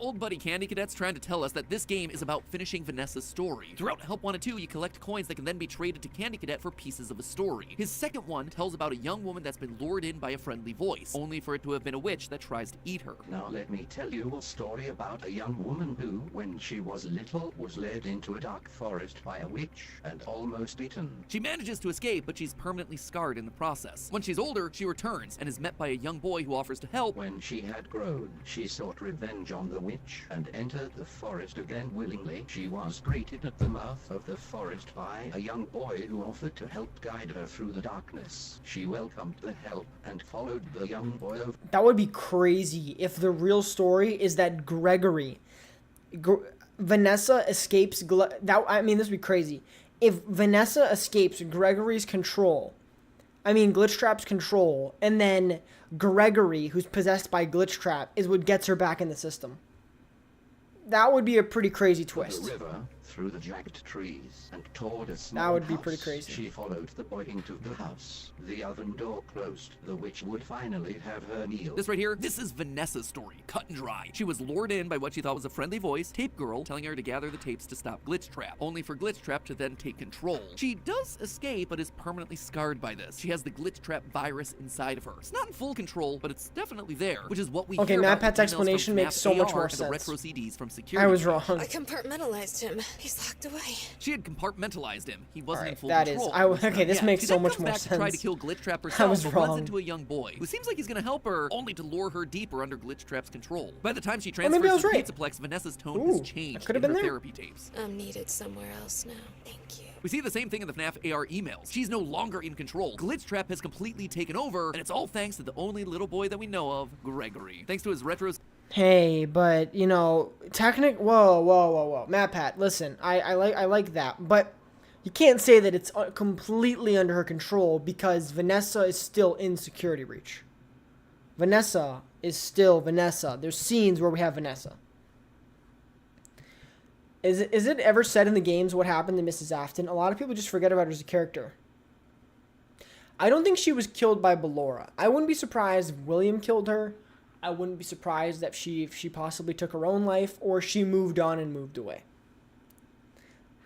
old buddy Candy Cadet's trying to tell us that this game is about finishing Vanessa's story. Throughout Help Wanted 2, you collect coins that can then be traded to Candy Cadet for pieces of a story. His second one tells about a young woman that's been lured in by a friendly voice, only for it to have been a witch that tries to eat her. Now let me tell you a story about a young woman who, when she was little, was led into a dark forest by a witch and almost eaten. She manages to escape, but she's permanently scarred in the process. When she's older, she returns and is met by a young boy who offers to help. When she had grown, she sought revenge on the witch and entered the forest again willingly. She was greeted at the mouth of the forest by a young boy who offered to help guide her through the darkness. She welcomed the help and followed the young boy over. That would be crazy if the real story is that Vanessa escapes. This would be crazy. If Vanessa escapes Gregory's control, Glitchtrap's control, and then Gregory, who's possessed by Glitchtrap, is what gets her back in the system. That would be a pretty crazy twist. The river, through the jagged trees, and toward a small That would be house. pretty crazy. She followed the boy into the house. The oven door closed. The witch would finally have her meal. This right here, this is Vanessa's story, cut and dry. She was lured in by what she thought was a friendly voice, Tape Girl, telling her to gather the tapes to stop Glitchtrap, only for Glitchtrap to then take control. She does escape, but is permanently scarred by this. She has the Glitchtrap virus inside of her. It's not in full control, but it's definitely there, which is what we Okay, hear about MatPat's in emails explanation from makes FNAF so much AR more and the sense. retro CDs from security. I was wrong. I compartmentalized him. He's locked away. She had compartmentalized him. He wasn't in full that control. is- okay, this makes she so then much comes more back to try to sense. kill Glitchtrap I herself, was but wrong. runs into a young boy who seems like he's gonna help her, only to lure her deeper under Glitchtrap's control. By the time she maybe I transfers was to right. Pizzaplex, Vanessa's tone Ooh, has I changed could have in been her there. therapy tapes. I'm needed somewhere else now. Thank you. We see the same thing in the FNAF AR emails. She's no longer in control. Glitchtrap has completely taken over, and it's all thanks to the only little boy that we know of, Gregory. Thanks to his retros. Hey, but whoa. MatPat, listen, I like that, but you can't say that it's completely under her control because Vanessa is still in security breach. Vanessa is still Vanessa. There's scenes where we have Vanessa. Is it ever said in the games what happened to Mrs. Afton? A lot of people just forget about her as a character. I don't think she was killed by Ballora. I wouldn't be surprised if William killed her. I wouldn't be surprised that she possibly took her own life or she moved on and moved away.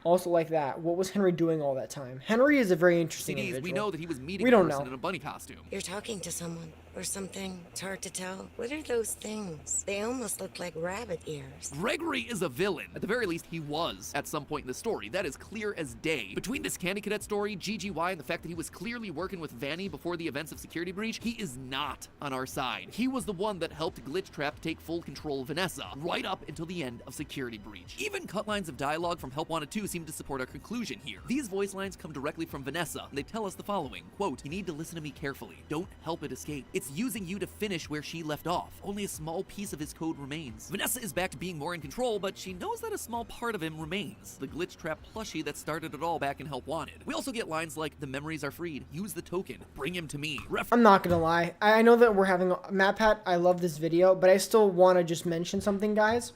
Also like that, what was Henry doing all that time? Henry is a very interesting CDs, individual. we know that he was meeting We a don't person know. in a bunny costume. You're talking to someone or something. It's hard to tell. What are those things? They almost look like rabbit ears. Gregory is a villain. At the very least, he was at some point in the story. That is clear as day. Between this Candy Cadet story, GGY, and the fact that he was clearly working with Vanny before the events of Security Breach, he is not on our side. He was the one that helped Glitchtrap take full control of Vanessa, right up until the end of Security Breach. Even cut lines of dialogue from Help Wanted 2 seem to support our conclusion here. These voice lines come directly from Vanessa, and they tell us the following, quote, "You need to listen to me carefully. Don't help it escape. It's using you to finish where she left off. Only a small piece of his code remains." Vanessa is back to being more in control, but she knows that a small part of him remains. The Glitchtrap plushie that started it all back in Help Wanted. We also get lines like, "The memories are freed. Use the token. Bring him to me." I'm not gonna lie. I know that we're having MatPat. I love this video, but I still want to just mention something, guys.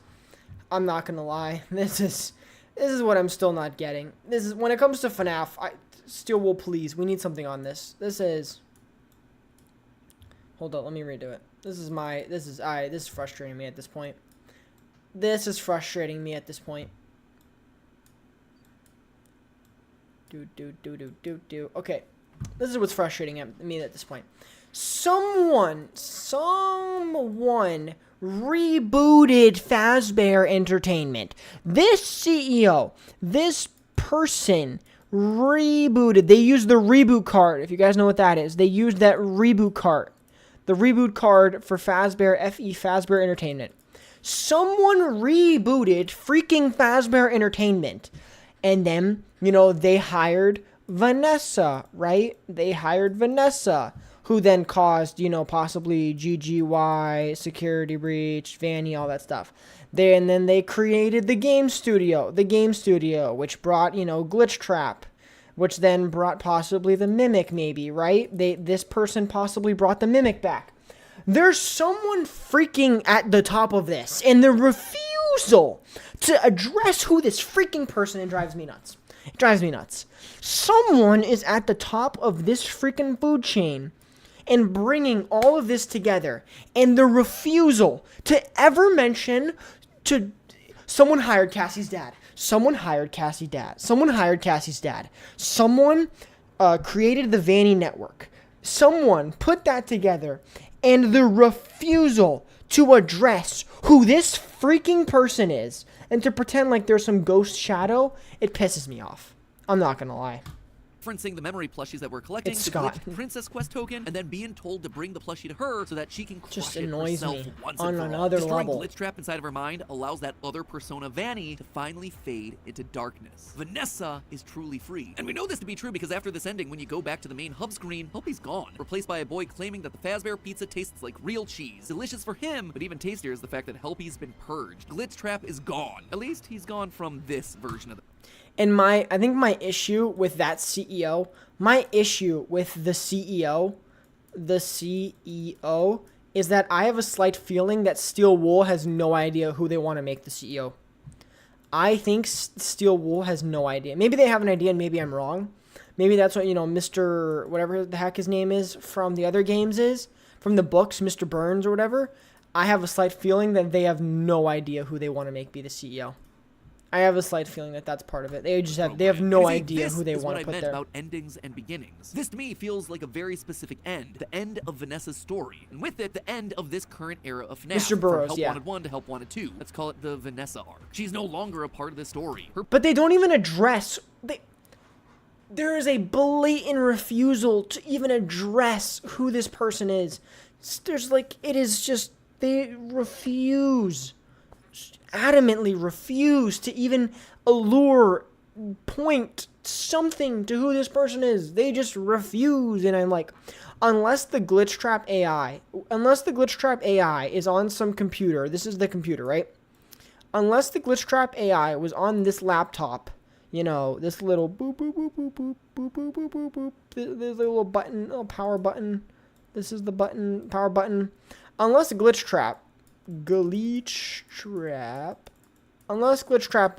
I'm not gonna lie. This is what I'm still not getting. This is when it comes to FNAF. Steel Wool, please. We need something on this. This is. Hold up. Let me redo it. This is frustrating me at this point. This is frustrating me at this point. Okay. This is what's frustrating me at this point. Someone rebooted Fazbear Entertainment. This CEO, this person rebooted. They used the reboot card. If you guys know what that is, they used that reboot card. The reboot card for Fazbear, Fazbear Entertainment. Someone rebooted freaking Fazbear Entertainment. And then, they hired Vanessa, right? They hired Vanessa, who then caused, possibly GGY, Security Breach, Vanny, all that stuff. And then they created the game studio, which brought, Glitchtrap, which then brought possibly the Mimic, maybe, right? This person possibly brought the Mimic back. There's someone freaking at the top of this, and the refusal to address who this freaking person, it drives me nuts. It drives me nuts. Someone is at the top of this freaking food chain and bringing all of this together, and the refusal to ever mention to someone hired Cassie's dad. Someone hired Cassie's dad. Someone hired Cassie's dad. Someone created the Vanny network. Someone put that together, and the refusal to address who this freaking person is and to pretend like there's some ghost shadow, it pisses me off. I'm not gonna lie. Referencing the memory plushies that we're collecting, It's the Scott. glitched Princess Quest token, and then being told to bring the plushie to her so that she can crush Just it annoys herself me once on and for all. another Destroying level. Glitch Trap inside of her mind allows that other persona, Vanny, to finally fade into darkness. Vanessa is truly free. And we know this to be true because after this ending, when you go back to the main hub screen, Helpy's gone, replaced by a boy claiming that the Fazbear pizza tastes like real cheese. Delicious for him, but even tastier is the fact that Helpy's been purged. Glitch Trap is gone. At least he's gone from this version of the... And I think my issue with that CEO, my issue with the CEO is that I have a slight feeling that Steel Wool has no idea who they want to make the CEO. I think Steel Wool has no idea. Maybe they have an idea and maybe I'm wrong. Maybe that's what, Mr. whatever the heck his name is from the other games is, from the books, Mr. Burns or whatever. I have a slight feeling that they have no idea who they want to make be the CEO. I have a slight feeling that that's part of it. They have no idea who they want to put there. About endings and beginnings. This to me feels like a very specific end, the end of Vanessa's story, and with it, the end of this current era of FNAF. Mr. Burrows, from Help yeah. Wanted 1 to Help Wanted 2. Let's call it the Vanessa arc. She's no longer a part of the story. But they don't even address. There is a blatant refusal to even address who this person is. It is just they refuse. Adamantly refuse to even point something to who this person is. They just refuse, and I'm like, unless the Glitch Trap AI is on some computer, this is the computer, right? Unless the Glitch Trap AI was on this laptop, this little boop boop boop boop boop boop boop boop boop boop, there's a little button, little power button. This is the button, power button. Unless Glitch Trap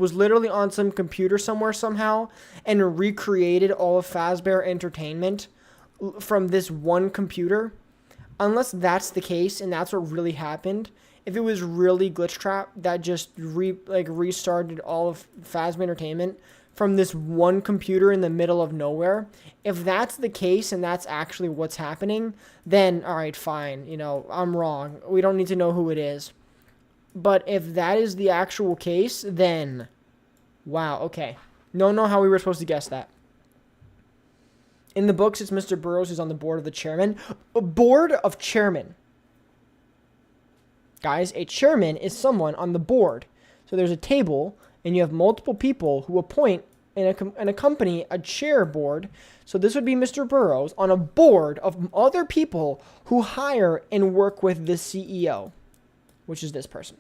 was literally on some computer somewhere somehow and recreated all of Fazbear Entertainment from this one computer, unless that's the case and that's what really happened, if it was really Glitch Trap that just restarted all of Fazbear Entertainment from this one computer in the middle of nowhere, if that's the case and that's actually what's happening, then alright, fine, I'm wrong. We don't need to know who it is. But if that is the actual case, then wow, okay. Don't know how we were supposed to guess that. In the books, it's Mr. Burrows who's on the board of the chairman. A board of chairman. Guys, a chairman is someone on the board. So there's a table, and you have multiple people who appoint and accompany a chair board. So this would be Mr. Burrows on a board of other people who hire and work with the CEO, which is this person.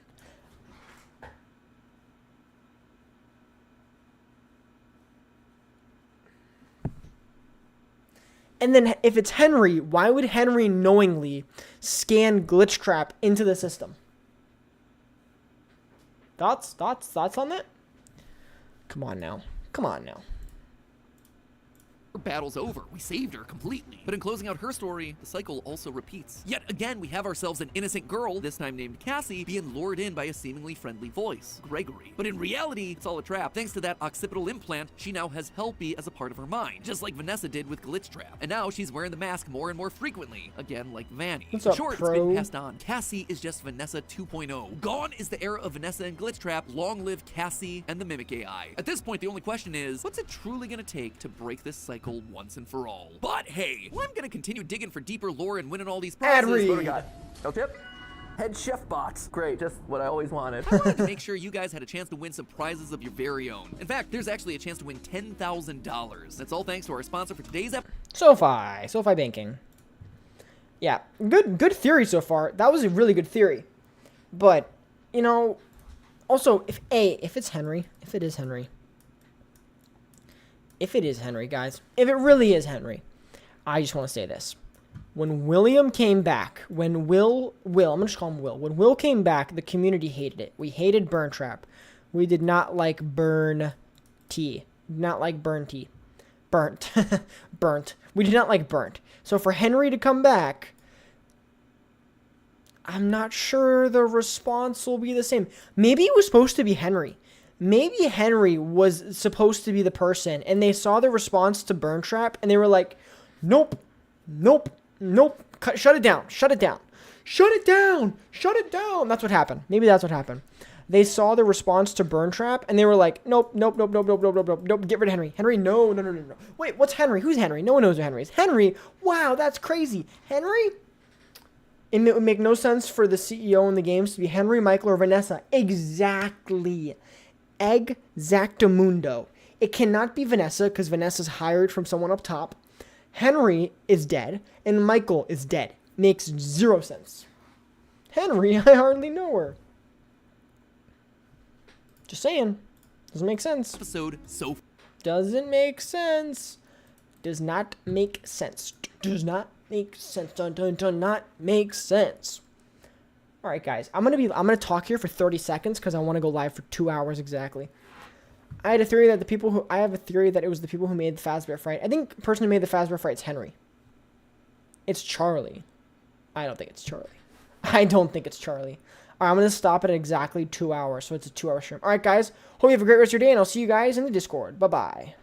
And then if it's Henry, why would Henry knowingly scan Glitch Trap into the system? Thoughts on that? Come on now. Her battle's over. We saved her completely. But in closing out her story, the cycle also repeats. Yet again, we have ourselves an innocent girl, this time named Cassie, being lured in by a seemingly friendly voice, Gregory. But in reality, it's all a trap. Thanks to that occipital implant, she now has Helpy as a part of her mind, just like Vanessa did with Glitch Trap. And now she's wearing the mask more and more frequently, again like Vanny. What's In up, short, pro? it's been passed on. Cassie is just Vanessa 2.0. Gone is the era of Vanessa and Glitch Trap. Long live Cassie and the Mimic AI. At this point, the only question is, what's it truly gonna take to break this cycle once and for all? But hey, I'm gonna continue digging for deeper lore and winning all these prizes. Ad read. What do we got? No tip? Head chef box. Great, just what I always wanted. I wanted to make sure you guys had a chance to win some prizes of your very own. In fact, there's actually a chance to win $10,000. That's all thanks to our sponsor for today's episode. SoFi Banking. Yeah, good theory so far. That was a really good theory. But, also, if it is Henry, guys, if it really is Henry, I just want to say this. When William came back, I'm going to just call him Will. When Will came back, the community hated it. We hated Burn Trap. We did not like Burn Tea. Burnt. We did not like Burnt. So for Henry to come back, I'm not sure the response will be the same. Maybe it was supposed to be Henry. Maybe Henry was supposed to be the person, and they saw the response to Burn Trap, and they were like, nope, nope, nope, shut it down, shut it down, shut it down, shut it down. That's what happened. Maybe that's what happened. They saw the response to Burn Trap, and they were like, nope, nope, nope, nope, nope, nope, nope, nope, nope, get rid of Henry. Henry, no, no, no, no, no. Wait, what's Henry? Who's Henry? No one knows who Henry is. Henry? Wow, that's crazy. Henry? It would make no sense for the CEO in the games to be Henry, Michael, or Vanessa. Exactly. Exactamundo. It cannot be Vanessa because Vanessa's hired from someone up top. Henry is dead, and Michael is dead. Makes zero sense. Henry, I hardly know her. Just saying. Doesn't make sense. Doesn't make sense. Does not make sense. Does not make sense. Does not make sense. All right, guys. I'm gonna talk here for 30 seconds because I want to go live for 2 hours exactly. I have a theory that it was the people who made the Fazbear Fright. I think the person who made the Fazbear Fright is Henry. It's Charlie. I don't think it's Charlie. I don't think it's Charlie. All right, I'm gonna stop it at exactly 2 hours, so it's a 2-hour stream. All right, guys. Hope you have a great rest of your day, and I'll see you guys in the Discord. Bye bye.